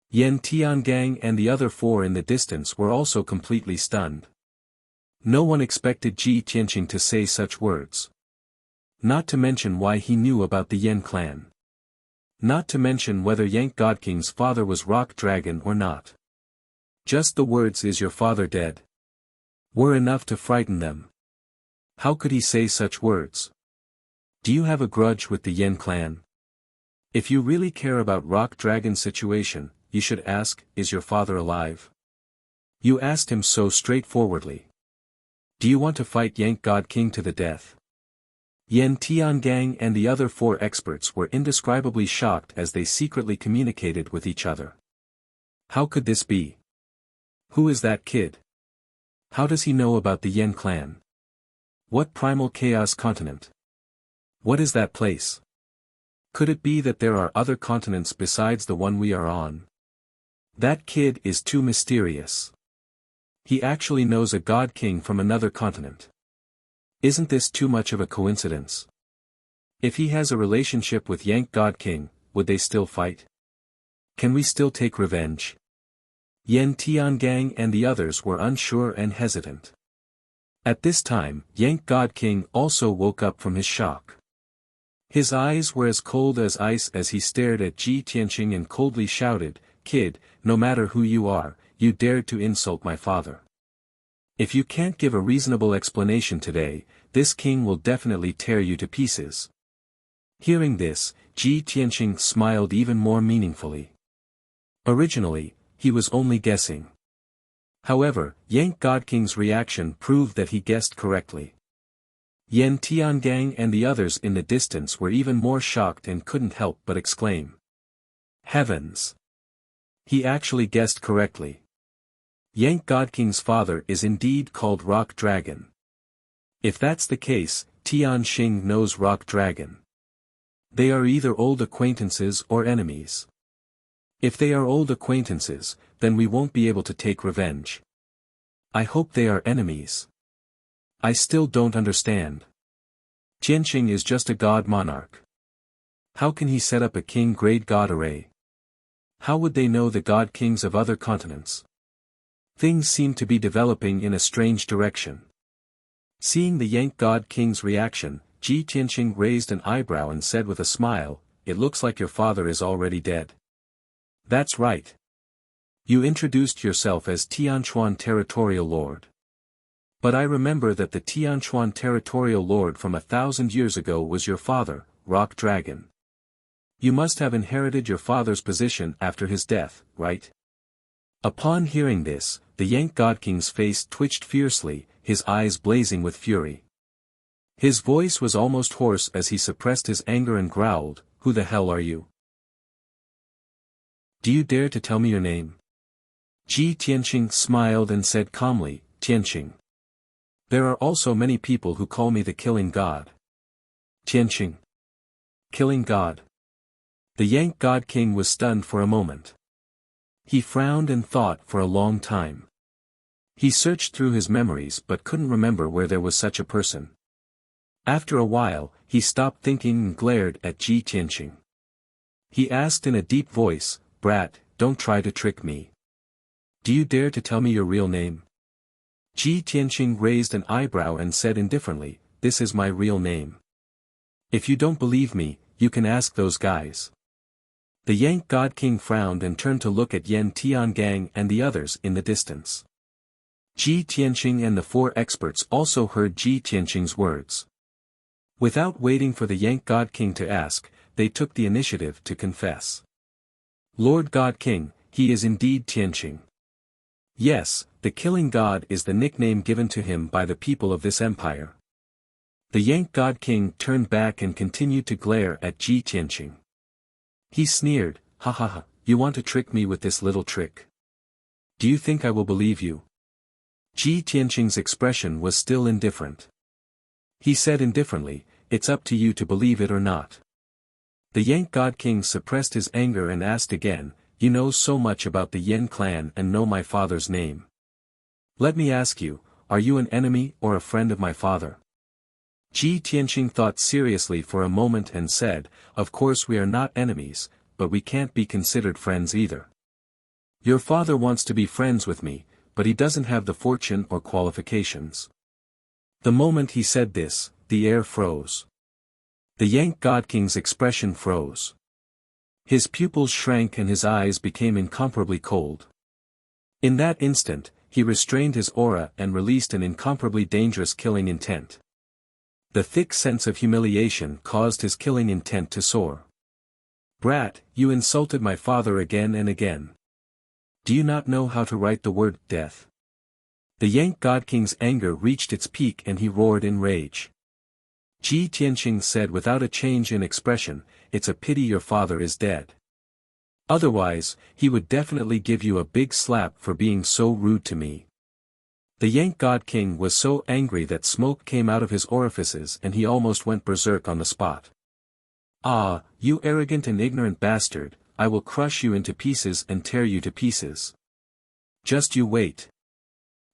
Yan Tiangang and the other 4 in the distance were also completely stunned. No one expected Ji Tianqing to say such words. Not to mention why he knew about the Yen clan. Not to mention whether Yank God King's father was Rock Dragon or not. Just the words "Is your father dead?" were enough to frighten them. How could he say such words? Do you have a grudge with the Yen clan? If you really care about Rock Dragon's situation, you should ask, "Is your father alive?" You asked him so straightforwardly. Do you want to fight Yank God King to the death? Yan Tiangang and the other 4 experts were indescribably shocked as they secretly communicated with each other. How could this be? Who is that kid? How does he know about the Yen clan? What primal chaos continent? What is that place? Could it be that there are other continents besides the one we are on? That kid is too mysterious. He actually knows a god king from another continent. Isn't this too much of a coincidence? If he has a relationship with Yank God King, would they still fight? Can we still take revenge? Yan Tiangang and the others were unsure and hesitant. At this time, Yank God King also woke up from his shock. His eyes were as cold as ice as he stared at Ji Tianqing and coldly shouted, "Kid, no matter who you are, you dared to insult my father. If you can't give a reasonable explanation today, this king will definitely tear you to pieces." Hearing this, Ji Tianqing smiled even more meaningfully. Originally, he was only guessing. However, Yank God King's reaction proved that he guessed correctly. Yan Tiangang and the others in the distance were even more shocked and couldn't help but exclaim. Heavens! He actually guessed correctly. Yank God King's father is indeed called Rock Dragon. If that's the case, Tianxing knows Rock Dragon. They are either old acquaintances or enemies. If they are old acquaintances, then we won't be able to take revenge. I hope they are enemies. I still don't understand. Tianxing is just a god monarch. How can he set up a king-grade god array? How would they know the god kings of other continents? Things seem to be developing in a strange direction. Seeing the Yank God King's reaction, Ji Tianxing raised an eyebrow and said with a smile, "It looks like your father is already dead." "That's right. You introduced yourself as Tianchuan Territorial Lord. But I remember that the Tianchuan Territorial Lord from 1,000 years ago was your father, Rock Dragon." You must have inherited your father's position after his death, right? Upon hearing this, the Yank God King's face twitched fiercely, his eyes blazing with fury. His voice was almost hoarse as he suppressed his anger and growled, "Who the hell are you? Do you dare to tell me your name?" Ji Tianqing smiled and said calmly, "Tianqing. There are also many people who call me the Killing God." Tianqing. Killing God. The Yank God King was stunned for a moment. He frowned and thought for a long time. He searched through his memories but couldn't remember where there was such a person. After a while, he stopped thinking and glared at Ji Tianqing. He asked in a deep voice, "Brat, don't try to trick me. Do you dare to tell me your real name?" Ji Tianqing raised an eyebrow and said indifferently, "This is my real name. If you don't believe me, you can ask those guys." The Yank God King frowned and turned to look at Yan Tiangang and the others in the distance. Ji Tianqing and the four experts also heard Ji Tianqing's words. Without waiting for the Yank God King to ask, they took the initiative to confess. "Lord God King, he is indeed Tianqing. Yes, the Killing God is the nickname given to him by the people of this empire." The Yank God King turned back and continued to glare at Ji Tianqing. He sneered, "Ha ha ha, you want to trick me with this little trick? Do you think I will believe you?" Ji Tianqing's expression was still indifferent. He said indifferently, "It's up to you to believe it or not." The Yank God King suppressed his anger and asked again, "You know so much about the Yen clan and know my father's name. Let me ask you, are you an enemy or a friend of my father?" Ji Tianqing thought seriously for a moment and said, "Of course we are not enemies, but we can't be considered friends either. Your father wants to be friends with me, but he doesn't have the fortune or qualifications." The moment he said this, the air froze. The Yank God King's expression froze. His pupils shrank and his eyes became incomparably cold. In that instant, he restrained his aura and released an incomparably dangerous killing intent. The thick sense of humiliation caused his killing intent to soar. "Brat, you insulted my father again and again. Do you not know how to write the word death?" The Yank God King's anger reached its peak and he roared in rage. Ji Tianqing said without a change in expression, "It's a pity your father is dead. Otherwise, he would definitely give you a big slap for being so rude to me." The Yank God King was so angry that smoke came out of his orifices and he almost went berserk on the spot. "Ah, you arrogant and ignorant bastard, I will crush you into pieces and tear you to pieces. Just you wait.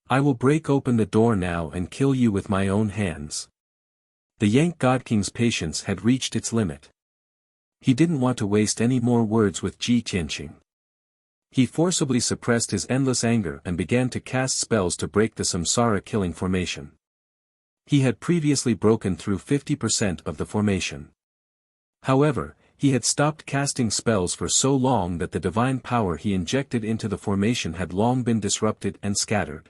I will break open the door now and kill you with my own hands." The Yank God King's patience had reached its limit. He didn't want to waste any more words with Ji Tianqing. He forcibly suppressed his endless anger and began to cast spells to break the Samsara killing formation. He had previously broken through 50% of the formation. However, he had stopped casting spells for so long that the divine power he injected into the formation had long been disrupted and scattered.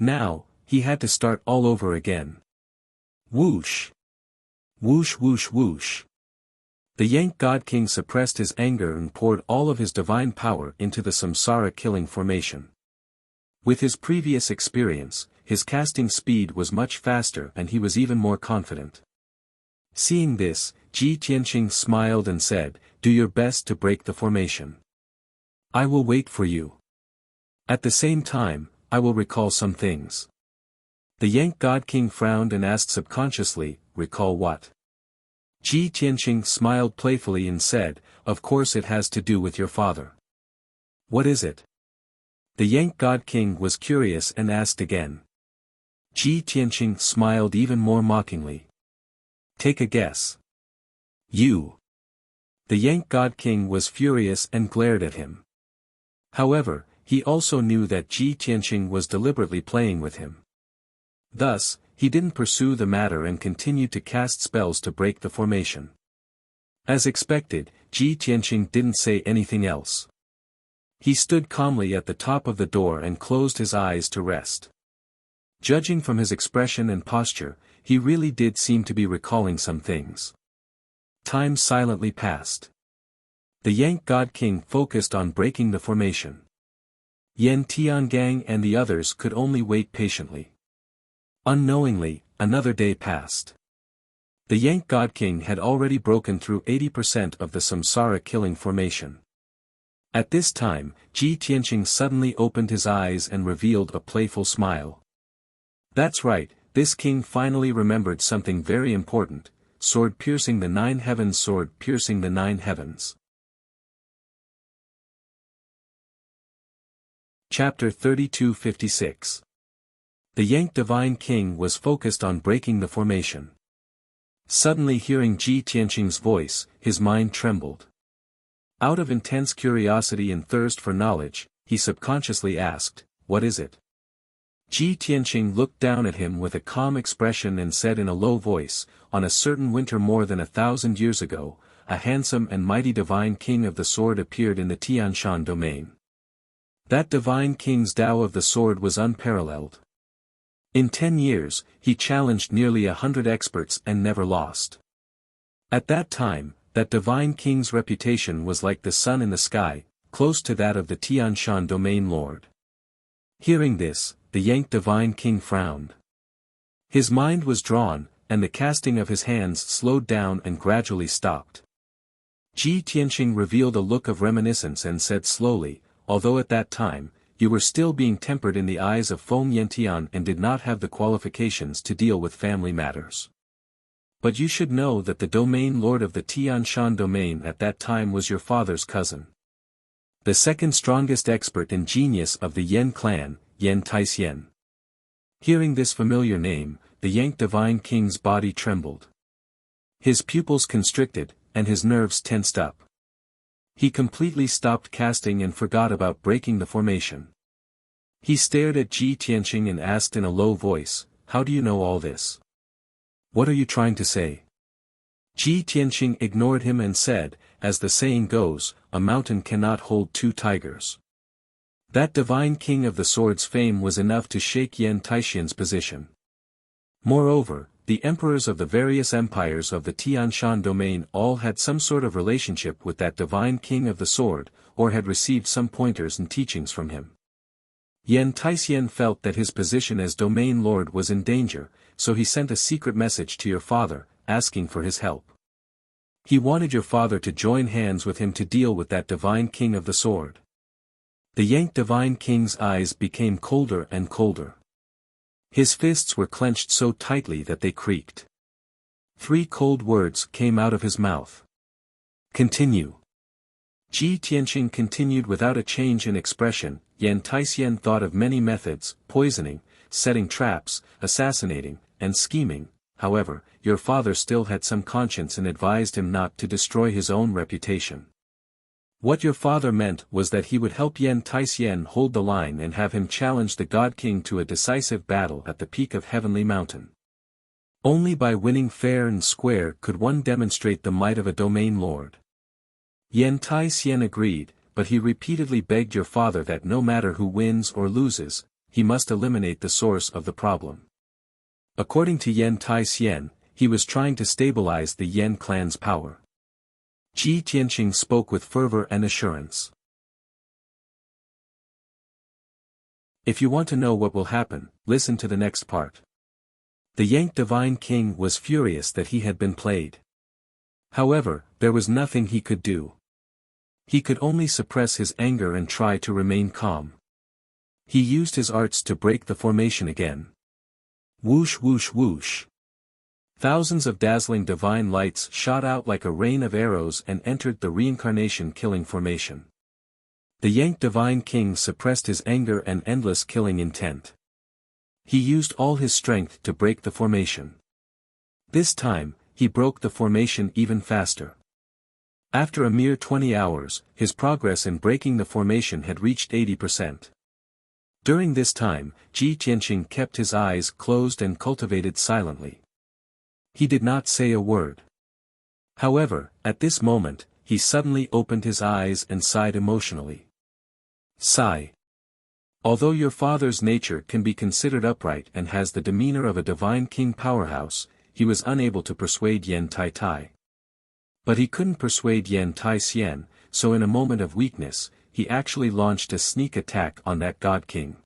Now, he had to start all over again. Whoosh! Whoosh whoosh whoosh! The Yank God King suppressed his anger and poured all of his divine power into the Samsara killing formation. With his previous experience, his casting speed was much faster and he was even more confident. Seeing this, Ji Tianqing smiled and said, "Do your best to break the formation. I will wait for you. At the same time, I will recall some things." The Yank God King frowned and asked subconsciously, "Recall what?" Ji Tianqing smiled playfully and said, "Of course it has to do with your father." "What is it?" The Yank God King was curious and asked again. Ji Tianqing smiled even more mockingly. "Take a guess." "You." The Yank God King was furious and glared at him. However, he also knew that Ji Tianqing was deliberately playing with him. Thus, he didn't pursue the matter and continued to cast spells to break the formation. As expected, Ji Tianqing didn't say anything else. He stood calmly at the top of the door and closed his eyes to rest. Judging from his expression and posture, he really did seem to be recalling some things. Time silently passed. The Yank God King focused on breaking the formation. Yan Tiangang and the others could only wait patiently. Unknowingly, another day passed. The Yank God King had already broken through 80% of the Samsara killing formation. At this time, Ji Tianqing suddenly opened his eyes and revealed a playful smile. That's right, this king finally remembered something very important: sword piercing the 9 heavens, sword piercing the 9 heavens. Chapter 32-56. The Yank Divine King was focused on breaking the formation. Suddenly hearing Ji Tianqing's voice, his mind trembled. Out of intense curiosity and thirst for knowledge, he subconsciously asked, "What is it?" Ji Tianqing looked down at him with a calm expression and said in a low voice, "On a certain winter more than 1,000 years ago, a handsome and mighty divine king of the sword appeared in the Tianshan domain. That divine king's Tao of the sword was unparalleled. In 10 years, he challenged nearly 100 experts and never lost. At that time, that divine king's reputation was like the sun in the sky, close to that of the Tianshan domain lord." Hearing this, the Yank divine king frowned. His mind was drawn, and the casting of his hands slowed down and gradually stopped. Ji Tianqing revealed a look of reminiscence and said slowly, "Although at that time, you were still being tempered in the eyes of Feng Yantian and did not have the qualifications to deal with family matters. But you should know that the domain lord of the Tianshan domain at that time was your father's cousin. The second strongest expert and genius of the Yan clan, Yan Taixian." Hearing this familiar name, the Yank divine king's body trembled. His pupils constricted, and his nerves tensed up. He completely stopped casting and forgot about breaking the formation. He stared at Ji Tianqing and asked in a low voice, "How do you know all this? What are you trying to say?" Ji Tianqing ignored him and said, "As the saying goes, a mountain cannot hold 2 tigers. That divine king of the sword's fame was enough to shake Yan Taixian's position. Moreover, the emperors of the various empires of the Tianshan domain all had some sort of relationship with that divine king of the sword, or had received some pointers and teachings from him. Yan Taixian felt that his position as domain lord was in danger, so he sent a secret message to your father, asking for his help. He wanted your father to join hands with him to deal with that divine king of the sword." The Yank divine king's eyes became colder and colder. His fists were clenched so tightly that they creaked. 3 cold words came out of his mouth. "Continue." Ji Tianqing continued without a change in expression. Yan Taixian thought of many methods: poisoning, setting traps, assassinating, and scheming. However, your father still had some conscience and advised him not to destroy his own reputation. What your father meant was that he would help Yan Taixian hold the line and have him challenge the God King to a decisive battle at the peak of Heavenly Mountain. Only by winning fair and square could one demonstrate the might of a domain lord. Yan Taixian agreed, but he repeatedly begged your father that no matter who wins or loses, he must eliminate the source of the problem. According to Yan Taixian, he was trying to stabilize the Yan clan's power. Ji Tianqing spoke with fervor and assurance. If you want to know what will happen, listen to the next part. The Yank divine king was furious that he had been played. However, there was nothing he could do. He could only suppress his anger and try to remain calm. He used his arts to break the formation again. Whoosh whoosh whoosh. Thousands of dazzling divine lights shot out like a rain of arrows and entered the reincarnation killing formation. The Yank divine king suppressed his anger and endless killing intent. He used all his strength to break the formation. This time, he broke the formation even faster. After a mere 20 hours, his progress in breaking the formation had reached 80%. During this time, Ji Tianqing kept his eyes closed and cultivated silently. He did not say a word. However, at this moment, he suddenly opened his eyes and sighed emotionally. Sigh. Although your father's nature can be considered upright and has the demeanor of a divine king powerhouse, he was unable to persuade Yan Tai Tai. But he couldn't persuade Yan Tai-hsien, so in a moment of weakness, he actually launched a sneak attack on that God King.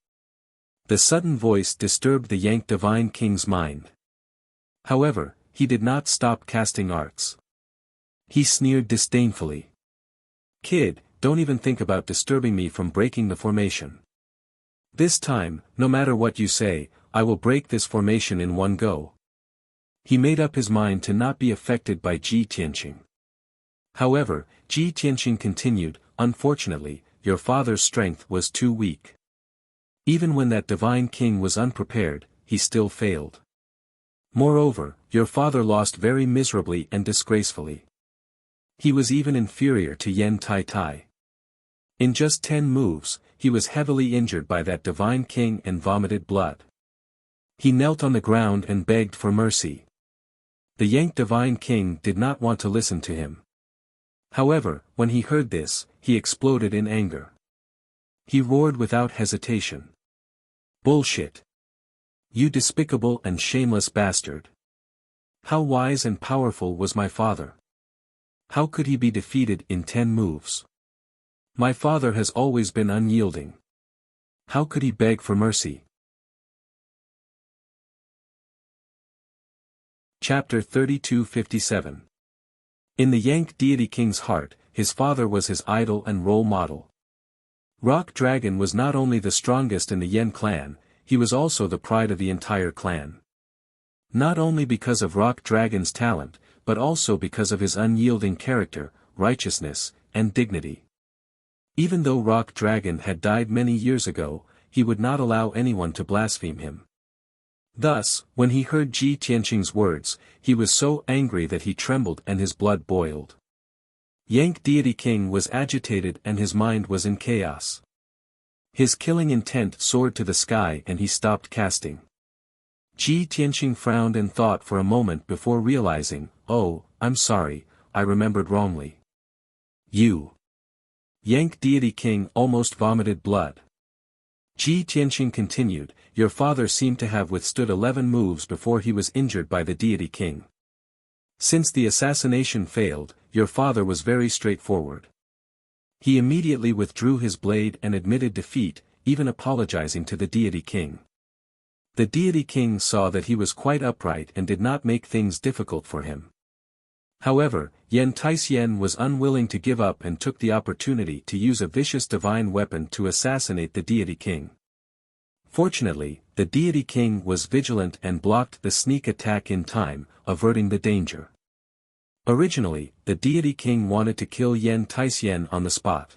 The sudden voice disturbed the Yang Divine King's mind. However, he did not stop casting arts. He sneered disdainfully. "Kid, don't even think about disturbing me from breaking the formation. This time, no matter what you say, I will break this formation in one go." He made up his mind to not be affected by Ji Tianqing. However, Ji Tianqing continued, "Unfortunately, your father's strength was too weak. Even when that divine king was unprepared, he still failed. Moreover, your father lost very miserably and disgracefully. He was even inferior to Yan Tai Tai. In just 10 moves, he was heavily injured by that divine king and vomited blood. He knelt on the ground and begged for mercy." The Yang Divine King did not want to listen to him. However, when he heard this, he exploded in anger. He roared without hesitation. "Bullshit! You despicable and shameless bastard! How wise and powerful was my father? How could he be defeated in 10 moves? My father has always been unyielding. How could he beg for mercy?" Chapter 3257. In the Yank deity king's heart, his father was his idol and role model. Rock Dragon was not only the strongest in the Yen clan, he was also the pride of the entire clan. Not only because of Rock Dragon's talent, but also because of his unyielding character, righteousness, and dignity. Even though Rock Dragon had died many years ago, he would not allow anyone to blaspheme him. Thus, when he heard Ji Tianqing's words, he was so angry that he trembled and his blood boiled. Yank Deity King was agitated and his mind was in chaos. His killing intent soared to the sky and he stopped casting. Ji Tianqing frowned and thought for a moment before realizing, "Oh, I'm sorry, I remembered wrongly. You." Yank Deity King almost vomited blood. Ji Tianqing continued, "Your father seemed to have withstood 11 moves before he was injured by the Deity King. Since the assassination failed, your father was very straightforward. He immediately withdrew his blade and admitted defeat, even apologizing to the Deity King. The Deity King saw that he was quite upright and did not make things difficult for him. However, Yan Tai-hsien was unwilling to give up and took the opportunity to use a vicious divine weapon to assassinate the Deity King. Fortunately, the Deity King was vigilant and blocked the sneak attack in time, averting the danger. Originally, the Deity King wanted to kill Yan Tai-hsien on the spot.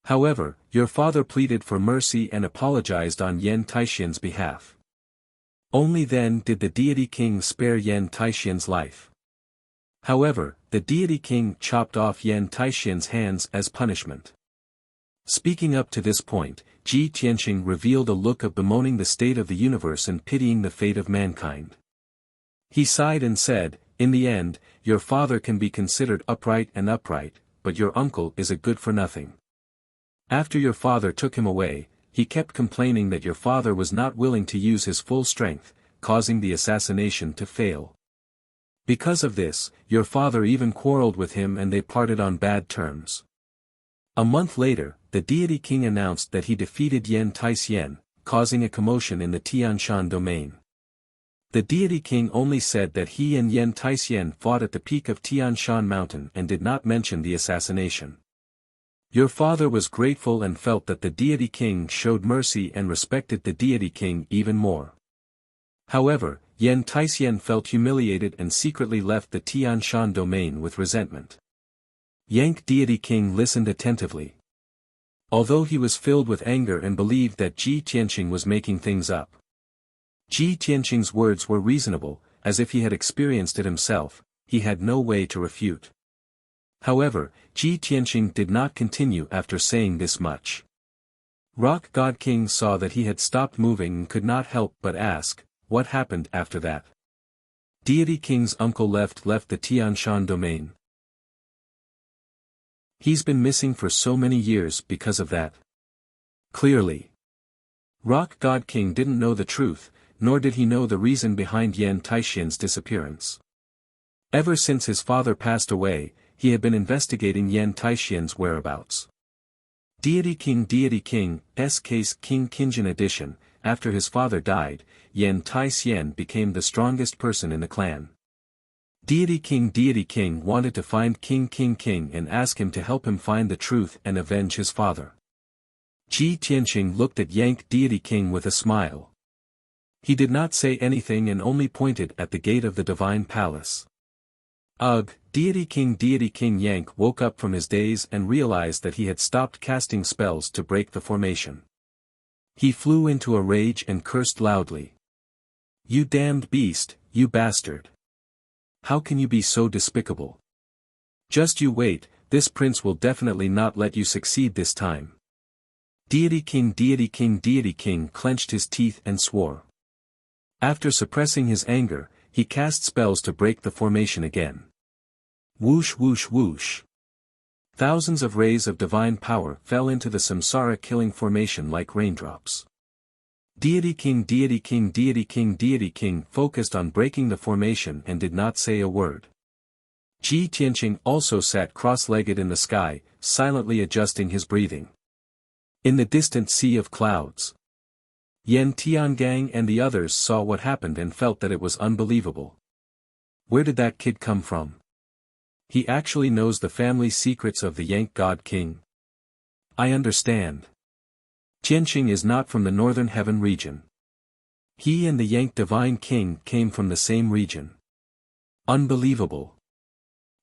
However, your father pleaded for mercy and apologized on Yan Tai-hsien's behalf. Only then did the Deity King spare Yan Tai-hsien's life. However, the Deity King chopped off Yan Tai-hsien's hands as punishment. Speaking up to this point, Ji Tianqing revealed a look of bemoaning the state of the universe and pitying the fate of mankind. He sighed and said, "In the end, your father can be considered upright, but your uncle is a good-for-nothing. After your father took him away, he kept complaining that your father was not willing to use his full strength, causing the assassination to fail. Because of this, your father even quarreled with him and they parted on bad terms." A month later, the Deity King announced that he defeated Yan Tai-hsien, causing a commotion in the Tianshan domain. The Deity King only said that he and Yan Tai-hsien fought at the peak of Tianshan Mountain and did not mention the assassination. Your father was grateful and felt that the Deity King showed mercy and respected the Deity King even more. However, Yan Tai-hsien felt humiliated and secretly left the Tianshan domain with resentment. Yank Deity King listened attentively. Although he was filled with anger and believed that Ji Tianqing was making things up. Ji Tianqing's words were reasonable, as if he had experienced it himself, he had no way to refute. However, Ji Tianqing did not continue after saying this much. Rock God King saw that he had stopped moving and could not help but ask, what happened after that? Deity King's uncle left the Tianshan domain. He's been missing for so many years because of that. Clearly. Rock God King didn't know the truth, nor did he know the reason behind Yan Tai-hsien's disappearance. Ever since his father passed away, he had been investigating Yan Taixian's whereabouts. Deity King, S. Case King Kinjin Edition. After his father died, Yan Taixian became the strongest person in the clan. Deity King wanted to find King and ask him to help him find the truth and avenge his father. Ji Tianqing looked at Yank Deity King with a smile. He did not say anything and only pointed at the gate of the divine palace. Ugh, Deity King Yank woke up from his daze and realized that he had stopped casting spells to break the formation. He flew into a rage and cursed loudly. You damned beast, you bastard! How can you be so despicable? Just you wait, this prince will definitely not let you succeed this time. Deity King clenched his teeth and swore. After suppressing his anger, he cast spells to break the formation again. Whoosh whoosh whoosh. Thousands of rays of divine power fell into the samsara-killing formation like raindrops. Deity King focused on breaking the formation and did not say a word. Ji Tianqing also sat cross-legged in the sky, silently adjusting his breathing. In the distant sea of clouds, Yan Tiangang and the others saw what happened and felt that it was unbelievable. Where did that kid come from? He actually knows the family secrets of the Yank God King. I understand. Tianqing is not from the Northern Heaven region. He and the Yank Divine King came from the same region. Unbelievable.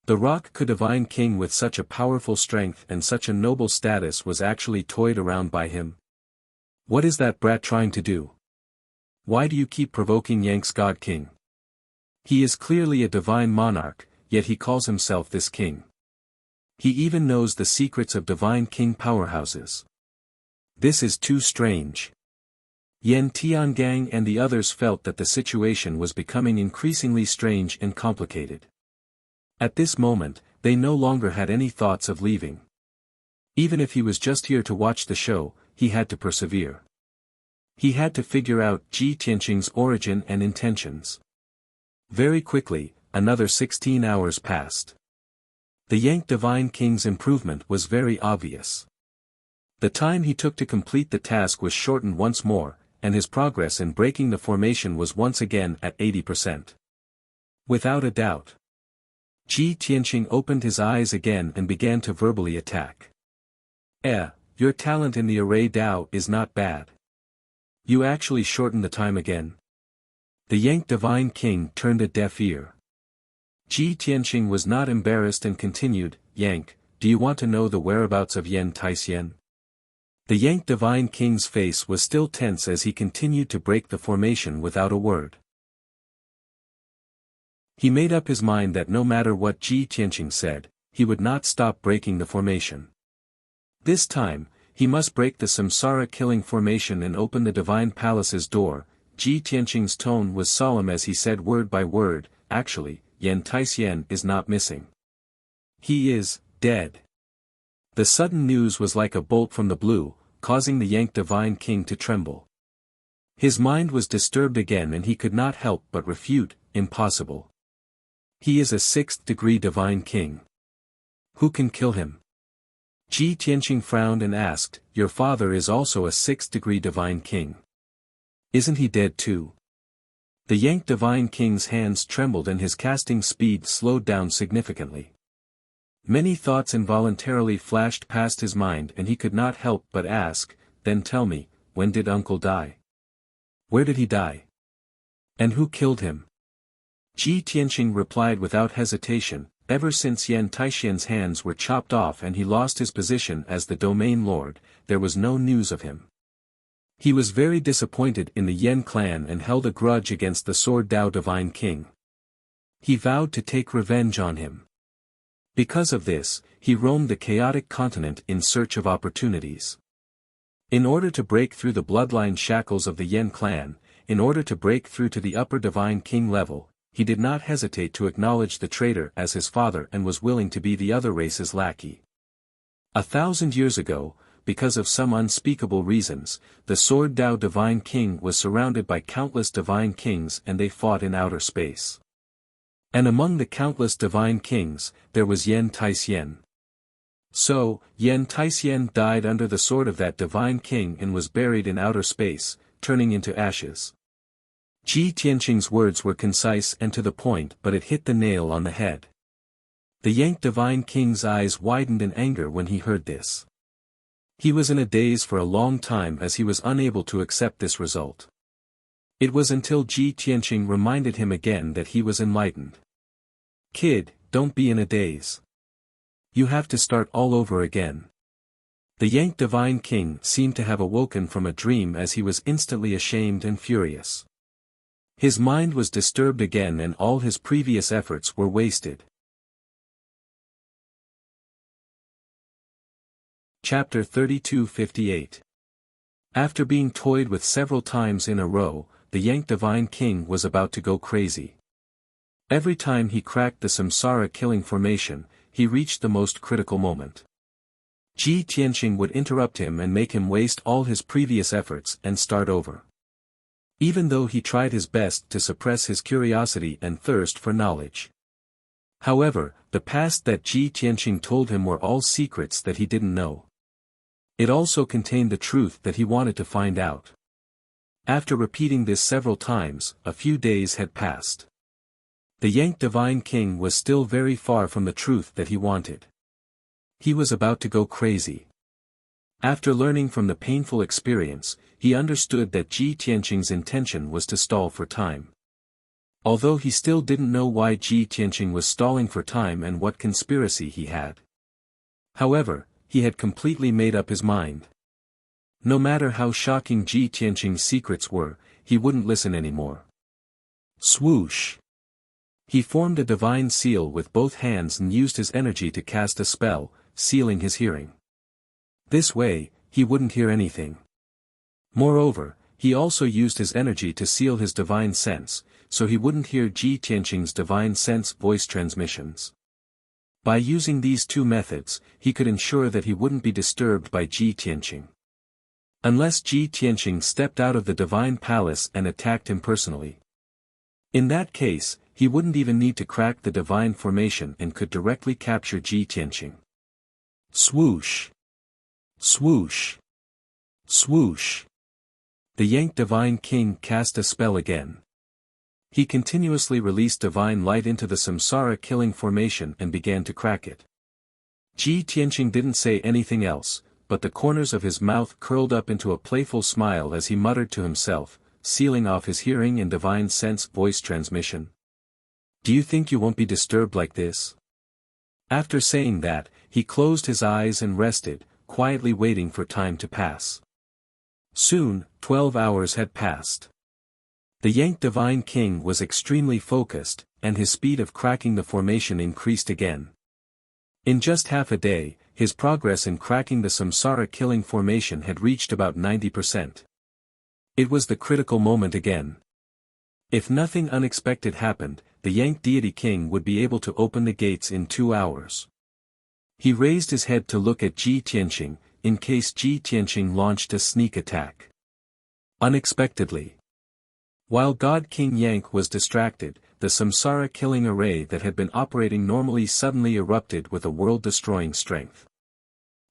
The Rock Divine King with such a powerful strength and such a noble status was actually toyed around by him. What is that brat trying to do? Why do you keep provoking Yank's God King? He is clearly a divine monarch, yet he calls himself this king. He even knows the secrets of divine king powerhouses. This is too strange. Yan Tiangang and the others felt that the situation was becoming increasingly strange and complicated. At this moment, they no longer had any thoughts of leaving. Even if he was just here to watch the show, he had to persevere. He had to figure out Ji Tianqing's origin and intentions. Very quickly, another 16 hours passed. The Yank Divine King's improvement was very obvious. The time he took to complete the task was shortened once more, and his progress in breaking the formation was once again at 80%. Without a doubt. Ji Tianqing opened his eyes again and began to verbally attack. Your talent in the array Dao is not bad. You actually shortened the time again. The Yank Divine King turned a deaf ear. Ji Tianqing was not embarrassed and continued, Yank, do you want to know the whereabouts of Yan Taixian? The Yank Divine King's face was still tense as he continued to break the formation without a word. He made up his mind that no matter what Ji Tianqing said, he would not stop breaking the formation. This time, he must break the samsara-killing formation and open the Divine Palace's door. Ji Tianqing's tone was solemn as he said word by word, actually, Yan Taixian is not missing. He is dead. The sudden news was like a bolt from the blue, causing the Yank Divine King to tremble. His mind was disturbed again and he could not help but refute, impossible. He is a 6th-degree Divine King. Who can kill him? Ji Tianqing frowned and asked, your father is also a 6th-degree Divine King. Isn't he dead too? The Yank Divine King's hands trembled and his casting speed slowed down significantly. Many thoughts involuntarily flashed past his mind and he could not help but ask, then tell me, when did uncle die? Where did he die? And who killed him? Ji Tianqing replied without hesitation, ever since Yan Taixian's hands were chopped off and he lost his position as the domain lord, there was no news of him. He was very disappointed in the Yan clan and held a grudge against the Sword Dao Divine King. He vowed to take revenge on him. Because of this, he roamed the chaotic continent in search of opportunities. In order to break through the bloodline shackles of the Yan clan, in order to break through to the upper Divine King level, he did not hesitate to acknowledge the traitor as his father and was willing to be the other race's lackey. 1,000 years ago, because of some unspeakable reasons, the Sword Dao Divine King was surrounded by countless Divine Kings and they fought in outer space. And among the countless divine kings, there was Yen Taisien. So, Yen Taisien died under the sword of that divine king and was buried in outer space, turning into ashes. Ji Tianqing's words were concise and to the point, but it hit the nail on the head. The Yang divine king's eyes widened in anger when he heard this. He was in a daze for a long time as he was unable to accept this result. It was until Ji Tianqing reminded him again that he was enlightened. Kid, don't be in a daze. You have to start all over again. The Yang divine king seemed to have awoken from a dream as he was instantly ashamed and furious. His mind was disturbed again and all his previous efforts were wasted. Chapter 32:58. After being toyed with several times in a row, the Yang divine king was about to go crazy. Every time he cracked the samsara killing formation, he reached the most critical moment. Ji Tianqing would interrupt him and make him waste all his previous efforts and start over. Even though he tried his best to suppress his curiosity and thirst for knowledge. However, the past that Ji Tianqing told him were all secrets that he didn't know. It also contained the truth that he wanted to find out. After repeating this several times, a few days had passed. The Yang divine king was still very far from the truth that he wanted. He was about to go crazy. After learning from the painful experience, he understood that Ji Tianqing's intention was to stall for time. Although he still didn't know why Ji Tianqing was stalling for time and what conspiracy he had. However, he had completely made up his mind. No matter how shocking Ji Tianqing's secrets were, he wouldn't listen anymore. Swoosh! He formed a divine seal with both hands and used his energy to cast a spell, sealing his hearing. This way, he wouldn't hear anything. Moreover, he also used his energy to seal his divine sense, so he wouldn't hear Ji Tianqing's divine sense voice transmissions. By using these two methods, he could ensure that he wouldn't be disturbed by Ji Tianqing. Unless Ji Tianqing stepped out of the divine palace and attacked him personally. In that case, he wouldn't even need to crack the divine formation and could directly capture Ji Tianqing. Swoosh! Swoosh! Swoosh! The Yang divine king cast a spell again. He continuously released divine light into the samsara killing formation and began to crack it. Ji Tianqing didn't say anything else, but the corners of his mouth curled up into a playful smile as he muttered to himself, sealing off his hearing and divine sense voice transmission. Do you think you won't be disturbed like this? After saying that, he closed his eyes and rested, quietly waiting for time to pass. Soon, 12 hours had passed. The Yang divine king was extremely focused, and his speed of cracking the formation increased again. In just half a day, his progress in cracking the samsara killing formation had reached about 90%. It was the critical moment again. If nothing unexpected happened, the Yang deity king would be able to open the gates in 2 hours. He raised his head to look at Ji Tianqing, in case Ji Tianqing launched a sneak attack. Unexpectedly. While God King Yang was distracted, the samsara killing array that had been operating normally suddenly erupted with a world-destroying strength.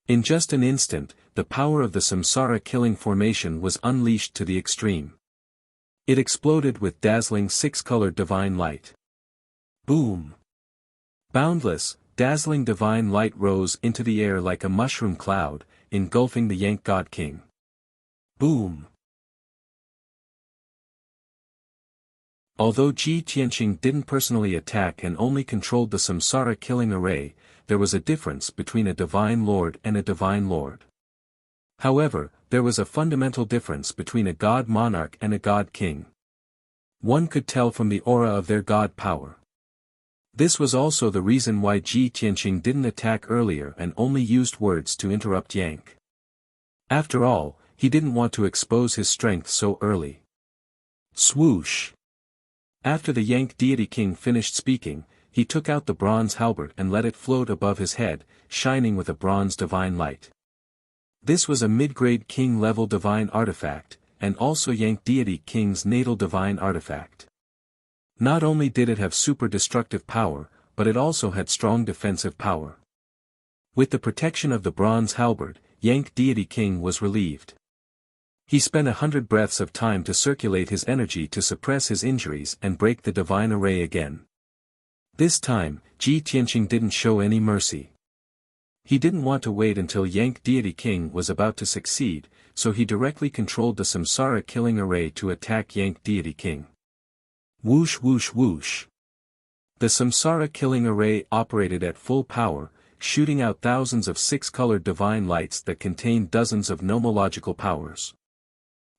In just an instant, the power of the samsara killing formation was unleashed to the extreme. It exploded with dazzling six-colored divine light. Boom! Boundless, dazzling divine light rose into the air like a mushroom cloud, engulfing the Yang God King. Boom! Although Ji Tianqing didn't personally attack and only controlled the samsara killing array, there was a difference between a divine lord and a divine lord. However, there was a fundamental difference between a god monarch and a god king. One could tell from the aura of their god power. This was also the reason why Ji Tianqing didn't attack earlier and only used words to interrupt Yang. After all, he didn't want to expose his strength so early. Swoosh! After the Yang deity king finished speaking, he took out the bronze halberd and let it float above his head, shining with a bronze divine light. This was a mid-grade king-level divine artifact, and also Yang deity king's natal divine artifact. Not only did it have super destructive power, but it also had strong defensive power. With the protection of the bronze halberd, Yank Deity King was relieved. He spent 100 breaths of time to circulate his energy to suppress his injuries and break the divine array again. This time, Ji Tianqing didn't show any mercy. He didn't want to wait until Yank Deity King was about to succeed, so he directly controlled the Samsara killing array to attack Yank Deity King. Whoosh whoosh whoosh. The Samsara killing array operated at full power, shooting out thousands of six-colored divine lights that contained dozens of nomological powers.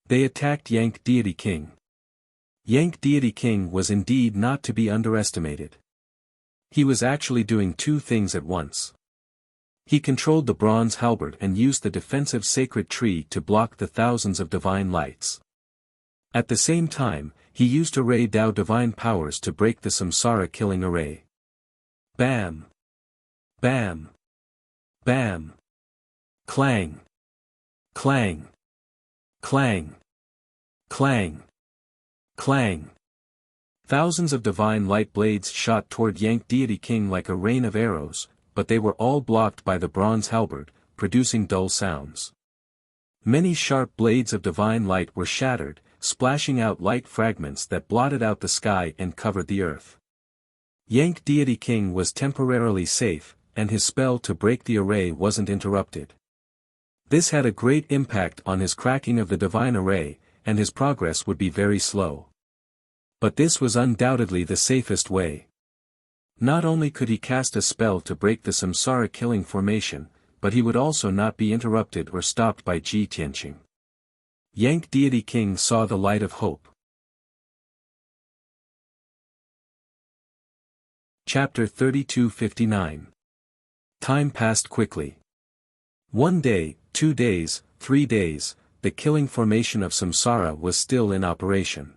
They attacked Yank Deity King. Yank Deity King was indeed not to be underestimated. He was actually doing two things at once. He controlled the bronze halberd and used the defensive sacred tree to block the thousands of divine lights. At the same time, he used Array Dao divine powers to break the Samsara killing array. Bam! Bam! Bam! Clang! Clang! Clang! Clang! Clang! Thousands of divine light blades shot toward Yank Deity King like a rain of arrows, but they were all blocked by the bronze halberd, producing dull sounds. Many sharp blades of divine light were shattered, splashing out light fragments that blotted out the sky and covered the earth. Yank Deity King was temporarily safe, and his spell to break the array wasn't interrupted. This had a great impact on his cracking of the divine array, and his progress would be very slow. But this was undoubtedly the safest way. Not only could he cast a spell to break the Samsara killing formation, but he would also not be interrupted or stopped by Ji Tianqing. Yank Deity King saw the light of hope. Chapter 32:59. Time passed quickly. 1 day, 2 days, 3 days, the killing formation of Samsara was still in operation.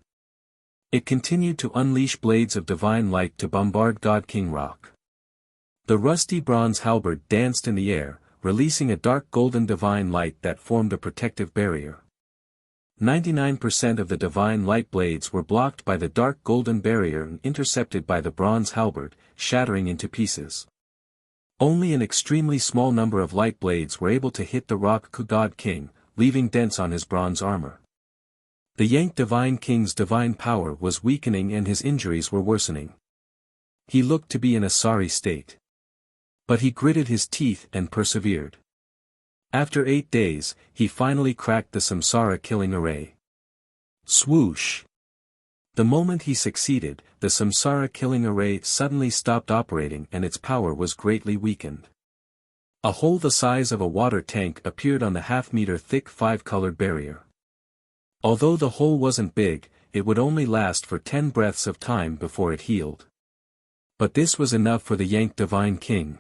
It continued to unleash blades of divine light to bombard God King Rock. The rusty bronze halberd danced in the air, releasing a dark golden divine light that formed a protective barrier. 99% of the divine light blades were blocked by the dark golden barrier and intercepted by the bronze halberd, shattering into pieces. Only an extremely small number of light blades were able to hit the Rock God King, leaving dents on his bronze armor. The Yank Divine King's divine power was weakening and his injuries were worsening. He looked to be in a sorry state. But he gritted his teeth and persevered. After 8 days, he finally cracked the Samsara killing array. Swoosh! The moment he succeeded, the Samsara killing array suddenly stopped operating and its power was greatly weakened. A hole the size of a water tank appeared on the half-meter thick 5-colored barrier. Although the hole wasn't big, it would only last for 10 breaths of time before it healed. But this was enough for the Yank Divine King.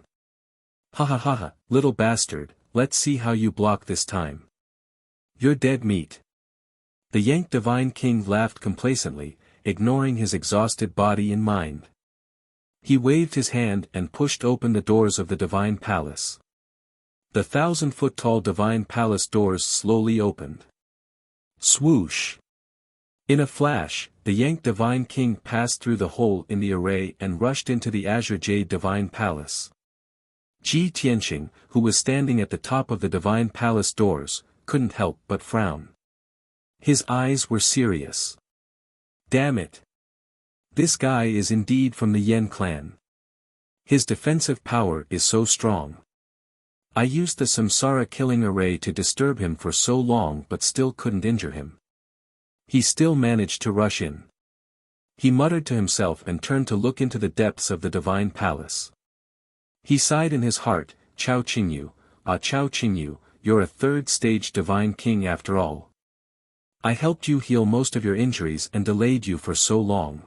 Ha ha ha ha, little bastard, let's see how you block this time. You're dead meat. The Yank Divine King laughed complacently, ignoring his exhausted body and mind. He waved his hand and pushed open the doors of the Divine Palace. The 1,000-foot-tall Divine Palace doors slowly opened. Swoosh! In a flash, the Yank Divine King passed through the hole in the array and rushed into the Azure Jade Divine Palace. Ji Tianqing, who was standing at the top of the Divine Palace doors, couldn't help but frown. His eyes were serious. Damn it! This guy is indeed from the Yen clan. His defensive power is so strong. I used the Samsara killing array to disturb him for so long but still couldn't injure him. He still managed to rush in. He muttered to himself and turned to look into the depths of the Divine Palace. He sighed in his heart, Chao Qingyu, Chao Qingyu, you're a third-stage Divine King after all. I helped you heal most of your injuries and delayed you for so long.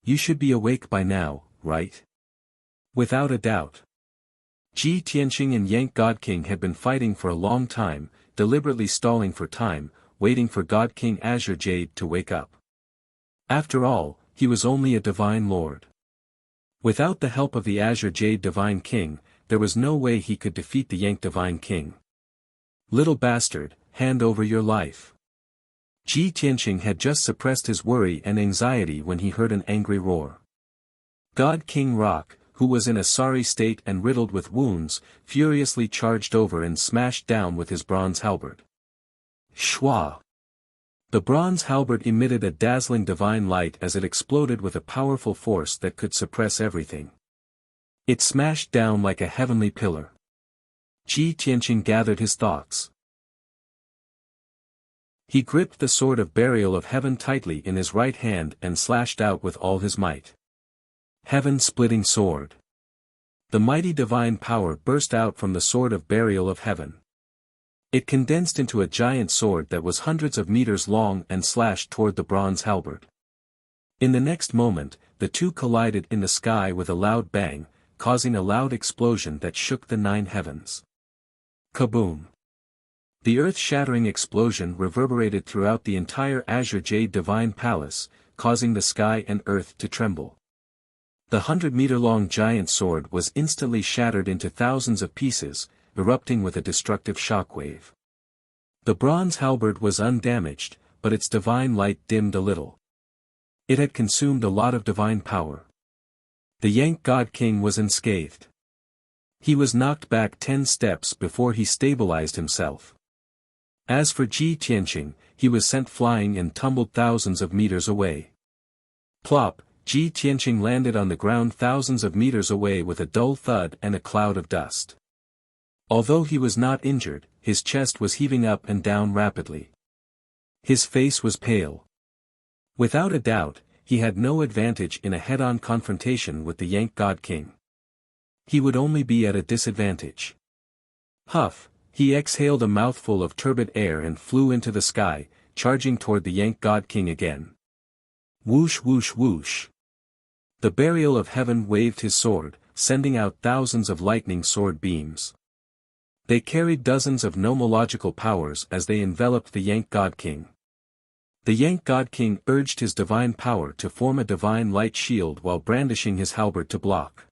You should be awake by now, right? Without a doubt. Ji Tianqing and Yank God King had been fighting for a long time, deliberately stalling for time, waiting for God King Azure Jade to wake up. After all, he was only a divine lord. Without the help of the Azure Jade Divine King, there was no way he could defeat the Yank Divine King. Little bastard, hand over your life. Ji Tianqing had just suppressed his worry and anxiety when he heard an angry roar. God King Rock, who was in a sorry state and riddled with wounds, furiously charged over and smashed down with his bronze halberd. Shwa! The bronze halberd emitted a dazzling divine light as it exploded with a powerful force that could suppress everything. It smashed down like a heavenly pillar. Ji Tianqing gathered his thoughts. He gripped the sword of burial of heaven tightly in his right hand and slashed out with all his might. Heaven-splitting sword. The mighty divine power burst out from the sword of burial of heaven. It condensed into a giant sword that was hundreds of meters long and slashed toward the bronze halberd. In the next moment, the two collided in the sky with a loud bang, causing a loud explosion that shook the 9 heavens. Kaboom! The earth-shattering explosion reverberated throughout the entire Azure Jade Divine Palace, causing the sky and earth to tremble. The 100-meter-long giant sword was instantly shattered into thousands of pieces, erupting with a destructive shockwave. The bronze halberd was undamaged, but its divine light dimmed a little. It had consumed a lot of divine power. The Yank God King was unscathed. He was knocked back 10 steps before he stabilized himself. As for Ji Tianqing, he was sent flying and tumbled thousands of meters away. Plop! Ji Tianqing landed on the ground thousands of meters away with a dull thud and a cloud of dust. Although he was not injured, his chest was heaving up and down rapidly. His face was pale. Without a doubt, he had no advantage in a head-on confrontation with the Yank God King. He would only be at a disadvantage. Huff! He exhaled a mouthful of turbid air and flew into the sky, charging toward the Yank God King again. Whoosh whoosh whoosh! The burial of heaven waved his sword, sending out thousands of lightning sword beams. They carried dozens of nomological powers as they enveloped the Yank God King. The Yank God King urged his divine power to form a divine light shield while brandishing his halberd to block.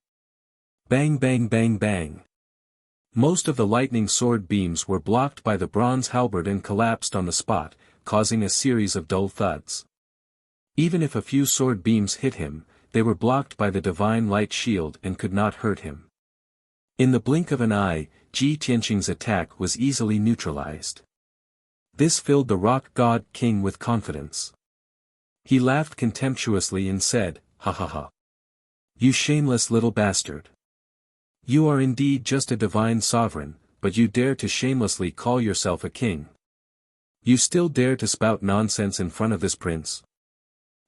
Bang bang bang bang! Most of the lightning sword beams were blocked by the bronze halberd and collapsed on the spot, causing a series of dull thuds. Even if a few sword beams hit him, they were blocked by the divine light shield and could not hurt him. In the blink of an eye, Ji Tianqing's attack was easily neutralized. This filled the Rock God King with confidence. He laughed contemptuously and said, "Ha ha ha. You shameless little bastard. You are indeed just a divine sovereign, but you dare to shamelessly call yourself a king. You still dare to spout nonsense in front of this prince?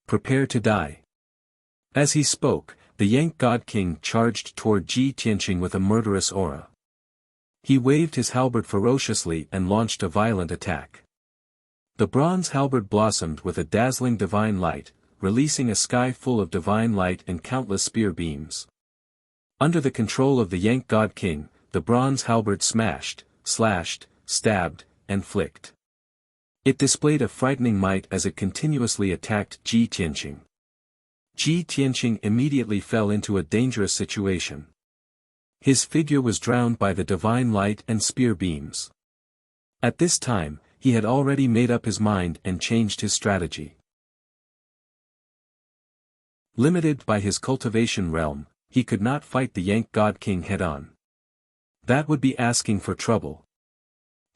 Prepare to die." As he spoke, the Yank God King charged toward Ji Tianqing with a murderous aura. He waved his halberd ferociously and launched a violent attack. The bronze halberd blossomed with a dazzling divine light, releasing a sky full of divine light and countless spear beams. Under the control of the Yank God King, the bronze halberd smashed, slashed, stabbed, and flicked. It displayed a frightening might as it continuously attacked Ji Tianqing. Ji Tianqing immediately fell into a dangerous situation. His figure was drowned by the divine light and spear beams. At this time, he had already made up his mind and changed his strategy. Limited by his cultivation realm, he could not fight the Yank God King head-on. That would be asking for trouble.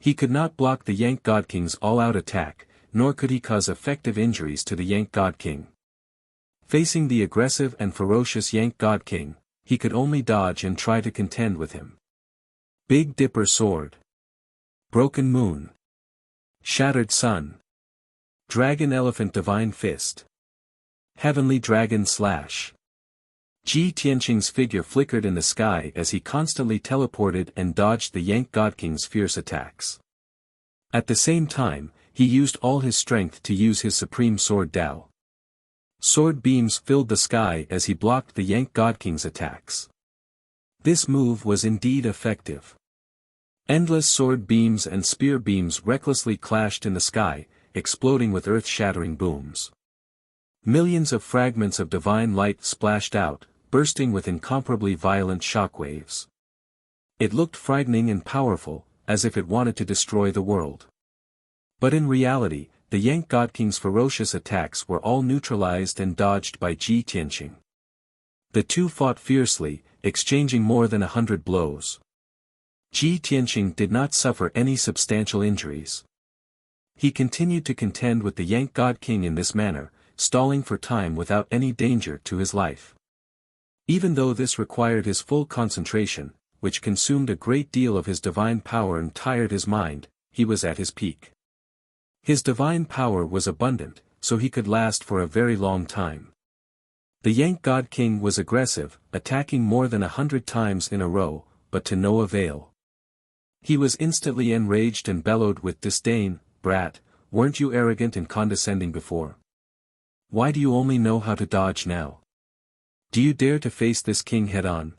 He could not block the Yank God King's all-out attack, nor could he cause effective injuries to the Yank God King. Facing the aggressive and ferocious Yank God King, he could only dodge and try to contend with him. Big Dipper Sword. Broken Moon. Shattered Sun. Dragon Elephant Divine Fist. Heavenly Dragon Slash. Ji Tianqing's figure flickered in the sky as he constantly teleported and dodged the Yank God King's fierce attacks. At the same time, he used all his strength to use his supreme sword Dao. Sword beams filled the sky as he blocked the Yank God King's attacks. This move was indeed effective. Endless sword beams and spear beams recklessly clashed in the sky, exploding with earth-shattering booms. Millions of fragments of divine light splashed out, bursting with incomparably violent shockwaves. It looked frightening and powerful, as if it wanted to destroy the world. But in reality, the Yang God King's ferocious attacks were all neutralized and dodged by Ji Tianqing. The two fought fiercely, exchanging more than 100 blows. Ji Tianqing did not suffer any substantial injuries. He continued to contend with the Yang God King in this manner, stalling for time without any danger to his life. Even though this required his full concentration, which consumed a great deal of his divine power and tired his mind, he was at his peak. His divine power was abundant, so he could last for a very long time. The Yang God King was aggressive, attacking more than 100 times in a row, but to no avail. He was instantly enraged and bellowed with disdain, "Brat, weren't you arrogant and condescending before? Why do you only know how to dodge now? Do you dare to face this king head-on?"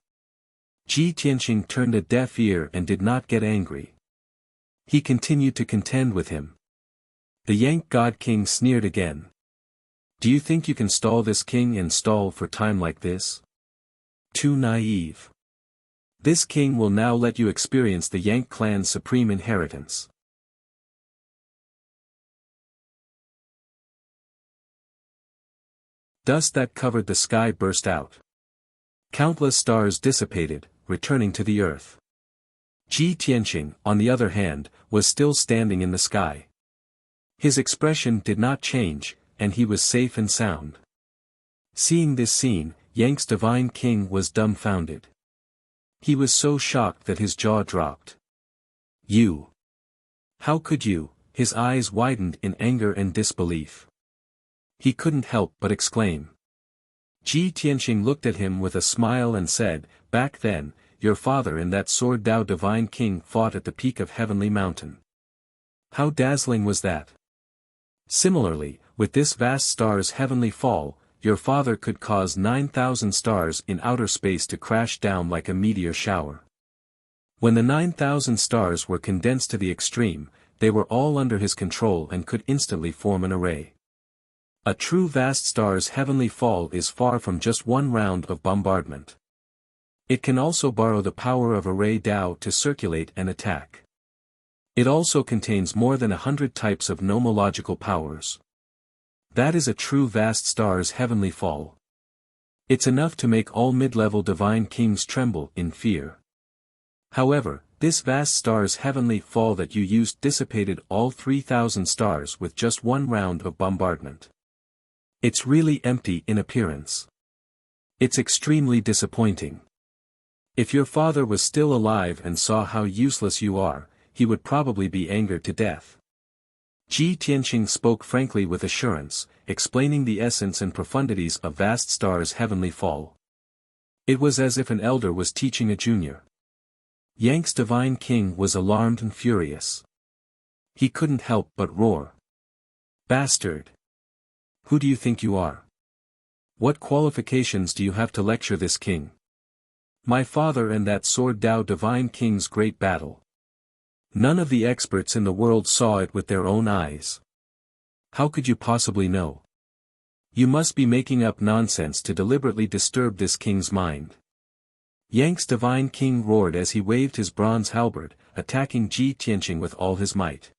Ji Tianqing turned a deaf ear and did not get angry. He continued to contend with him. The Yang God King sneered again. "Do you think you can stall this king and stall for time like this? Too naive. This king will now let you experience the Yang clan's supreme inheritance." Dust that covered the sky burst out. Countless stars dissipated, returning to the earth. Ji Tianqing, on the other hand, was still standing in the sky. His expression did not change, and he was safe and sound. Seeing this scene, Yang's divine king was dumbfounded. He was so shocked that his jaw dropped. "You! How could you?" His eyes widened in anger and disbelief. He couldn't help but exclaim. Ji Tianqing looked at him with a smile and said, "Back then, your father and that sword Dao divine king fought at the peak of Heavenly Mountain. How dazzling was that? Similarly, with this vast star's heavenly fall, your father could cause 9,000 stars in outer space to crash down like a meteor shower. When the 9,000 stars were condensed to the extreme, they were all under his control and could instantly form an array. A true vast star's heavenly fall is far from just one round of bombardment. It can also borrow the power of array Dao to circulate and attack. It also contains more than 100 types of nomological powers. That is a true vast star's heavenly fall. It's enough to make all mid-level divine kings tremble in fear. However, this vast star's heavenly fall that you used dissipated all 3,000 stars with just one round of bombardment. It's really empty in appearance. It's extremely disappointing. If your father was still alive and saw how useless you are, he would probably be angered to death." Ji Tianqing spoke frankly with assurance, explaining the essence and profundities of vast star's heavenly fall. It was as if an elder was teaching a junior. Yang's divine king was alarmed and furious. He couldn't help but roar. "Bastard! Who do you think you are? What qualifications do you have to lecture this king? My father and that sword Dao divine king's great battle. None of the experts in the world saw it with their own eyes. How could you possibly know? You must be making up nonsense to deliberately disturb this king's mind." Yang's divine king roared as he waved his bronze halberd, attacking Ji Tianqing with all his might.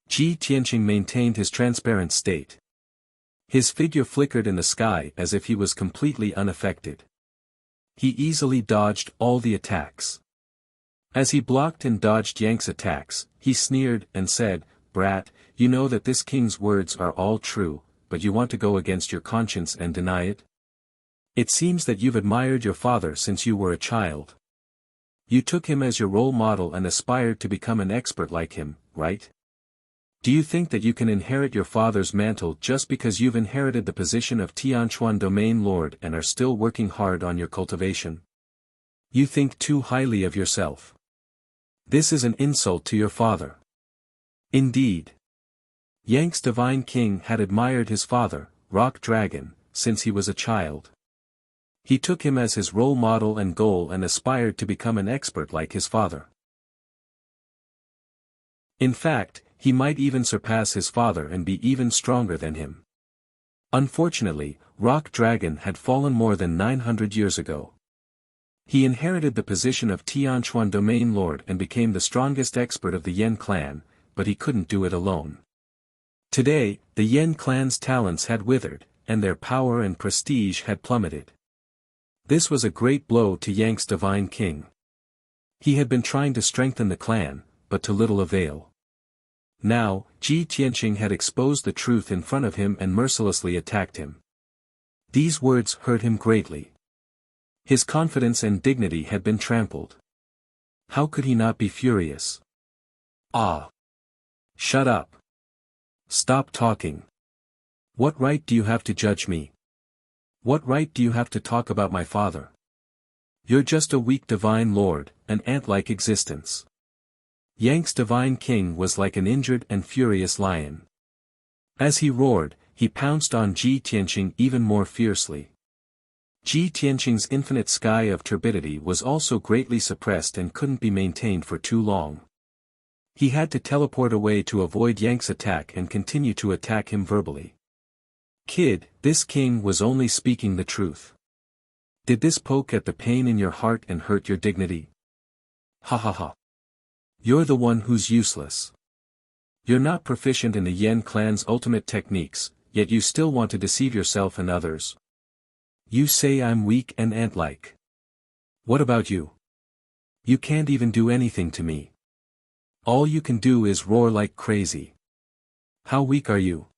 Ji Tianqing maintained his transparent state. His figure flickered in the sky as if he was completely unaffected. He easily dodged all the attacks. As he blocked and dodged Yang's attacks, he sneered and said, "Brat, you know that this king's words are all true, but you want to go against your conscience and deny it? It seems that you've admired your father since you were a child. You took him as your role model and aspired to become an expert like him, right? Do you think that you can inherit your father's mantle just because you've inherited the position of Tianchuan Domain Lord and are still working hard on your cultivation? You think too highly of yourself. This is an insult to your father." Indeed. Yang's divine king had admired his father, Rock Dragon, since he was a child. He took him as his role model and goal and aspired to become an expert like his father. In fact, he might even surpass his father and be even stronger than him. Unfortunately, Rock Dragon had fallen more than 900 years ago. He inherited the position of Tianchuan Domain Lord and became the strongest expert of the Yan clan, but he couldn't do it alone. Today, the Yen clan's talents had withered, and their power and prestige had plummeted. This was a great blow to Yang's divine king. He had been trying to strengthen the clan, but to little avail. Now, Ji Tianqing had exposed the truth in front of him and mercilessly attacked him. These words hurt him greatly. His confidence and dignity had been trampled. How could he not be furious? Ah! Shut up! Stop talking. What right do you have to judge me? What right do you have to talk about my father? You're just a weak divine lord, an ant-like existence. Yang's divine king was like an injured and furious lion. As he roared, he pounced on Ji Tianqing even more fiercely. Ji Tianqing's infinite sky of turbidity was also greatly suppressed and couldn't be maintained for too long. He had to teleport away to avoid Yang's attack and continue to attack him verbally. Kid, this king was only speaking the truth. Did this poke at the pain in your heart and hurt your dignity? Ha ha ha. You're the one who's useless. You're not proficient in the Yen clan's ultimate techniques, yet you still want to deceive yourself and others. You say I'm weak and ant-like. What about you? You can't even do anything to me. All you can do is roar like crazy. How weak are you?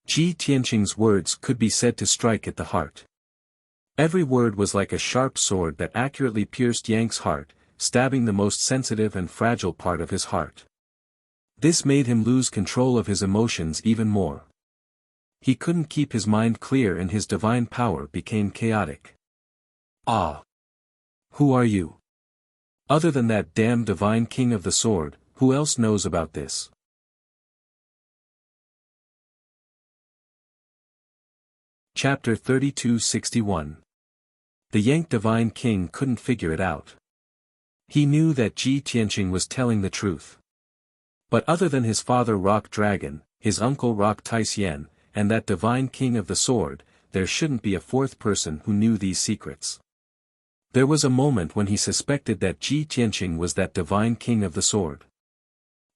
Ji Tianqing's words could be said to strike at the heart. Every word was like a sharp sword that accurately pierced Yang's heart, stabbing the most sensitive and fragile part of his heart. This made him lose control of his emotions even more. He couldn't keep his mind clear and his divine power became chaotic. Ah! Who are you? Other than that damn divine king of the sword, who else knows about this? Chapter 3261. The Yang divine king couldn't figure it out. He knew that Ji Tianqing was telling the truth. But other than his father Rock Dragon, his uncle Rock Taisyan, and that divine king of the sword, there shouldn't be a fourth person who knew these secrets. There was a moment when he suspected that Ji Tianqing was that divine king of the sword.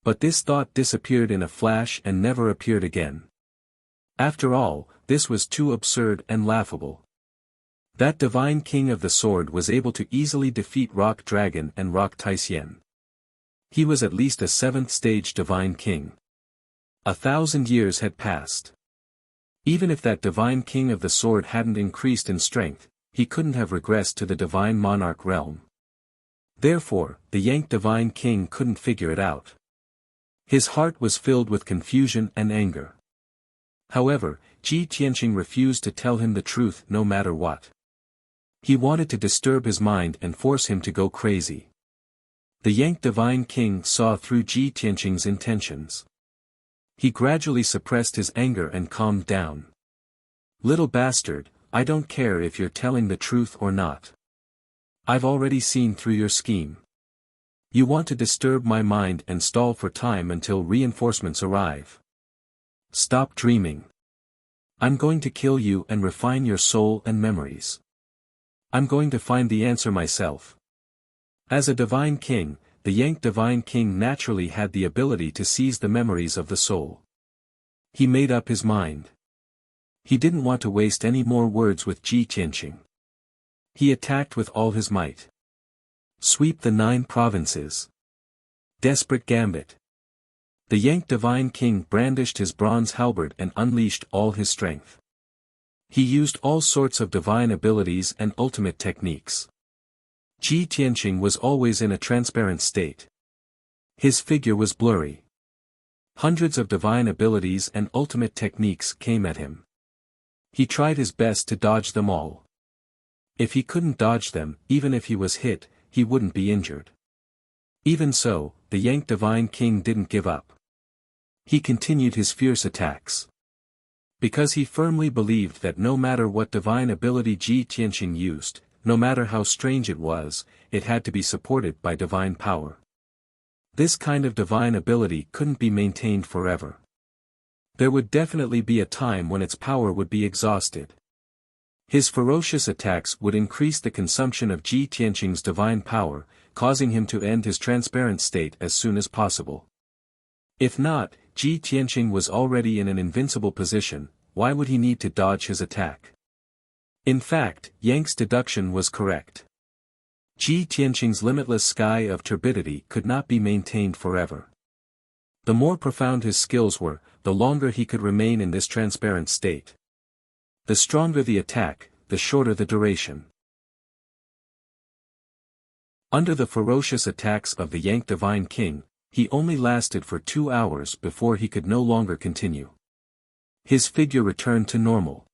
But this thought disappeared in a flash and never appeared again. After all, this was too absurd and laughable. That divine king of the sword was able to easily defeat Rock Dragon and Rock Taisyan. He was at least a 7th stage divine king. 1,000 years had passed. Even if that divine king of the sword hadn't increased in strength, he couldn't have regressed to the divine monarch realm. Therefore, the Yang divine king couldn't figure it out. His heart was filled with confusion and anger. However, Ji Tianqing refused to tell him the truth no matter what. He wanted to disturb his mind and force him to go crazy. The Yang divine king saw through Ji Tianqing's intentions. He gradually suppressed his anger and calmed down. Little bastard, I don't care if you're telling the truth or not. I've already seen through your scheme. You want to disturb my mind and stall for time until reinforcements arrive. Stop dreaming. I'm going to kill you and refine your soul and memories. I'm going to find the answer myself. As a divine king, the Yang divine king naturally had the ability to seize the memories of the soul. He made up his mind. He didn't want to waste any more words with Ji Tianqing. He attacked with all his might. Sweep the 9 provinces. Desperate gambit. The Yang divine king brandished his bronze halberd and unleashed all his strength. He used all sorts of divine abilities and ultimate techniques. Ji Tianqing was always in a transparent state. His figure was blurry. Hundreds of divine abilities and ultimate techniques came at him. He tried his best to dodge them all. If he couldn't dodge them, even if he was hit, he wouldn't be injured. Even so, the Yang divine king didn't give up. He continued his fierce attacks. Because he firmly believed that no matter what divine ability Ji Tianqing used, no matter how strange it was, it had to be supported by divine power. This kind of divine ability couldn't be maintained forever. There would definitely be a time when its power would be exhausted. His ferocious attacks would increase the consumption of Ji Tianqing's divine power, causing him to end his transparent state as soon as possible. If not, Ji Tianqing was already in an invincible position. Why would he need to dodge his attack? In fact, Yang's deduction was correct. Ji Tianqing's limitless sky of turbidity could not be maintained forever. The more profound his skills were, the longer he could remain in this transparent state. The stronger the attack, the shorter the duration. Under the ferocious attacks of the Yang Divine King, he only lasted for 2 hours before he could no longer continue. His figure returned to normal.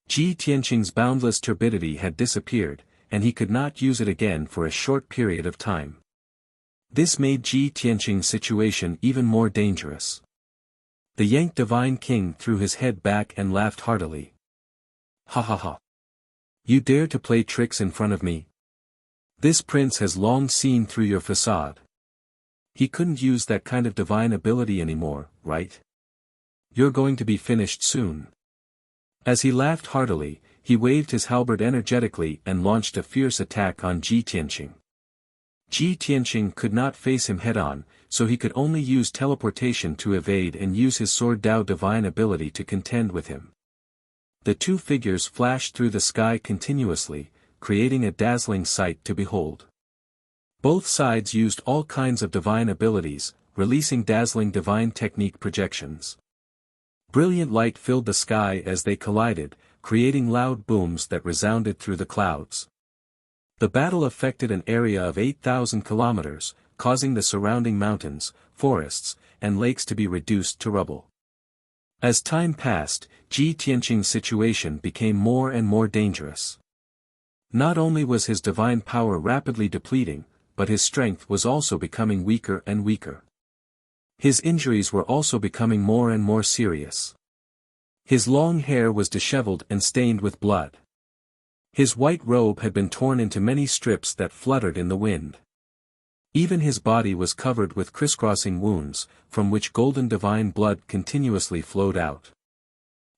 Ji Tianqing's boundless turbidity had disappeared, and he could not use it again for a short period of time. This made Ji Tianqing's situation even more dangerous. The Yang Divine King threw his head back and laughed heartily. Ha ha ha. You dare to play tricks in front of me? This prince has long seen through your facade. He couldn't use that kind of divine ability anymore, right? You're going to be finished soon. As he laughed heartily, he waved his halberd energetically and launched a fierce attack on Ji Tianqing. Ji Tianqing could not face him head-on, so he could only use teleportation to evade and use his sword Dao divine ability to contend with him. The two figures flashed through the sky continuously, creating a dazzling sight to behold. Both sides used all kinds of divine abilities, releasing dazzling divine technique projections. Brilliant light filled the sky as they collided, creating loud booms that resounded through the clouds. The battle affected an area of 8,000 kilometers, causing the surrounding mountains, forests, and lakes to be reduced to rubble. As time passed, Ji Tianqing's situation became more and more dangerous. Not only was his divine power rapidly depleting, but his strength was also becoming weaker and weaker. His injuries were also becoming more and more serious. His long hair was disheveled and stained with blood. His white robe had been torn into many strips that fluttered in the wind. Even his body was covered with crisscrossing wounds, from which golden divine blood continuously flowed out.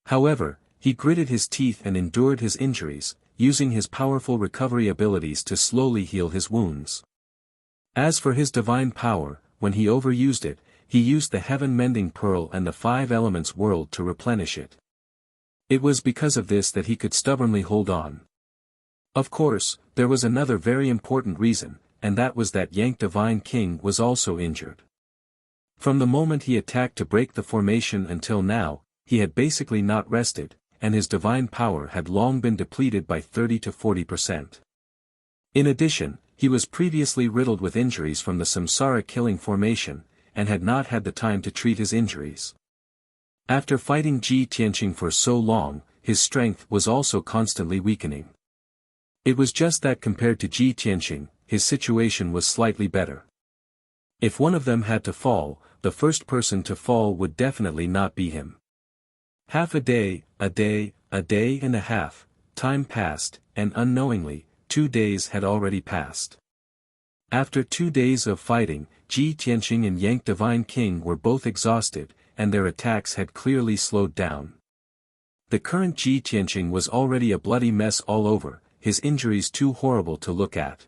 However, he gritted his teeth and endured his injuries, using his powerful recovery abilities to slowly heal his wounds. As for his divine power, when he overused it, he used the heaven-mending pearl and the 5 elements world to replenish it. It was because of this that he could stubbornly hold on. Of course, there was another very important reason, and that was that Yang Divine King was also injured. From the moment he attacked to break the formation until now, he had basically not rested, and his divine power had long been depleted by 30 to 40%. In addition, he was previously riddled with injuries from the Samsara killing formation, and had not had the time to treat his injuries. After fighting Ji Tianqing for so long, his strength was also constantly weakening. It was just that compared to Ji Tianqing, his situation was slightly better. If one of them had to fall, the first person to fall would definitely not be him. Half a day and a half, time passed, and unknowingly, 2 days had already passed. After 2 days of fighting, Ji Tianqing and Yang Divine King were both exhausted, and their attacks had clearly slowed down. The current Ji Tianqing was already a bloody mess all over, his injuries too horrible to look at.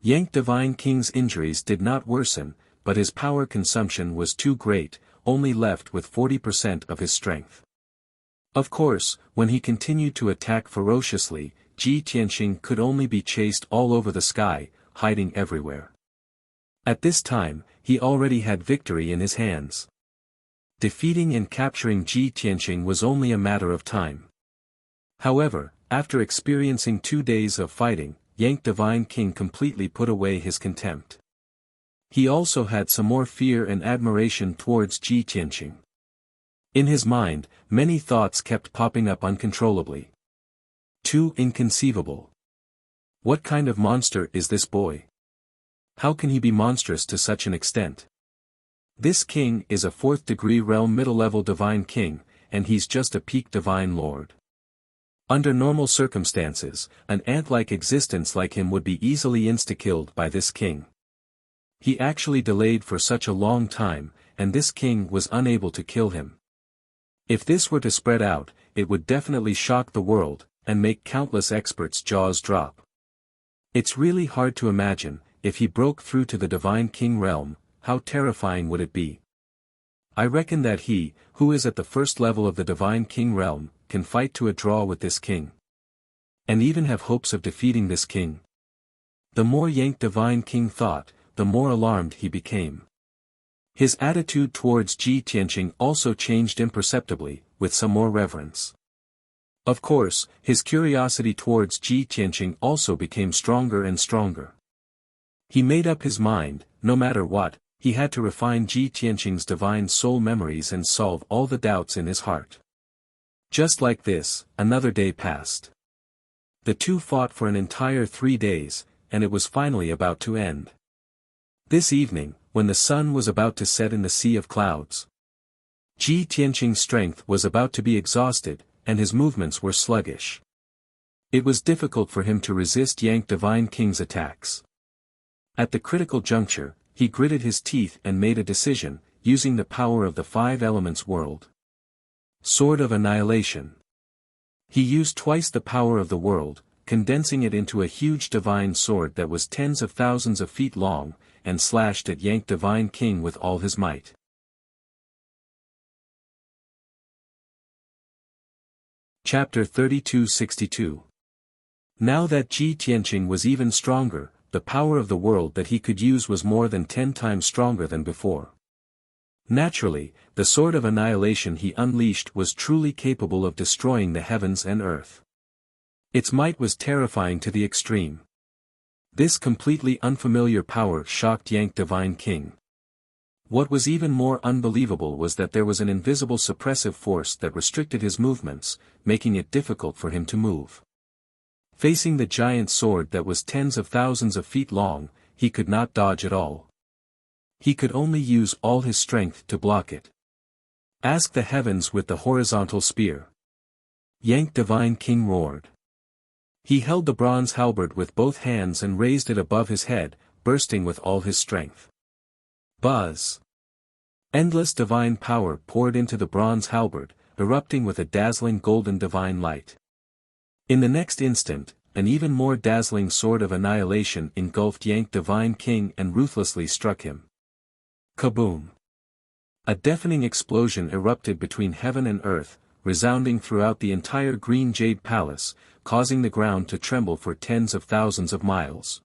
Yang Divine King's injuries did not worsen, but his power consumption was too great, only left with 40% of his strength. Of course, when he continued to attack ferociously, Ji Tianqing could only be chased all over the sky, hiding everywhere. At this time, he already had victory in his hands. Defeating and capturing Ji Tianqing was only a matter of time. However, after experiencing 2 days of fighting, Yang Divine King completely put away his contempt. He also had some more fear and admiration towards Ji Tianqing. In his mind, many thoughts kept popping up uncontrollably. Too inconceivable. What kind of monster is this boy? How can he be monstrous to such an extent? This king is a 4th-degree realm middle-level divine king, and he's just a peak divine lord. Under normal circumstances, an ant-like existence like him would be easily insta-killed by this king. He actually delayed for such a long time, and this king was unable to kill him. If this were to spread out, it would definitely shock the world, and make countless experts' jaws drop. It's really hard to imagine, if he broke through to the Divine King realm, how terrifying would it be? I reckon that he, who is at the first level of the Divine King realm, can fight to a draw with this king. And even have hopes of defeating this king. The more Yang Divine King thought, the more alarmed he became. His attitude towards Ji Tianqing also changed imperceptibly, with some more reverence. Of course, his curiosity towards Ji Tianqing also became stronger and stronger. He made up his mind, no matter what, he had to refine Ji Tianqing's divine soul memories and solve all the doubts in his heart. Just like this, another day passed. The two fought for an entire 3 days, and it was finally about to end. This evening, when the sun was about to set in the sea of clouds, Ji Tianqing's strength was about to be exhausted, and his movements were sluggish. It was difficult for him to resist Yang Divine King's attacks. At the critical juncture, he gritted his teeth and made a decision, using the power of the 5 elements world. Sword of Annihilation. He used twice the power of the world, condensing it into a huge divine sword that was tens of thousands of feet long, and slashed at Yang Divine King with all his might. Chapter 3262. Now that Ji Tianqing was even stronger, the power of the world that he could use was more than 10 times stronger than before. Naturally, the sword of annihilation he unleashed was truly capable of destroying the heavens and earth. Its might was terrifying to the extreme. This completely unfamiliar power shocked Yang Divine King. What was even more unbelievable was that there was an invisible suppressive force that restricted his movements, making it difficult for him to move. Facing the giant sword that was tens of thousands of feet long, he could not dodge at all. He could only use all his strength to block it. Ask the heavens with the horizontal spear. Yang Divine King roared. He held the bronze halberd with both hands and raised it above his head, bursting with all his strength. Buzz! Endless divine power poured into the bronze halberd, erupting with a dazzling golden divine light. In the next instant, an even more dazzling sword of annihilation engulfed Yang Divine King and ruthlessly struck him. Kaboom! A deafening explosion erupted between heaven and earth, resounding throughout the entire green jade palace, causing the ground to tremble for tens of thousands of miles.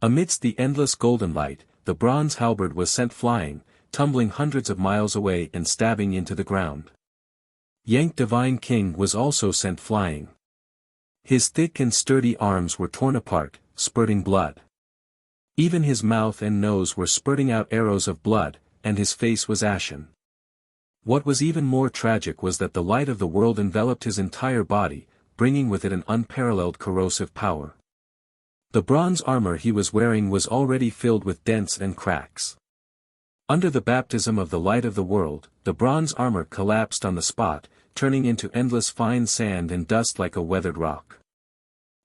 Amidst the endless golden light, the bronze halberd was sent flying, tumbling hundreds of miles away and stabbing into the ground. Yang Divine King was also sent flying. His thick and sturdy arms were torn apart, spurting blood. Even his mouth and nose were spurting out arrows of blood, and his face was ashen. What was even more tragic was that the light of the world enveloped his entire body, bringing with it an unparalleled corrosive power. The bronze armor he was wearing was already filled with dents and cracks. Under the baptism of the light of the world, the bronze armor collapsed on the spot, turning into endless fine sand and dust like a weathered rock.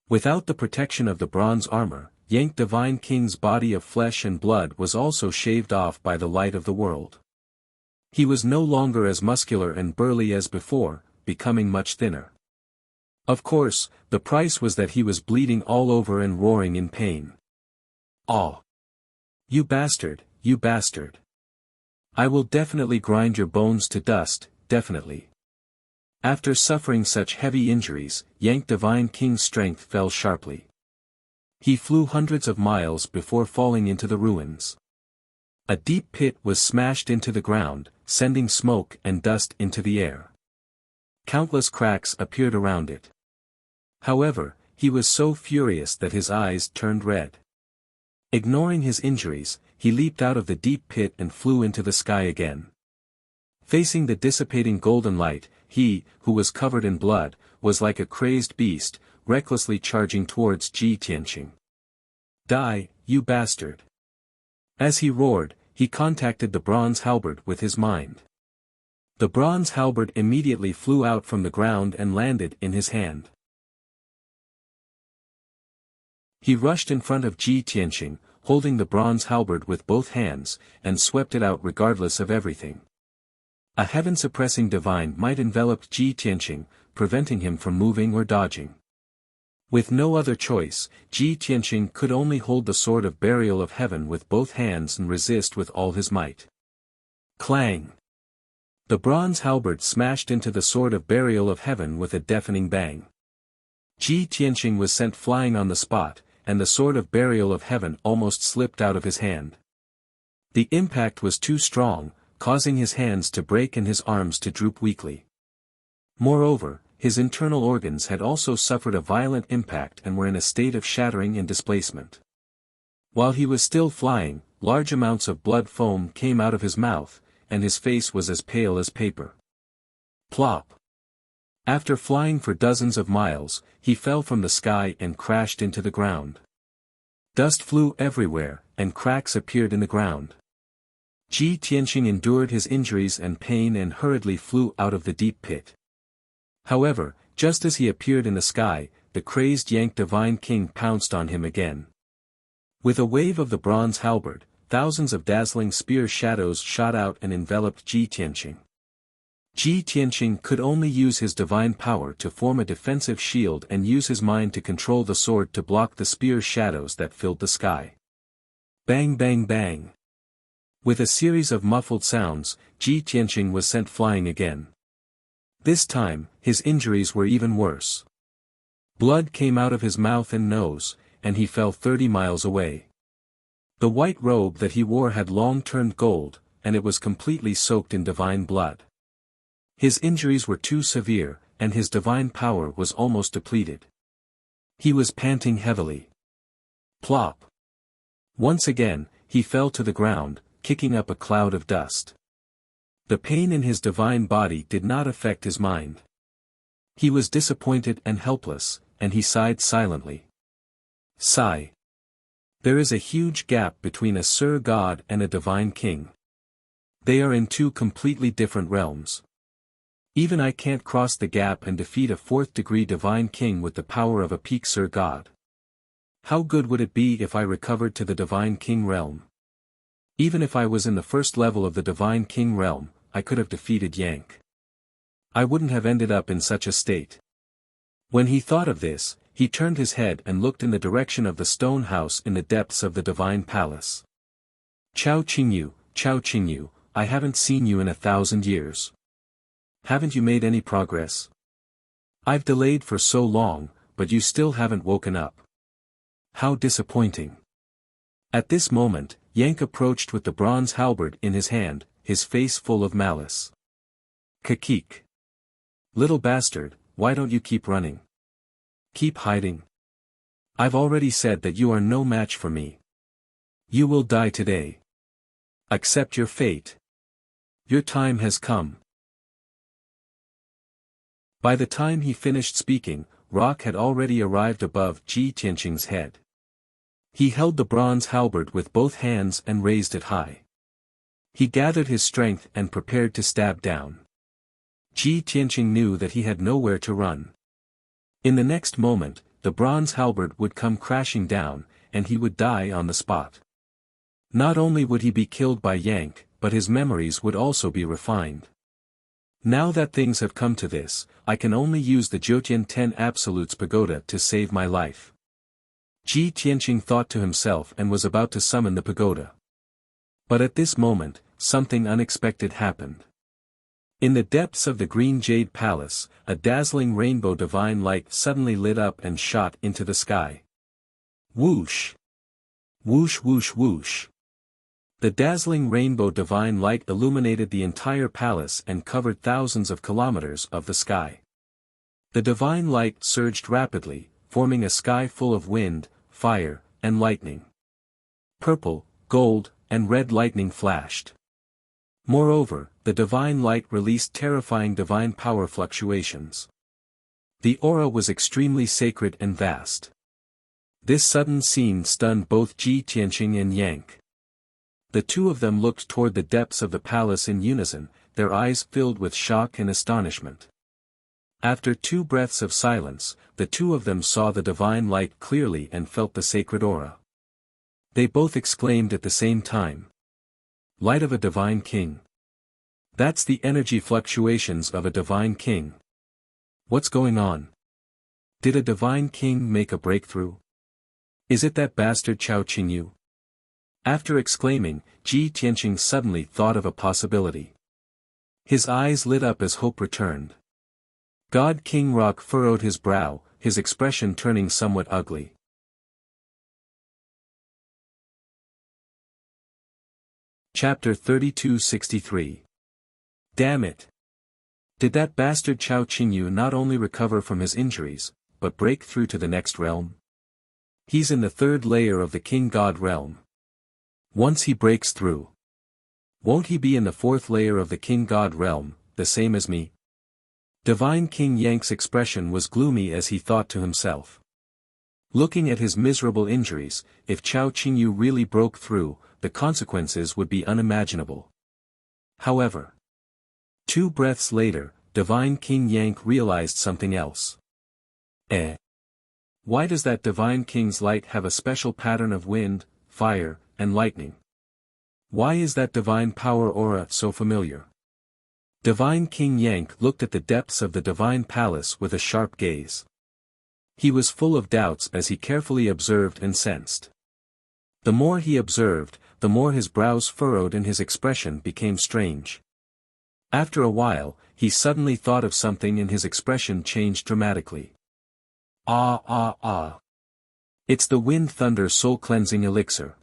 Without the protection of the bronze armor, Yang Divine King's body of flesh and blood was also shaved off by the light of the world. He was no longer as muscular and burly as before, becoming much thinner. Of course, the price was that he was bleeding all over and roaring in pain. "Ah! You bastard, you bastard! I will definitely grind your bones to dust, definitely." After suffering such heavy injuries, Yang Divine King's strength fell sharply. He flew hundreds of miles before falling into the ruins. A deep pit was smashed into the ground, sending smoke and dust into the air. Countless cracks appeared around it. However, he was so furious that his eyes turned red. Ignoring his injuries, he leaped out of the deep pit and flew into the sky again. Facing the dissipating golden light, he, who was covered in blood, was like a crazed beast, recklessly charging towards Ji Tianqing. "Die, you bastard!" As he roared, he contacted the bronze halberd with his mind. The bronze halberd immediately flew out from the ground and landed in his hand. He rushed in front of Ji Tianqing, holding the bronze halberd with both hands, and swept it out regardless of everything. A heaven-suppressing divine might enveloped Ji Tianqing, preventing him from moving or dodging. With no other choice, Ji Tianqing could only hold the sword of burial of heaven with both hands and resist with all his might. Clang! The bronze halberd smashed into the sword of burial of heaven with a deafening bang. Ji Tianqing was sent flying on the spot, and the sword of burial of heaven almost slipped out of his hand. The impact was too strong, causing his hands to break and his arms to droop weakly. Moreover, his internal organs had also suffered a violent impact and were in a state of shattering and displacement. While he was still flying, large amounts of blood foam came out of his mouth, and his face was as pale as paper. Plop! After flying for dozens of miles, he fell from the sky and crashed into the ground. Dust flew everywhere, and cracks appeared in the ground. Ji Tianqing endured his injuries and pain and hurriedly flew out of the deep pit. However, just as he appeared in the sky, the crazed Yank Divine King pounced on him again. With a wave of the bronze halberd, thousands of dazzling spear shadows shot out and enveloped Ji Tianqing. Ji Tianqing could only use his divine power to form a defensive shield and use his mind to control the sword to block the spear shadows that filled the sky. Bang bang bang! With a series of muffled sounds, Ji Tianqing was sent flying again. This time, his injuries were even worse. Blood came out of his mouth and nose, and he fell 30 miles away. The white robe that he wore had long turned gold, and it was completely soaked in divine blood. His injuries were too severe, and his divine power was almost depleted. He was panting heavily. Plop! Once again, he fell to the ground, kicking up a cloud of dust. The pain in his divine body did not affect his mind. He was disappointed and helpless, and he sighed silently. Sigh. There is a huge gap between a Sir God and a divine king. They are in two completely different realms. Even I can't cross the gap and defeat a fourth-degree divine king with the power of a peak Sir God. How good would it be if I recovered to the divine king realm? Even if I was in the first level of the divine king realm, I could have defeated Yank. I wouldn't have ended up in such a state. When he thought of this, he turned his head and looked in the direction of the stone house in the depths of the divine palace. Chao Qingyu, I haven't seen you in 1,000 years. Haven't you made any progress? I've delayed for so long, but you still haven't woken up. How disappointing. At this moment, Yank approached with the bronze halberd in his hand, his face full of malice. Kakik. Little bastard, why don't you keep running? Keep hiding. I've already said that you are no match for me. You will die today. Accept your fate. Your time has come. By the time he finished speaking, Rock had already arrived above Ji Tianqing's head. He held the bronze halberd with both hands and raised it high. He gathered his strength and prepared to stab down. Ji Tianqing knew that he had nowhere to run. In the next moment, the bronze halberd would come crashing down, and he would die on the spot. Not only would he be killed by Yank, but his memories would also be refined. Now that things have come to this, I can only use the Jiutian 10 Absolutes Pagoda to save my life. Ji Tianqing thought to himself and was about to summon the pagoda. But at this moment, something unexpected happened. In the depths of the Green Jade Palace, a dazzling rainbow divine light suddenly lit up and shot into the sky. Whoosh! Whoosh whoosh whoosh! The dazzling rainbow divine light illuminated the entire palace and covered thousands of kilometers of the sky. The divine light surged rapidly, forming a sky full of wind, fire, and lightning. Purple, gold, and red lightning flashed. Moreover, the divine light released terrifying divine power fluctuations. The aura was extremely sacred and vast. This sudden scene stunned both Ji Tianqing and Yank. The two of them looked toward the depths of the palace in unison, their eyes filled with shock and astonishment. After 2 breaths of silence, the two of them saw the divine light clearly and felt the sacred aura. They both exclaimed at the same time. Light of a divine king. That's the energy fluctuations of a divine king. What's going on? Did a divine king make a breakthrough? Is it that bastard Chao Qingyu? After exclaiming, Ji Tianqing suddenly thought of a possibility. His eyes lit up as hope returned. God King Rock furrowed his brow, his expression turning somewhat ugly. Chapter 3263. Damn it! Did that bastard Chao Qingyu not only recover from his injuries, but break through to the next realm? He's in the third layer of the King God realm. Once he breaks through, won't he be in the fourth layer of the King God realm, the same as me? Divine King Yang's expression was gloomy as he thought to himself. Looking at his miserable injuries, if Chao Qingyu really broke through, the consequences would be unimaginable. However, 2 breaths later, Divine King Yang realized something else. Why does that Divine King's light have a special pattern of wind, fire, and lightning? Why is that divine power aura so familiar? Divine King Yang looked at the depths of the divine palace with a sharp gaze. He was full of doubts as he carefully observed and sensed. The more he observed, the more his brows furrowed and his expression became strange. After a while, he suddenly thought of something and his expression changed dramatically. It's the Wind Thunder Soul Cleansing Elixir.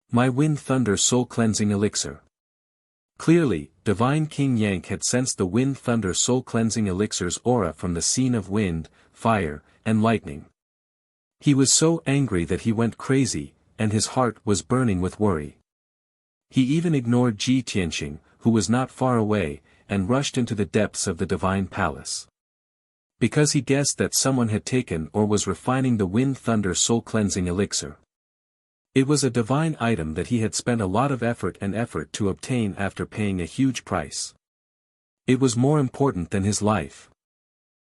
My Wind Thunder Soul Cleansing Elixir. Clearly, Divine King Yang had sensed the Wind Thunder Soul Cleansing Elixir's aura from the scene of wind, fire, and lightning. He was so angry that he went crazy, and his heart was burning with worry. He even ignored Ji Tianqing, who was not far away, and rushed into the depths of the divine palace. Because he guessed that someone had taken or was refining the Wind Thunder Soul Cleansing Elixir. It was a divine item that he had spent a lot of effort to obtain after paying a huge price. It was more important than his life.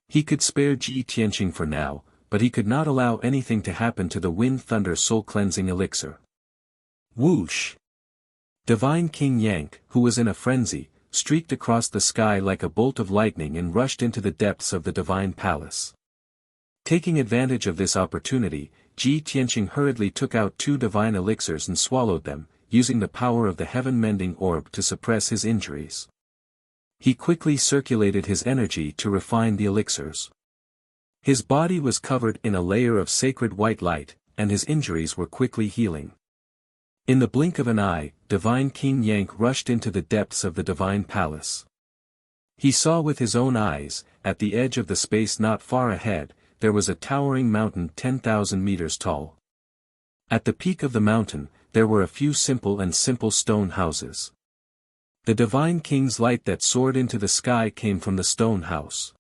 He could spare Ji Tianqing for now, but he could not allow anything to happen to the Wind Thunder Soul Cleansing Elixir. Whoosh! Divine King Yang, who was in a frenzy, streaked across the sky like a bolt of lightning and rushed into the depths of the divine palace. Taking advantage of this opportunity, Ji Tianqing hurriedly took out 2 divine elixirs and swallowed them, using the power of the heaven-mending orb to suppress his injuries. He quickly circulated his energy to refine the elixirs. His body was covered in a layer of sacred white light, and his injuries were quickly healing. In the blink of an eye, Divine King Yang rushed into the depths of the divine palace. He saw with his own eyes, at the edge of the space not far ahead, there was a towering mountain 10,000 meters tall. At the peak of the mountain, there were a few simple stone houses. The Divine King's light that soared into the sky came from the stone house.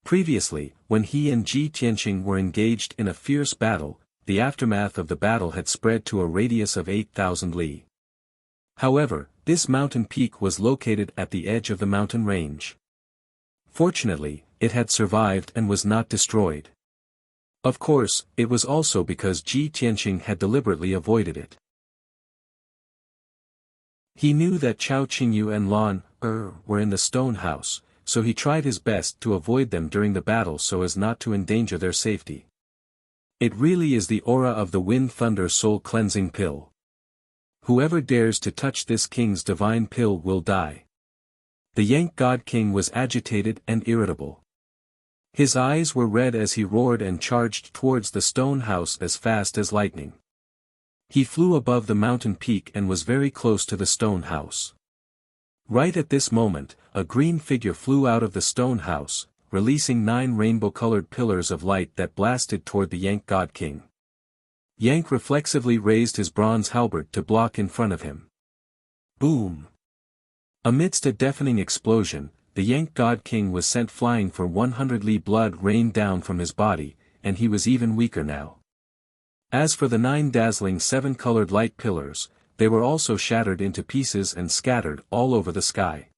Previously, when he and Ji Tianqing were engaged in a fierce battle, the aftermath of the battle had spread to a radius of 8,000 li. However, this mountain peak was located at the edge of the mountain range. Fortunately, it had survived and was not destroyed. Of course, it was also because Ji Tianqing had deliberately avoided it. He knew that Chao Qingyu and Lan were in the stone house, so he tried his best to avoid them during the battle so as not to endanger their safety. It really is the aura of the Wind Thunder Soul Cleansing Pill. Whoever dares to touch this king's divine pill will die. The Yank God King was agitated and irritable. His eyes were red as he roared and charged towards the stone house as fast as lightning. He flew above the mountain peak and was very close to the stone house. Right at this moment, a green figure flew out of the stone house, releasing 9 rainbow-colored pillars of light that blasted toward the Yank God King. Yank reflexively raised his bronze halberd to block in front of him. Boom! Amidst a deafening explosion, the Yank God King was sent flying for 100 li. Blood rained down from his body, and he was even weaker now. As for the 9 dazzling 7-colored light pillars, they were also shattered into pieces and scattered all over the sky.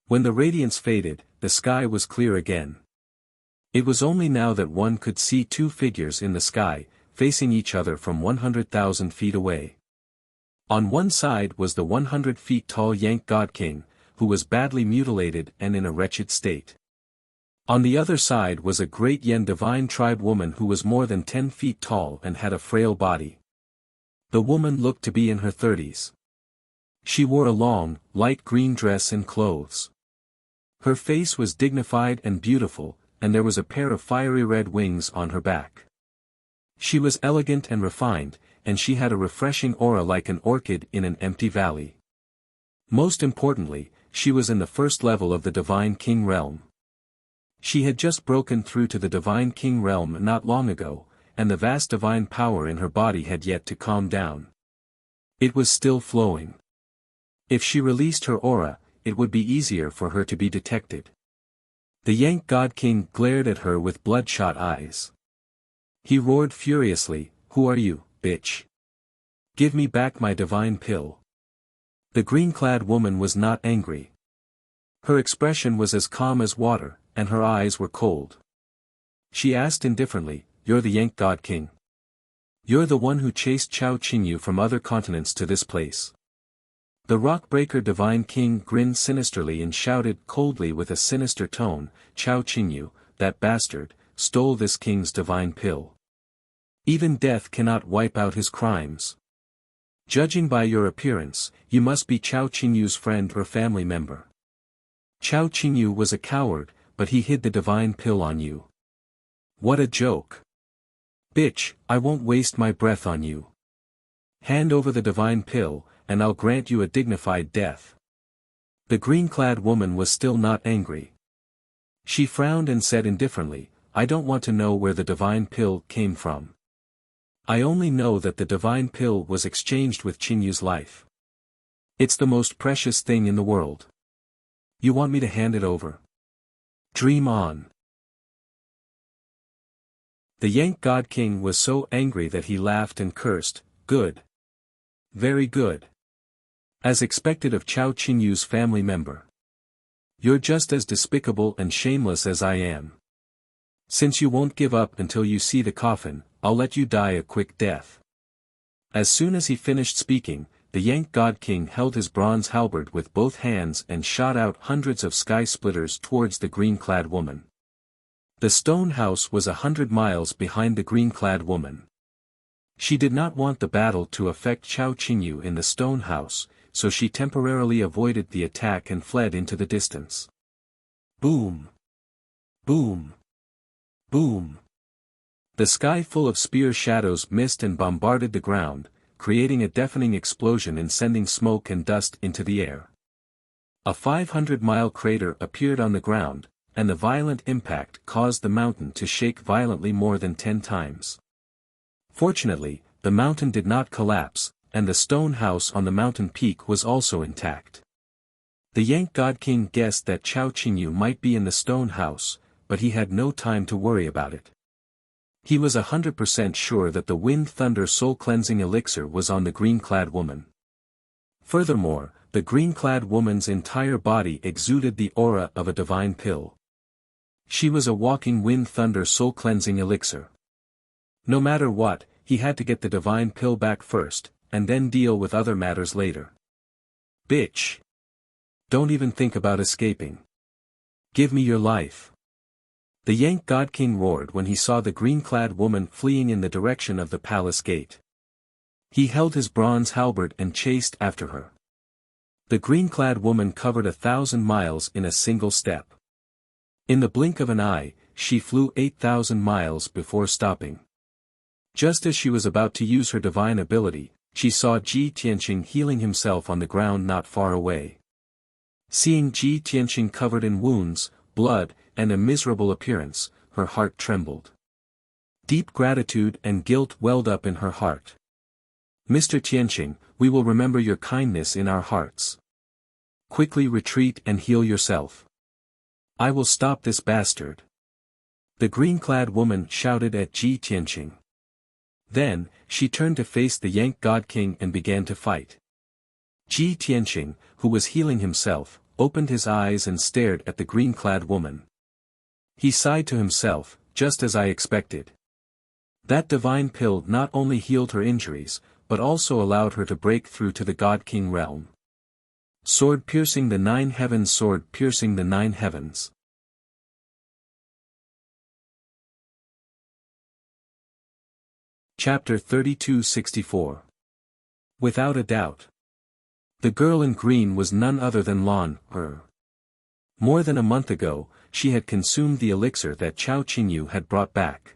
When the radiance faded, the sky was clear again. It was only now that one could see 2 figures in the sky, facing each other from 100,000 feet away. On one side was the 100 feet tall Yank God King, who was badly mutilated and in a wretched state. On the other side was a great Yen divine tribe woman who was more than 10 feet tall and had a frail body. The woman looked to be in her 30s. She wore a long, light green dress and clothes. Her face was dignified and beautiful, and there was a pair of fiery red wings on her back. She was elegant and refined, and she had a refreshing aura like an orchid in an empty valley. Most importantly, she was in the first level of the Divine King realm. She had just broken through to the Divine King realm not long ago, and the vast divine power in her body had yet to calm down. It was still flowing. If she released her aura, it would be easier for her to be detected. The Yank God King glared at her with bloodshot eyes. He roared furiously, "Who are you, bitch? Give me back my divine pill." The green-clad woman was not angry. Her expression was as calm as water, and her eyes were cold. She asked indifferently, "You're the Yank God King? You're the one who chased Chao Qingyu from other continents to this place?" The Rockbreaker Divine King grinned sinisterly and shouted coldly with a sinister tone, "Chao Qingyu, that bastard, stole this king's divine pill. Even death cannot wipe out his crimes. Judging by your appearance, you must be Chao Qingyu's friend or family member. Chao Qingyu was a coward, but he hid the divine pill on you. What a joke. Bitch, I won't waste my breath on you. Hand over the divine pill, and I'll grant you a dignified death." The green-clad woman was still not angry. She frowned and said indifferently, "I don't want to know where the divine pill came from. I only know that the divine pill was exchanged with Qingyu's life. It's the most precious thing in the world. You want me to hand it over? Dream on." The Yank God King was so angry that he laughed and cursed, "Good. Very good. As expected of Chao Qinyu's family member. You're just as despicable and shameless as I am. Since you won't give up until you see the coffin, I'll let you die a quick death." As soon as he finished speaking, the Yank God King held his bronze halberd with both hands and shot out hundreds of sky splitters towards the green-clad woman. The stone house was 100 miles behind the green-clad woman. She did not want the battle to affect Chao Qingyu in the stone house, so she temporarily avoided the attack and fled into the distance. Boom! Boom! Boom! The sky full of spear shadows missed and bombarded the ground, creating a deafening explosion and sending smoke and dust into the air. A 500-mile crater appeared on the ground, and the violent impact caused the mountain to shake violently more than 10 times. Fortunately, the mountain did not collapse, and the stone house on the mountain peak was also intact. The Yank God King guessed that Chao Qingyu might be in the stone house, but he had no time to worry about it. He was 100% sure that the Wind Thunder soul-cleansing elixir was on the green-clad woman. Furthermore, the green-clad woman's entire body exuded the aura of a divine pill. She was a walking Wind Thunder soul-cleansing elixir. No matter what, he had to get the divine pill back first, and then deal with other matters later. Bitch! Don't even think about escaping. Give me your life. The Yank God King roared when he saw the green-clad woman fleeing in the direction of the palace gate. He held his bronze halberd and chased after her. The green-clad woman covered 1,000 miles in a single step. In the blink of an eye, she flew 8,000 miles before stopping. Just as she was about to use her divine ability, she saw Ji Tianqing healing himself on the ground not far away. Seeing Ji Tianqing covered in wounds, blood, and a miserable appearance, her heart trembled. Deep gratitude and guilt welled up in her heart. "Mr. Tianqing, we will remember your kindness in our hearts. Quickly retreat and heal yourself. I will stop this bastard." The green-clad woman shouted at Ji Tianqing. Then, she turned to face the Yank God King and began to fight. Ji Tianqing, who was healing himself, opened his eyes and stared at the green-clad woman. He sighed to himself, just as I expected. That divine pill not only healed her injuries, but also allowed her to break through to the God King realm. Sword piercing the 9 heavens, sword piercing the 9 heavens. Chapter 32-64. Without a doubt. The girl in green was none other than Lan Er. More than a month ago, she had consumed the elixir that Chao Qingyu had brought back.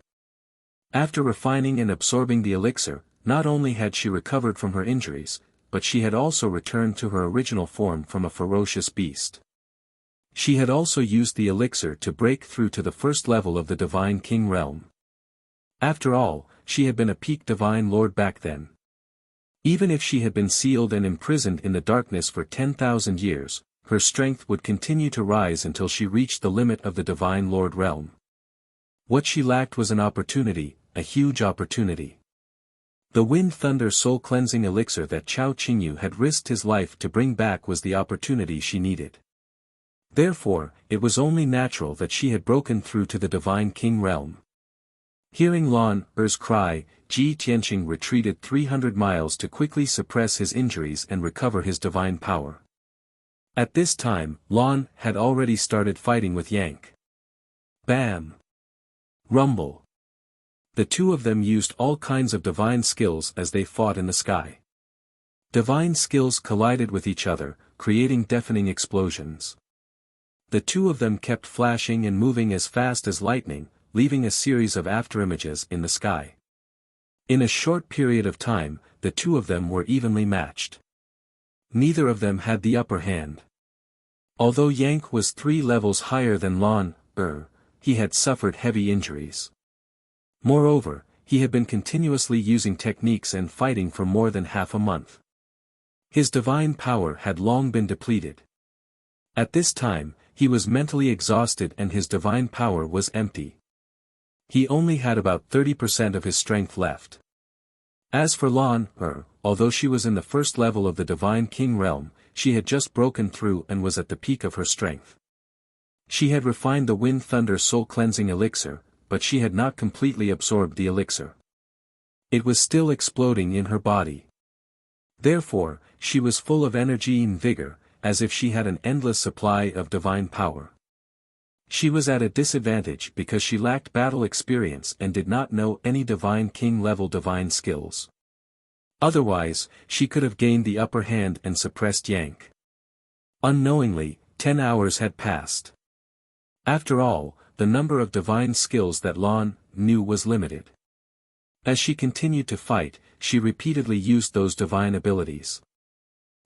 After refining and absorbing the elixir, not only had she recovered from her injuries, but she had also returned to her original form from a ferocious beast. She had also used the elixir to break through to the first level of the Divine King realm. After all, she had been a peak Divine Lord back then. Even if she had been sealed and imprisoned in the darkness for 10,000 years, her strength would continue to rise until she reached the limit of the Divine Lord realm. What she lacked was an opportunity, a huge opportunity. The Wind Thunder Soul Cleansing Elixir that Chao Qingyu had risked his life to bring back was the opportunity she needed. Therefore, it was only natural that she had broken through to the Divine King realm. Hearing Lan Er's cry, Ji Tianqing retreated 300 miles to quickly suppress his injuries and recover his divine power. At this time, Lan had already started fighting with Yank. Bam! Rumble! The two of them used all kinds of divine skills as they fought in the sky. Divine skills collided with each other, creating deafening explosions. The two of them kept flashing and moving as fast as lightning, leaving a series of afterimages in the sky. In a short period of time, the two of them were evenly matched. Neither of them had the upper hand. Although Yank was 3 levels higher than Lan Er, he had suffered heavy injuries. Moreover, he had been continuously using techniques and fighting for more than half a month. His divine power had long been depleted. At this time, he was mentally exhausted and his divine power was empty. He only had about 30% of his strength left. As for Lan Er, although she was in the first level of the Divine King realm, she had just broken through and was at the peak of her strength. She had refined the Wind Thunder Soul Cleansing Elixir, but she had not completely absorbed the elixir. It was still exploding in her body. Therefore, she was full of energy and vigor, as if she had an endless supply of divine power. She was at a disadvantage because she lacked battle experience and did not know any Divine King level divine skills. Otherwise, she could have gained the upper hand and suppressed Yank. Unknowingly, 10 hours had passed. After all, the number of divine skills that Lan knew was limited. As she continued to fight, she repeatedly used those divine abilities.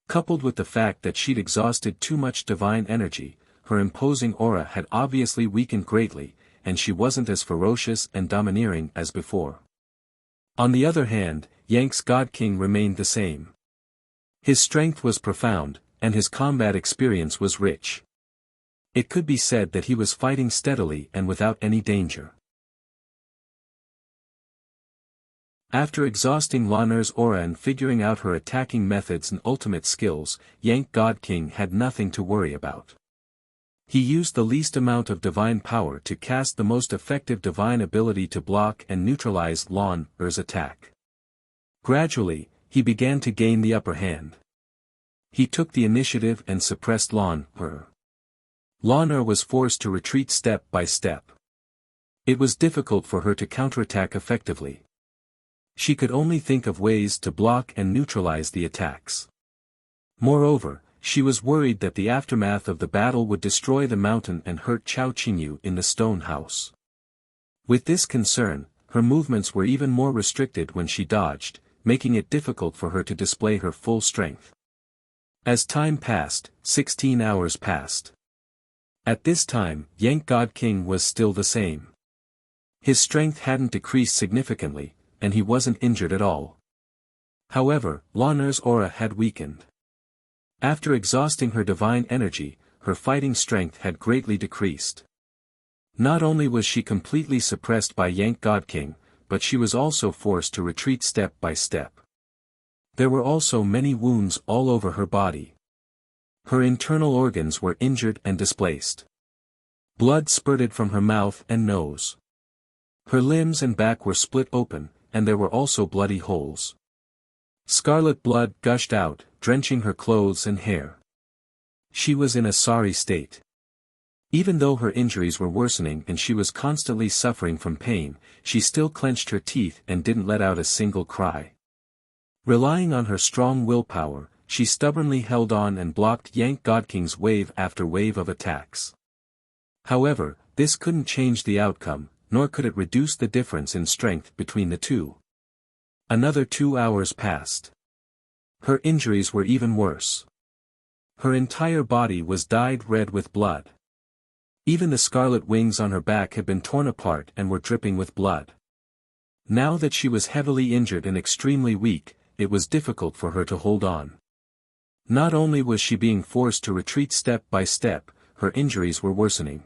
Coupled with the fact that she'd exhausted too much divine energy, her imposing aura had obviously weakened greatly, and she wasn't as ferocious and domineering as before. On the other hand, Yank's God King remained the same. His strength was profound, and his combat experience was rich. It could be said that he was fighting steadily and without any danger. After exhausting Lan Er's aura and figuring out her attacking methods and ultimate skills, Yank God King had nothing to worry about. He used the least amount of divine power to cast the most effective divine ability to block and neutralize Lan Er's attack. Gradually, he began to gain the upper hand. He took the initiative and suppressed Lan Er. Lan Er was forced to retreat step by step. It was difficult for her to counterattack effectively. She could only think of ways to block and neutralize the attacks. Moreover, she was worried that the aftermath of the battle would destroy the mountain and hurt Chao Qingyu in the stone house. With this concern, her movements were even more restricted when she dodged, making it difficult for her to display her full strength. As time passed, 16 hours passed. At this time, Yank God King was still the same. His strength hadn't decreased significantly, and he wasn't injured at all. However, Lan Er's aura had weakened. After exhausting her divine energy, her fighting strength had greatly decreased. Not only was she completely suppressed by Yank God King, but she was also forced to retreat step by step. There were also many wounds all over her body. Her internal organs were injured and displaced. Blood spurted from her mouth and nose. Her limbs and back were split open, and there were also bloody holes. Scarlet blood gushed out, drenching her clothes and hair. She was in a sorry state. Even though her injuries were worsening and she was constantly suffering from pain, she still clenched her teeth and didn't let out a single cry. Relying on her strong willpower, she stubbornly held on and blocked Yank Godking's wave after wave of attacks. However, this couldn't change the outcome, nor could it reduce the difference in strength between the two. Another 2 hours passed. Her injuries were even worse. Her entire body was dyed red with blood. Even the scarlet wings on her back had been torn apart and were dripping with blood. Now that she was heavily injured and extremely weak, it was difficult for her to hold on. Not only was she being forced to retreat step by step, her injuries were worsening.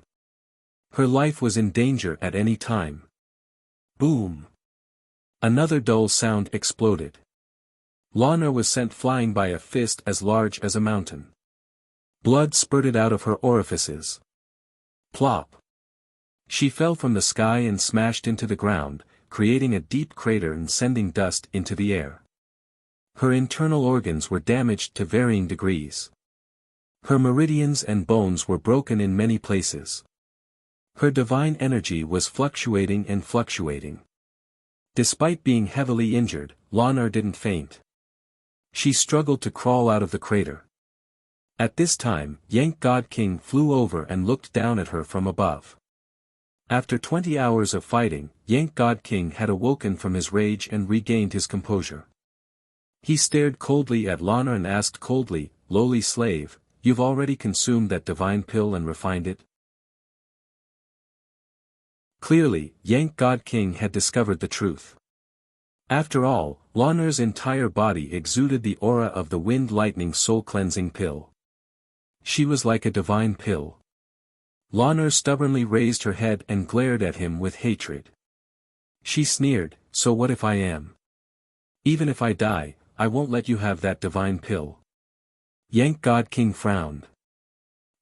Her life was in danger at any time. Boom! Another dull sound exploded. Lana was sent flying by a fist as large as a mountain. Blood spurted out of her orifices. Plop! She fell from the sky and smashed into the ground, creating a deep crater and sending dust into the air. Her internal organs were damaged to varying degrees. Her meridians and bones were broken in many places. Her divine energy was fluctuating and fluctuating. Despite being heavily injured, Lana didn't faint. She struggled to crawl out of the crater. At this time, Yank God King flew over and looked down at her from above. After 20 hours of fighting, Yank God King had awoken from his rage and regained his composure. He stared coldly at Lana and asked coldly, "Lowly slave, you've already consumed that divine pill and refined it?" Clearly, Yank God King had discovered the truth. After all, Lana's entire body exuded the aura of the wind lightning soul cleansing pill. She was like a divine pill. Lana stubbornly raised her head and glared at him with hatred. She sneered, "So what if I am? Even if I die, I won't let you have that divine pill." Yank God King frowned.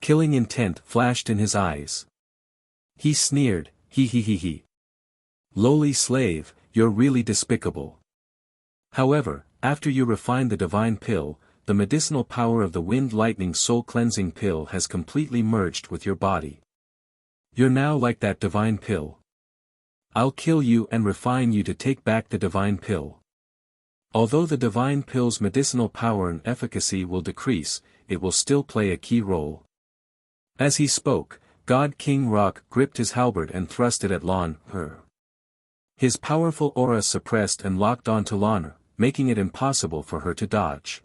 Killing intent flashed in his eyes. He sneered, "He. Lowly slave, you're really despicable. However, after you refine the divine pill, the medicinal power of the wind lightning soul cleansing pill has completely merged with your body. You're now like that divine pill. I'll kill you and refine you to take back the divine pill. Although the divine pill's medicinal power and efficacy will decrease, it will still play a key role." As he spoke, God King Rock gripped his halberd and thrust it at Lana. His powerful aura suppressed and locked onto Lana, making it impossible for her to dodge.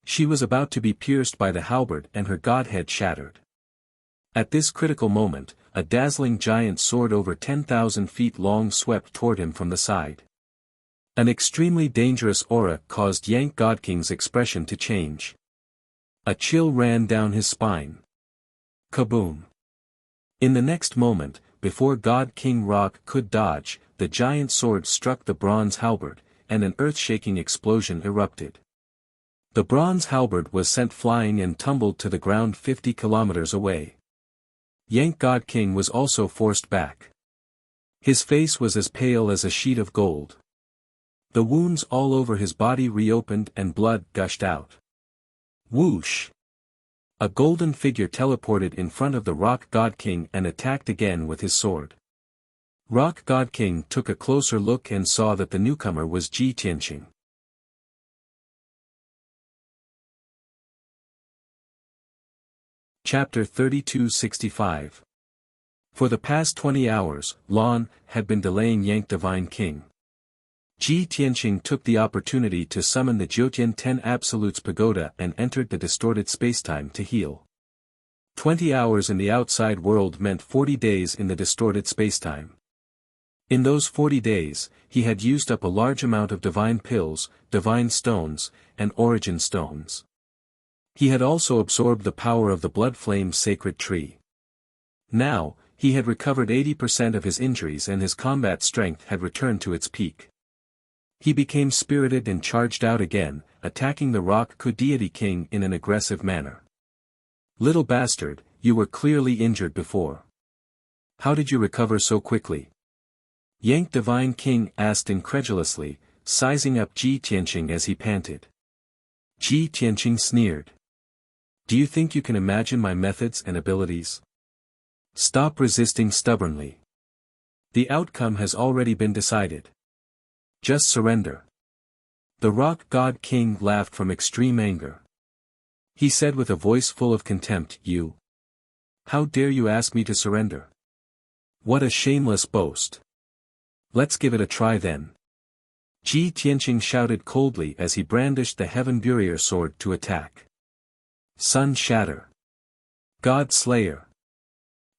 She was about to be pierced by the halberd and her godhead shattered. At this critical moment, a dazzling giant sword over 10,000 feet long swept toward him from the side. An extremely dangerous aura caused Yank Godking's expression to change. A chill ran down his spine. Kaboom! In the next moment, before God King Rock could dodge, the giant sword struck the bronze halberd, and an earth-shaking explosion erupted. The bronze halberd was sent flying and tumbled to the ground 50 kilometers away. Yank God King was also forced back. His face was as pale as a sheet of gold. The wounds all over his body reopened and blood gushed out. Whoosh! A golden figure teleported in front of the Rock God King and attacked again with his sword. Rock God King took a closer look and saw that the newcomer was Ji Tianqing. Chapter 3265. For the past 20 hours, Lan had been delaying Yank Divine King. Ji Tianqing took the opportunity to summon the Jiutian 10 Absolutes Pagoda and entered the distorted spacetime to heal. 20 hours in the outside world meant 40 days in the distorted spacetime. In those 40 days, he had used up a large amount of divine pills, divine stones, and origin stones. He had also absorbed the power of the blood flame sacred tree. Now, he had recovered 80% of his injuries and his combat strength had returned to its peak. He became spirited and charged out again, attacking the Rock Ku Deity King in an aggressive manner. "Little bastard, you were clearly injured before. How did you recover so quickly?" Yank Divine King asked incredulously, sizing up Ji Tianqing as he panted. Ji Tianqing sneered. "Do you think you can imagine my methods and abilities? Stop resisting stubbornly. The outcome has already been decided. Just surrender. The rock god king laughed from extreme anger. He said with a voice full of contempt, How dare you ask me to surrender? What a shameless boast. Let's give it a try then. Ji Tianqing shouted coldly as he brandished the Heaven Burier sword to attack. Sun shatter. God slayer.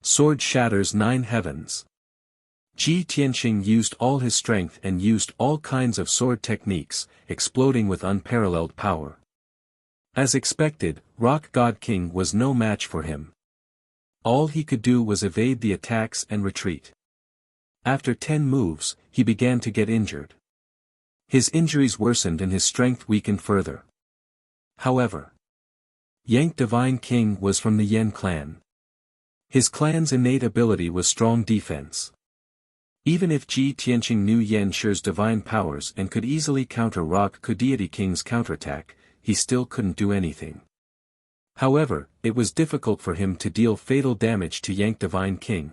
Sword shatters 9 heavens. Ji Tianqing used all his strength and used all kinds of sword techniques, exploding with unparalleled power. As expected, Rock God King was no match for him. All he could do was evade the attacks and retreat. After 10 moves, he began to get injured. His injuries worsened and his strength weakened further. However, Yank Divine King was from the Yen clan. His clan's innate ability was strong defense. Even if Ji Tianqing knew Yan Shi's divine powers and could easily counter Rock Deity King's counterattack, he still couldn't do anything. However, it was difficult for him to deal fatal damage to Yank Divine King.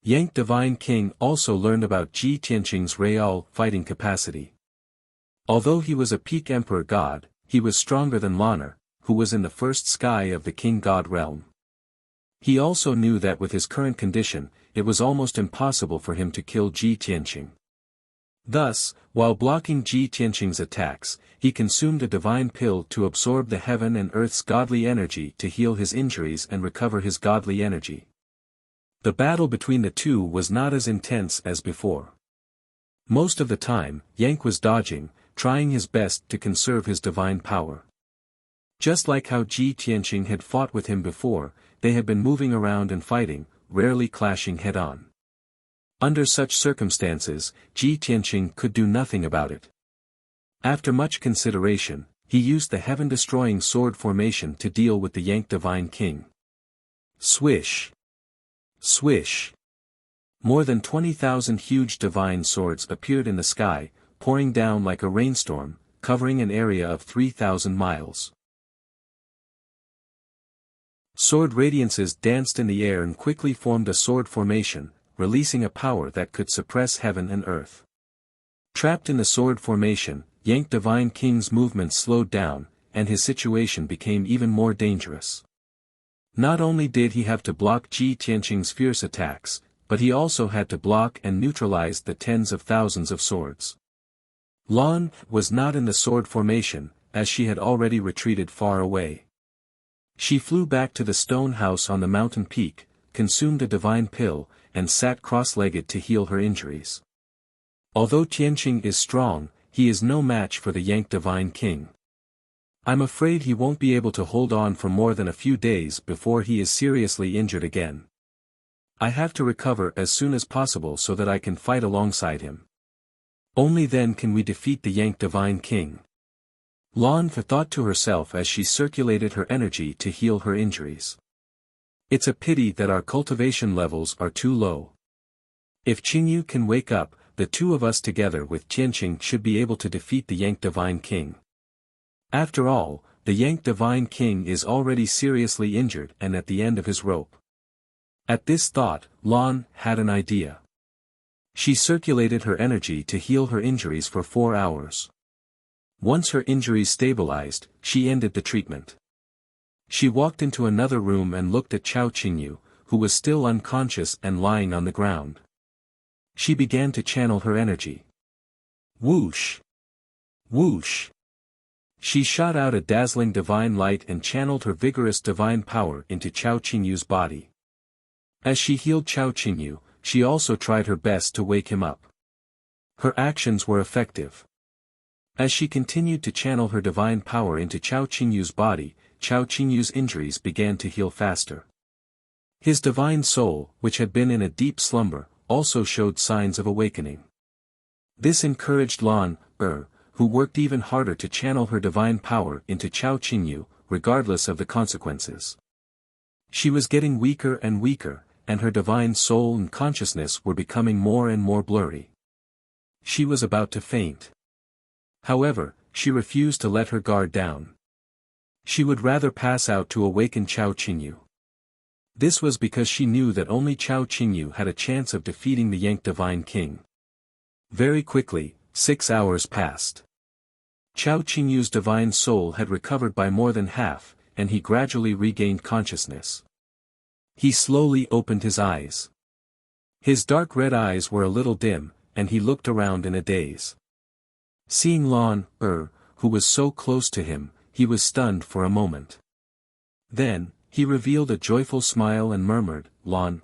Yank Divine King also learned about Ji Tianqing's real fighting capacity. Although he was a peak emperor god, he was stronger than Lan'er, who was in the first sky of the king god realm. He also knew that with his current condition, it was almost impossible for him to kill Ji Tianqing. Thus, while blocking Ji Tianqing's attacks, he consumed a divine pill to absorb the heaven and earth's godly energy to heal his injuries and recover his godly energy. The battle between the two was not as intense as before. Most of the time, Yank was dodging, trying his best to conserve his divine power. Just like how Ji Tianqing had fought with him before, they had been moving around and fighting, rarely clashing head-on. Under such circumstances, Ji Tianqing could do nothing about it. After much consideration, he used the heaven-destroying sword formation to deal with the Yank Divine King. Swish! Swish! More than 20,000 huge divine swords appeared in the sky, pouring down like a rainstorm, covering an area of 3,000 miles. Sword radiances danced in the air and quickly formed a sword formation, releasing a power that could suppress heaven and earth. Trapped in the sword formation, Yank Divine King's movement slowed down, and his situation became even more dangerous. Not only did he have to block Ji Tianqing's fierce attacks, but he also had to block and neutralize the tens of thousands of swords. Lan was not in the sword formation, as she had already retreated far away. She flew back to the stone house on the mountain peak, consumed a divine pill, and sat cross-legged to heal her injuries. Although Tianqing is strong, he is no match for the Yank Divine King. I'm afraid he won't be able to hold on for more than a few days before he is seriously injured again. I have to recover as soon as possible so that I can fight alongside him. Only then can we defeat the Yank Divine King. Lan thought to herself as she circulated her energy to heal her injuries. It's a pity that our cultivation levels are too low. If Qingyu can wake up, the two of us together with Tianqing should be able to defeat the Yank Divine King. After all, the Yank Divine King is already seriously injured and at the end of his rope. At this thought, Lan had an idea. She circulated her energy to heal her injuries for 4 hours. Once her injuries stabilized, she ended the treatment. She walked into another room and looked at Chao Qingyu, who was still unconscious and lying on the ground. She began to channel her energy. Whoosh! Whoosh! She shot out a dazzling divine light and channeled her vigorous divine power into Chao Qingyu's body. As she healed Chao Qingyu, she also tried her best to wake him up. Her actions were effective. As she continued to channel her divine power into Chao Qingyu's body, Chao Qingyu's injuries began to heal faster. His divine soul, which had been in a deep slumber, also showed signs of awakening. This encouraged Lan, who worked even harder to channel her divine power into Chao Qingyu, regardless of the consequences. She was getting weaker and weaker, and her divine soul and consciousness were becoming more and more blurry. She was about to faint. However, she refused to let her guard down. She would rather pass out to awaken Chao Qingyu. This was because she knew that only Chao Qingyu had a chance of defeating the Yank Divine King. Very quickly, 6 hours passed. Chao Qingyu's divine soul had recovered by more than half, and he gradually regained consciousness. He slowly opened his eyes. His dark red eyes were a little dim, and he looked around in a daze. Seeing Lan who was so close to him, he was stunned for a moment. Then, he revealed a joyful smile and murmured, Lan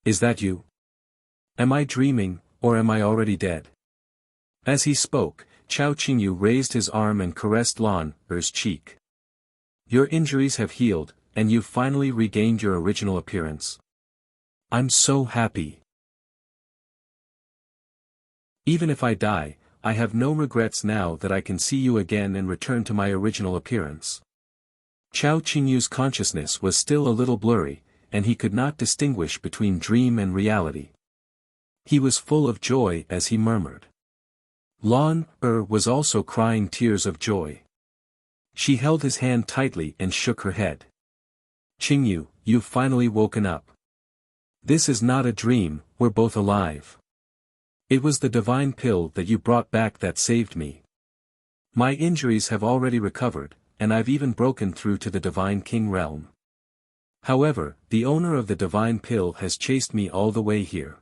Is that you? Am I dreaming, or am I already dead? As he spoke, Chao Qingyu raised his arm and caressed Lan cheek. Your injuries have healed, and you've finally regained your original appearance. I'm so happy. Even if I die, I have no regrets now that I can see you again and return to my original appearance. Chao Qingyu's consciousness was still a little blurry, and he could not distinguish between dream and reality. He was full of joy as he murmured. Lan was also crying tears of joy. She held his hand tightly and shook her head. Qingyu, you've finally woken up. This is not a dream, we're both alive. It was the divine pill that you brought back that saved me. My injuries have already recovered, and I've even broken through to the Divine King realm. However, the owner of the divine pill has chased me all the way here.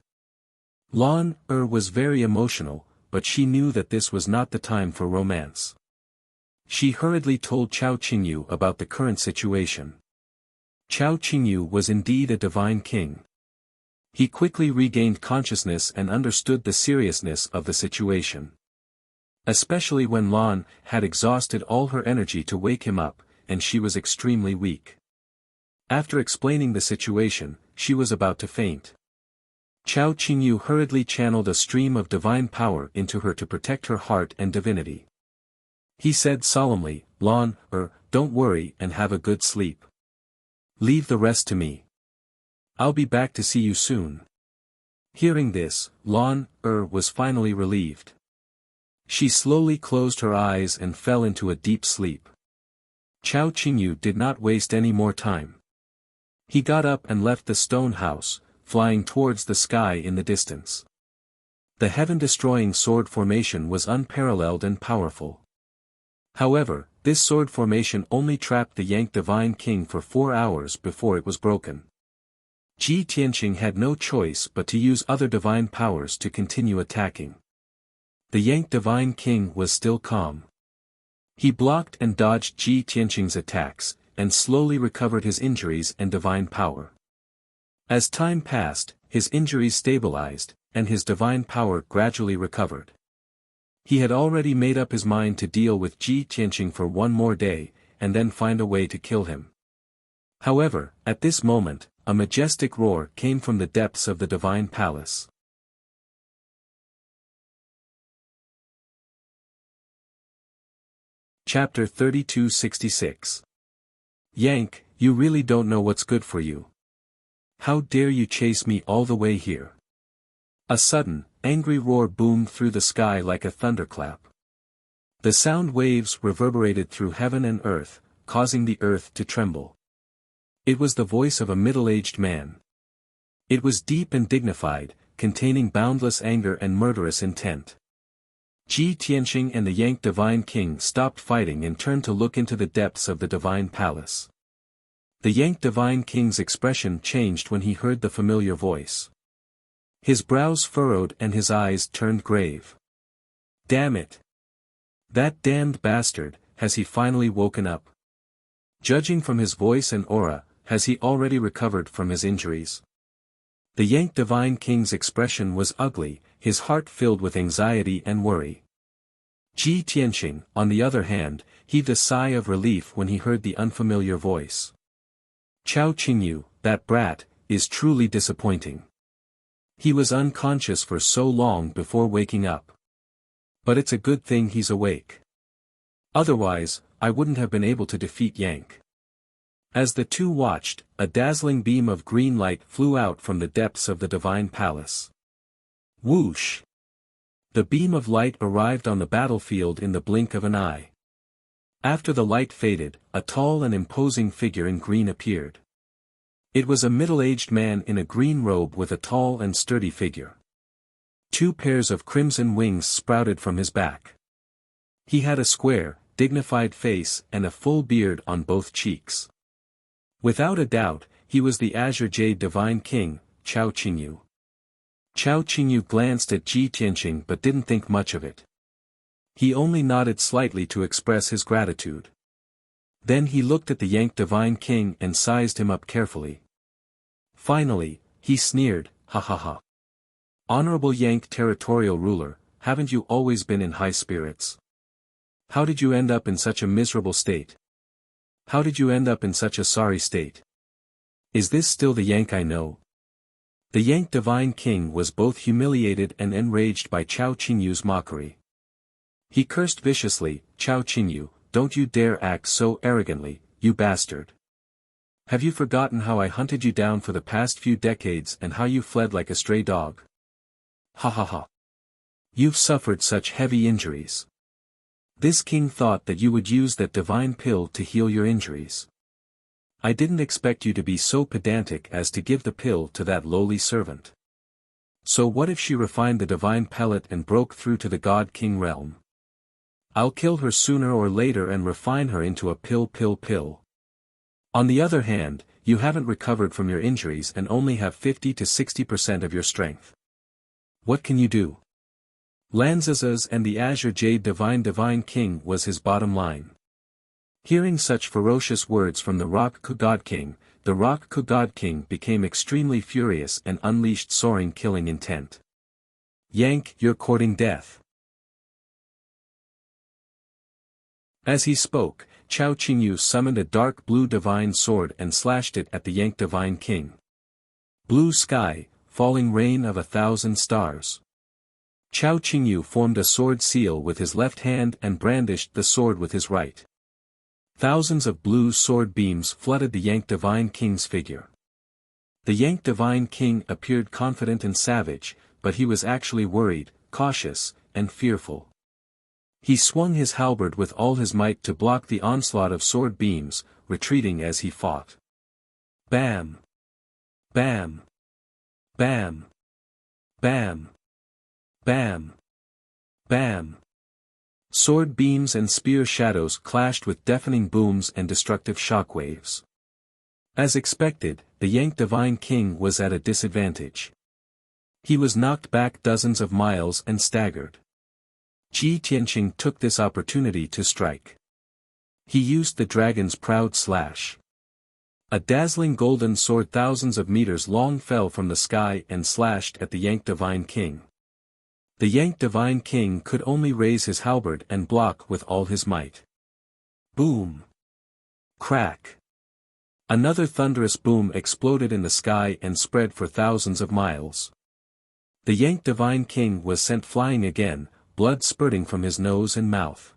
Lan was very emotional, but she knew that this was not the time for romance. She hurriedly told Chao Qingyu about the current situation. Chao Qingyu was indeed a divine king. He quickly regained consciousness and understood the seriousness of the situation. Especially when Lan had exhausted all her energy to wake him up, and she was extremely weak. After explaining the situation, she was about to faint. Chao Qingyu hurriedly channeled a stream of divine power into her to protect her heart and divinity. He said solemnly, Lan don't worry and have a good sleep. Leave the rest to me. I'll be back to see you soon. Hearing this, Lan was finally relieved. She slowly closed her eyes and fell into a deep sleep. Chao Qingyu did not waste any more time. He got up and left the stone house, flying towards the sky in the distance. The heaven-destroying sword formation was unparalleled and powerful. However, this sword formation only trapped the Yank Divine King for 4 hours before it was broken. Ji Tianqing had no choice but to use other divine powers to continue attacking. The Yank Divine King was still calm. He blocked and dodged Ji Tianqing's attacks, and slowly recovered his injuries and divine power. As time passed, his injuries stabilized, and his divine power gradually recovered. He had already made up his mind to deal with Ji Tianqing for one more day, and then find a way to kill him. However, at this moment, a majestic roar came from the depths of the divine palace. Chapter 3266. Yank, you really don't know what's good for you. How dare you chase me all the way here? A sudden, angry roar boomed through the sky like a thunderclap. The sound waves reverberated through heaven and earth, causing the earth to tremble. It was the voice of a middle-aged man. It was deep and dignified, containing boundless anger and murderous intent. Ji Tianqing and the Yank Divine King stopped fighting and turned to look into the depths of the divine palace. The Yank Divine King's expression changed when he heard the familiar voice. His brows furrowed and his eyes turned grave. Damn it! That damned bastard, has he finally woken up? Judging from his voice and aura, has he already recovered from his injuries? The Yank Divine King's expression was ugly, his heart filled with anxiety and worry. Ji Tianqing, on the other hand, heaved a sigh of relief when he heard the unfamiliar voice. Chao Qingyu, that brat, is truly disappointing. He was unconscious for so long before waking up. But it's a good thing he's awake. Otherwise, I wouldn't have been able to defeat Yank. As the two watched, a dazzling beam of green light flew out from the depths of the divine palace. Whoosh! The beam of light arrived on the battlefield in the blink of an eye. After the light faded, a tall and imposing figure in green appeared. It was a middle-aged man in a green robe with a tall and sturdy figure. 2 pairs of crimson wings sprouted from his back. He had a square, dignified face and a full beard on both cheeks. Without a doubt, he was the Azure Jade Divine King, Chao Qingyu. Chao Qingyu glanced at Ji Tianqing but didn't think much of it. He only nodded slightly to express his gratitude. Then he looked at the Yank Divine King and sized him up carefully. Finally, he sneered, "Ha ha ha. Honorable Yank territorial ruler, haven't you always been in high spirits? How did you end up in such a miserable state? How did you end up in such a sorry state? Is this still the Yank I know?" The Yank Divine King was both humiliated and enraged by Chao Qingyu's mockery. He cursed viciously, "Chao Qingyu, don't you dare act so arrogantly, you bastard. Have you forgotten how I hunted you down for the past few decades and how you fled like a stray dog? Ha ha ha. You've suffered such heavy injuries. This king thought that you would use that divine pill to heal your injuries. I didn't expect you to be so pedantic as to give the pill to that lowly servant. So what if she refined the divine pellet and broke through to the God King realm? I'll kill her sooner or later and refine her into a pill. On the other hand, you haven't recovered from your injuries and only have 50 to 60% of your strength. What can you do?" Lanzazaz and the Azure Jade Divine King was his bottom line. Hearing such ferocious words from the Rock God King, the Rock God King became extremely furious and unleashed soaring killing intent. "Yank, you're courting death." As he spoke, Chao Qingyu summoned a dark blue divine sword and slashed it at the Yank Divine King. Blue sky, falling rain of 1,000 stars. Chao Qingyu formed a sword seal with his left hand and brandished the sword with his right. Thousands of blue sword beams flooded the Yank Divine King's figure. The Yank Divine King appeared confident and savage, but he was actually worried, cautious, and fearful. He swung his halberd with all his might to block the onslaught of sword beams, retreating as he fought. Bam! Bam! Bam! Bam! Bam! Bam! Sword beams and spear shadows clashed with deafening booms and destructive shockwaves. As expected, the Yank Divine King was at a disadvantage. He was knocked back dozens of miles and staggered. Ji Tianqing took this opportunity to strike. He used the dragon's proud slash. A dazzling golden sword thousands of meters long fell from the sky and slashed at the Yank Divine King. The Yank Divine King could only raise his halberd and block with all his might. Boom! Crack! Another thunderous boom exploded in the sky and spread for thousands of miles. The Yank Divine King was sent flying again, blood spurting from his nose and mouth.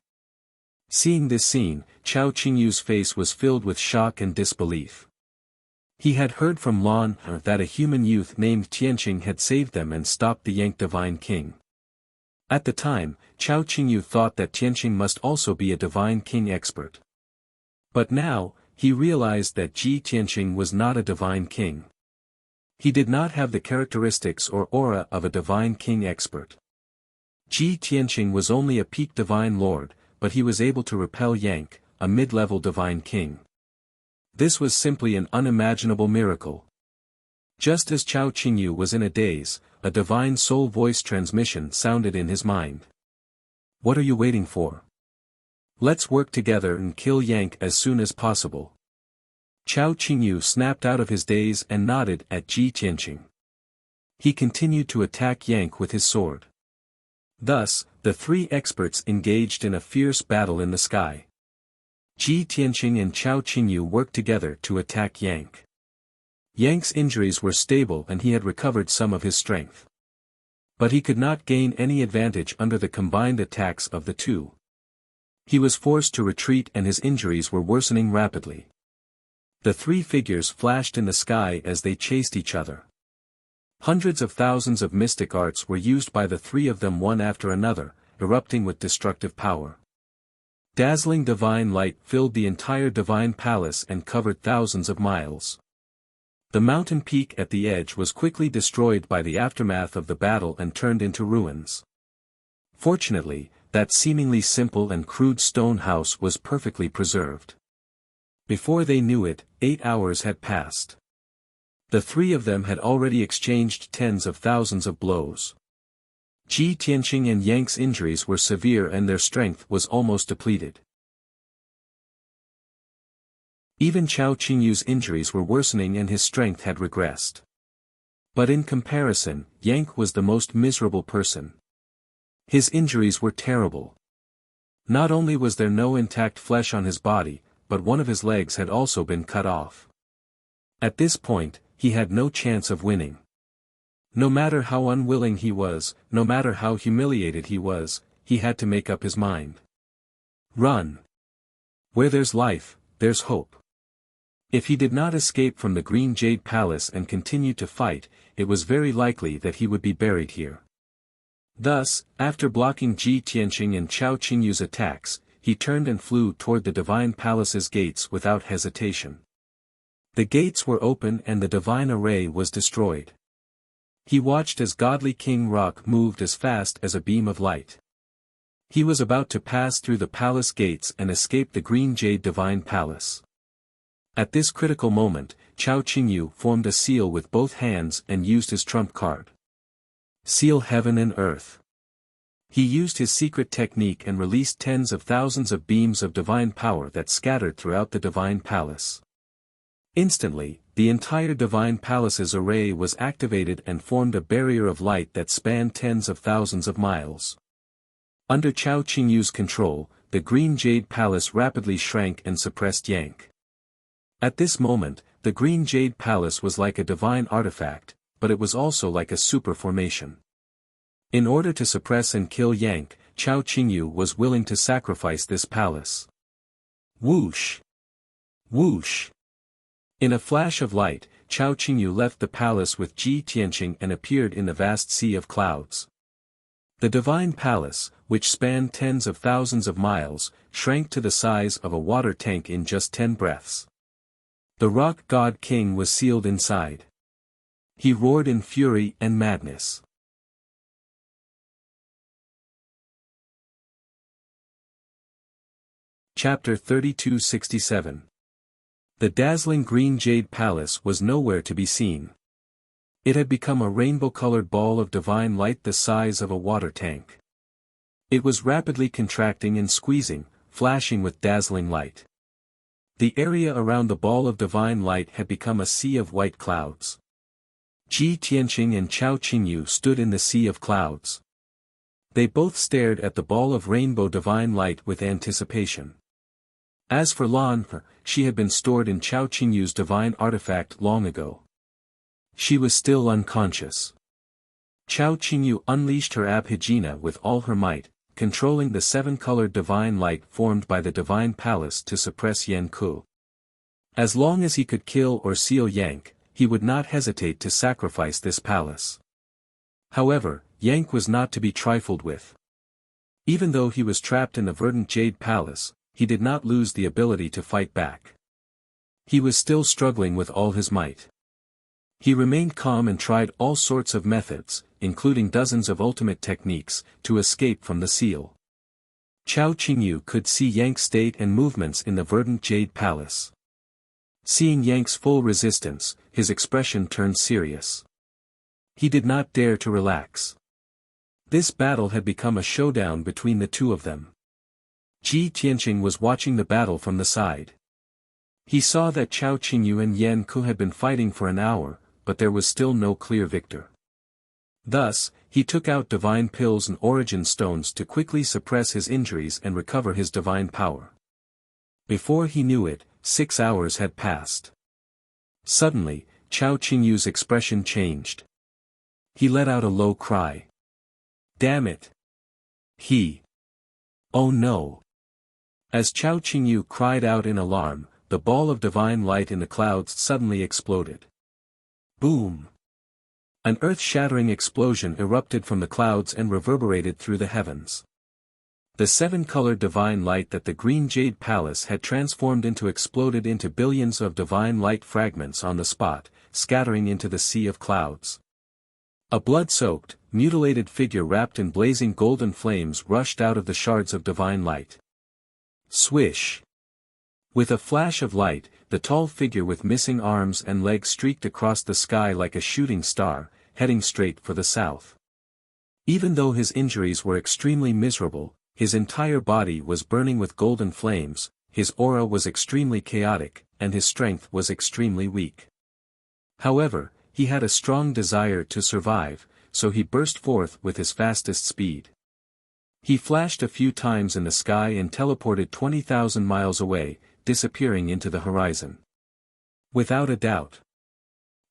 Seeing this scene, Chao Qingyu's face was filled with shock and disbelief. He had heard from Lan that a human youth named Tianqing had saved them and stopped the Yank Divine King. At the time, Chao Qingyu thought that Tianqing must also be a Divine King expert. But now, he realized that Ji Tianqing was not a Divine King. He did not have the characteristics or aura of a Divine King expert. Ji Tianqing was only a peak Divine Lord, but he was able to repel Yank, a mid-level Divine King. This was simply an unimaginable miracle. Just as Chao Qingyu was in a daze, a divine soul voice transmission sounded in his mind. "What are you waiting for? Let's work together and kill Yank as soon as possible." Chao Qingyu snapped out of his daze and nodded at Ji Tianqing. He continued to attack Yank with his sword. Thus, the 3 experts engaged in a fierce battle in the sky. Ji Tianqing and Chao Qingyu worked together to attack Yank. Yank's injuries were stable and he had recovered some of his strength. But he could not gain any advantage under the combined attacks of the two. He was forced to retreat and his injuries were worsening rapidly. The 3 figures flashed in the sky as they chased each other. Hundreds of thousands of mystic arts were used by the 3 of them one after another, erupting with destructive power. Dazzling divine light filled the entire divine palace and covered thousands of miles. The mountain peak at the edge was quickly destroyed by the aftermath of the battle and turned into ruins. Fortunately, that seemingly simple and crude stone house was perfectly preserved. Before they knew it, 8 hours had passed. The three of them had already exchanged tens of thousands of blows. Ji Tianqing and Yang's injuries were severe and their strength was almost depleted. Even Chao Qingyu's injuries were worsening and his strength had regressed. But in comparison, Yang was the most miserable person. His injuries were terrible. Not only was there no intact flesh on his body, but one of his legs had also been cut off. At this point, he had no chance of winning. No matter how unwilling he was, no matter how humiliated he was, he had to make up his mind. Run. Where there's life, there's hope. If he did not escape from the Green Jade Palace and continue to fight, it was very likely that he would be buried here. Thus, after blocking Ji Tianqing and Chao Qingyu's attacks, he turned and flew toward the Divine Palace's gates without hesitation. The gates were open and the divine array was destroyed. He watched as godly King Rock moved as fast as a beam of light. He was about to pass through the palace gates and escape the Green Jade Divine Palace. At this critical moment, Chao Qingyu formed a seal with both hands and used his trump card. Seal heaven and earth. He used his secret technique and released tens of thousands of beams of divine power that scattered throughout the divine palace. Instantly, the entire divine palace's array was activated and formed a barrier of light that spanned tens of thousands of miles. Under Chao Qingyu's control, the Green Jade Palace rapidly shrank and suppressed Yang. At this moment, the Green Jade Palace was like a divine artifact, but it was also like a super formation. In order to suppress and kill Yang, Chao Qingyu was willing to sacrifice this palace. Whoosh! Whoosh! In a flash of light, Chao Qingyu left the palace with Ji Tianqing and appeared in the vast sea of clouds. The divine palace, which spanned tens of thousands of miles, shrank to the size of a water tank in just 10 breaths. The rock god king was sealed inside. He roared in fury and madness. Chapter 3267. The dazzling Green Jade Palace was nowhere to be seen. It had become a rainbow-colored ball of divine light the size of a water tank. It was rapidly contracting and squeezing, flashing with dazzling light. The area around the ball of divine light had become a sea of white clouds. Ji Tianqing and Chao Qingyu stood in the sea of clouds. They both stared at the ball of rainbow divine light with anticipation. As for Lan, she had been stored in Chao Qingyu's divine artifact long ago. She was still unconscious. Chao Qingyu unleashed her Abhijna with all her might, controlling the 7-colored divine light formed by the divine palace to suppress Yan Ku. As long as he could kill or seal Yank, he would not hesitate to sacrifice this palace. However, Yank was not to be trifled with. Even though he was trapped in the verdant Jade Palace, he did not lose the ability to fight back. He was still struggling with all his might. He remained calm and tried all sorts of methods, including dozens of ultimate techniques, to escape from the seal. Chao Qingyu could see Yank's state and movements in the verdant Jade Palace. Seeing Yank's full resistance, his expression turned serious. He did not dare to relax. This battle had become a showdown between the two of them. Ji Tianqing was watching the battle from the side. He saw that Chao Qingyu and Yan Ku had been fighting for an hour, but there was still no clear victor. Thus, he took out divine pills and origin stones to quickly suppress his injuries and recover his divine power. Before he knew it, 6 hours had passed. Suddenly, Chao Qingyu's expression changed. He let out a low cry. Damn it! Oh no! As Chao Qingyu cried out in alarm, the ball of divine light in the clouds suddenly exploded. Boom! An earth-shattering explosion erupted from the clouds and reverberated through the heavens. The seven-colored divine light that the green jade palace had transformed into exploded into billions of divine light fragments on the spot, scattering into the sea of clouds. A blood-soaked, mutilated figure wrapped in blazing golden flames rushed out of the shards of divine light. Swish! With a flash of light, the tall figure with missing arms and legs streaked across the sky like a shooting star, heading straight for the south. Even though his injuries were extremely miserable, his entire body was burning with golden flames, his aura was extremely chaotic, and his strength was extremely weak. However, he had a strong desire to survive, so he burst forth with his fastest speed. He flashed a few times in the sky and teleported 20,000 miles away, disappearing into the horizon. Without a doubt.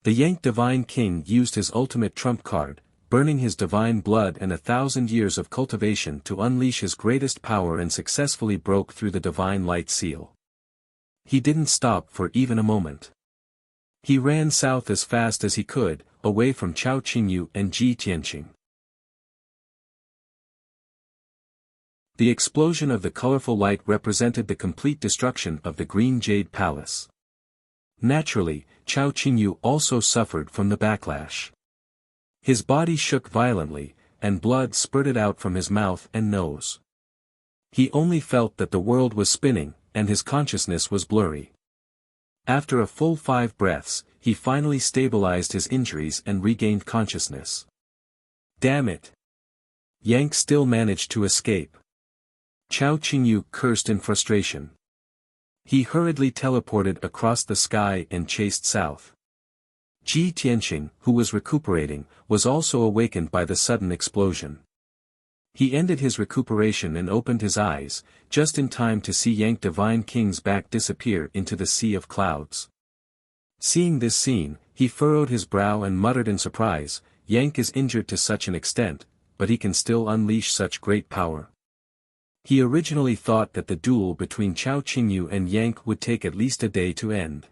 The Yank Divine King used his ultimate trump card, burning his divine blood and 1,000 years of cultivation to unleash his greatest power and successfully broke through the divine light seal. He didn't stop for even a moment. He ran south as fast as he could, away from Chao Qingyu and Ji Tianqing. The explosion of the colorful light represented the complete destruction of the Green Jade Palace. Naturally, Chao Qingyu also suffered from the backlash. His body shook violently, and blood spurted out from his mouth and nose. He only felt that the world was spinning, and his consciousness was blurry. After a full 5 breaths, he finally stabilized his injuries and regained consciousness. Damn it! Yank still managed to escape. Chao Qingyu cursed in frustration. He hurriedly teleported across the sky and chased south. Ji Tianqing, who was recuperating, was also awakened by the sudden explosion. He ended his recuperation and opened his eyes, just in time to see Yank Divine King's back disappear into the sea of clouds. Seeing this scene, he furrowed his brow and muttered in surprise, "Yank is injured to such an extent, but he can still unleash such great power." He originally thought that the duel between Chao Qingyu and Yank would take at least a day to end.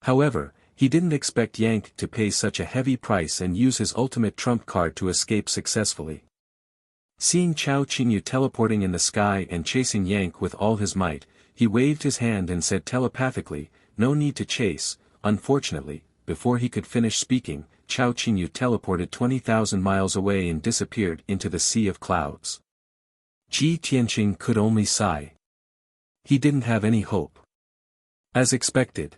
However, he didn't expect Yank to pay such a heavy price and use his ultimate trump card to escape successfully. Seeing Chao Qingyu teleporting in the sky and chasing Yank with all his might, he waved his hand and said telepathically, "No need to chase." Unfortunately, before he could finish speaking, Chao Qingyu teleported 20,000 miles away and disappeared into the sea of clouds. Ji Tianqing could only sigh. He didn't have any hope. As expected.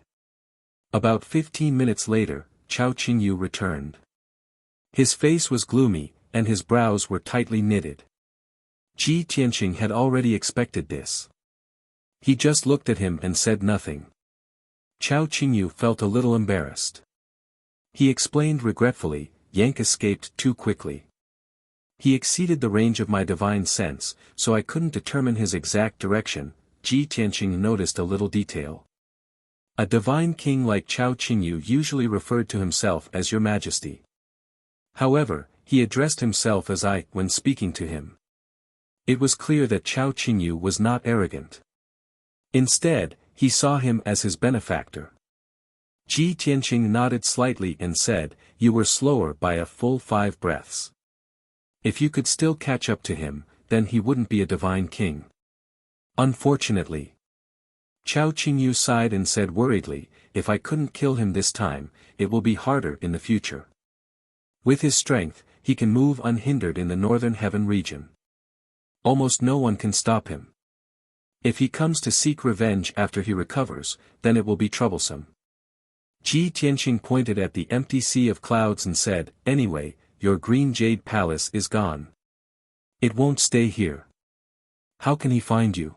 About 15 minutes later, Chao Qingyu returned. His face was gloomy, and his brows were tightly knitted. Ji Tianqing had already expected this. He just looked at him and said nothing. Chao Qingyu felt a little embarrassed. He explained regretfully, "Yank escaped too quickly. He exceeded the range of my divine sense, so I couldn't determine his exact direction." Ji Tianqing noticed a little detail. A divine king like Chao Qingyu usually referred to himself as Your Majesty. However, he addressed himself as I when speaking to him. It was clear that Chao Qingyu was not arrogant. Instead, he saw him as his benefactor. Ji Tianqing nodded slightly and said, "You were slower by a full 5 breaths. If you could still catch up to him, then he wouldn't be a divine king. Unfortunately." Chao Qingyu sighed and said worriedly, "If I couldn't kill him this time, it will be harder in the future. With his strength, he can move unhindered in the northern heaven region. Almost no one can stop him. If he comes to seek revenge after he recovers, then it will be troublesome." Ji Tianqing pointed at the empty sea of clouds and said, "Anyway, your green jade palace is gone. It won't stay here. How can he find you?"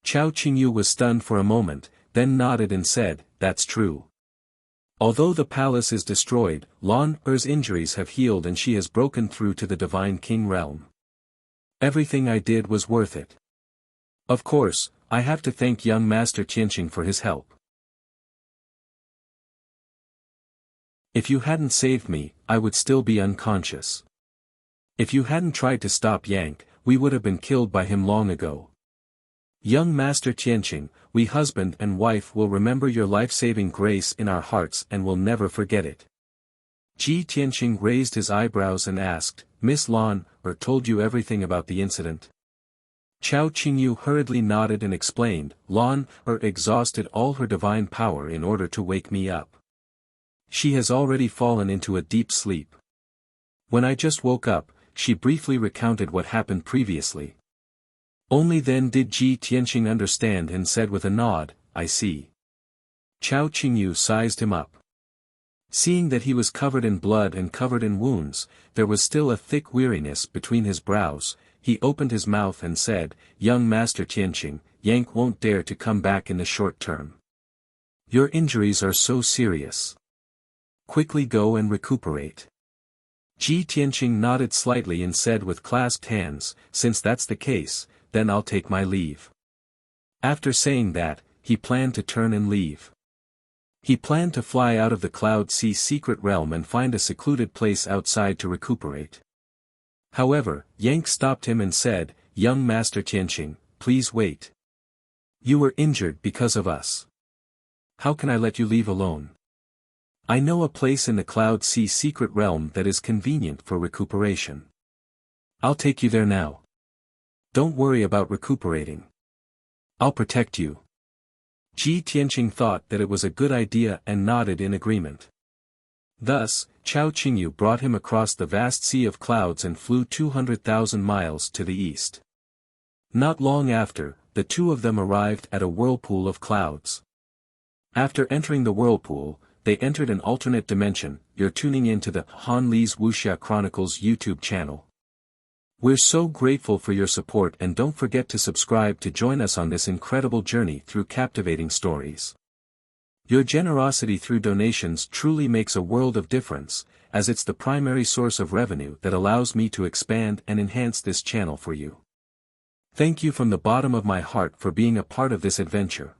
Chao Qingyu was stunned for a moment, then nodded and said, "That's true. Although the palace is destroyed, Lan Er's injuries have healed and she has broken through to the Divine King realm. Everything I did was worth it. Of course, I have to thank young Master Tianqing for his help. If you hadn't saved me, I would still be unconscious. If you hadn't tried to stop Yank, we would have been killed by him long ago. Young Master Tianqing, we husband and wife will remember your life-saving grace in our hearts and will never forget it." Ji Tianqing raised his eyebrows and asked, "Miss Lan Er told you everything about the incident?" Chao Qingyu hurriedly nodded and explained, Lan exhausted all her divine power in order to wake me up. She has already fallen into a deep sleep. When I just woke up, she briefly recounted what happened previously. Only then did Ji Tianqing understand and said with a nod, I see. Chao Qingyu sized him up. Seeing that he was covered in blood and covered in wounds, there was still a thick weariness between his brows. He opened his mouth and said, Young Master Tianqing, Yank won't dare to come back in the short term. Your injuries are so serious. Quickly go and recuperate. Ji Tianqing nodded slightly and said with clasped hands, Since that's the case, then I'll take my leave. After saying that, he planned to turn and leave. He planned to fly out of the Cloud Sea secret realm and find a secluded place outside to recuperate. However, Yank stopped him and said, Young Master Tianqing, please wait. You were injured because of us. How can I let you leave alone? I know a place in the Cloud Sea secret realm that is convenient for recuperation. I'll take you there now. Don't worry about recuperating. I'll protect you. Ji Tianqing thought that it was a good idea and nodded in agreement. Thus, Chao Qingyu brought him across the vast sea of clouds and flew 200,000 miles to the east. Not long after, the two of them arrived at a whirlpool of clouds. After entering the whirlpool, they entered an alternate dimension. You're tuning into the Han Li's Wuxia Chronicles YouTube channel. We're so grateful for your support, and don't forget to subscribe to join us on this incredible journey through captivating stories. Your generosity through donations truly makes a world of difference, as it's the primary source of revenue that allows me to expand and enhance this channel for you. Thank you from the bottom of my heart for being a part of this adventure.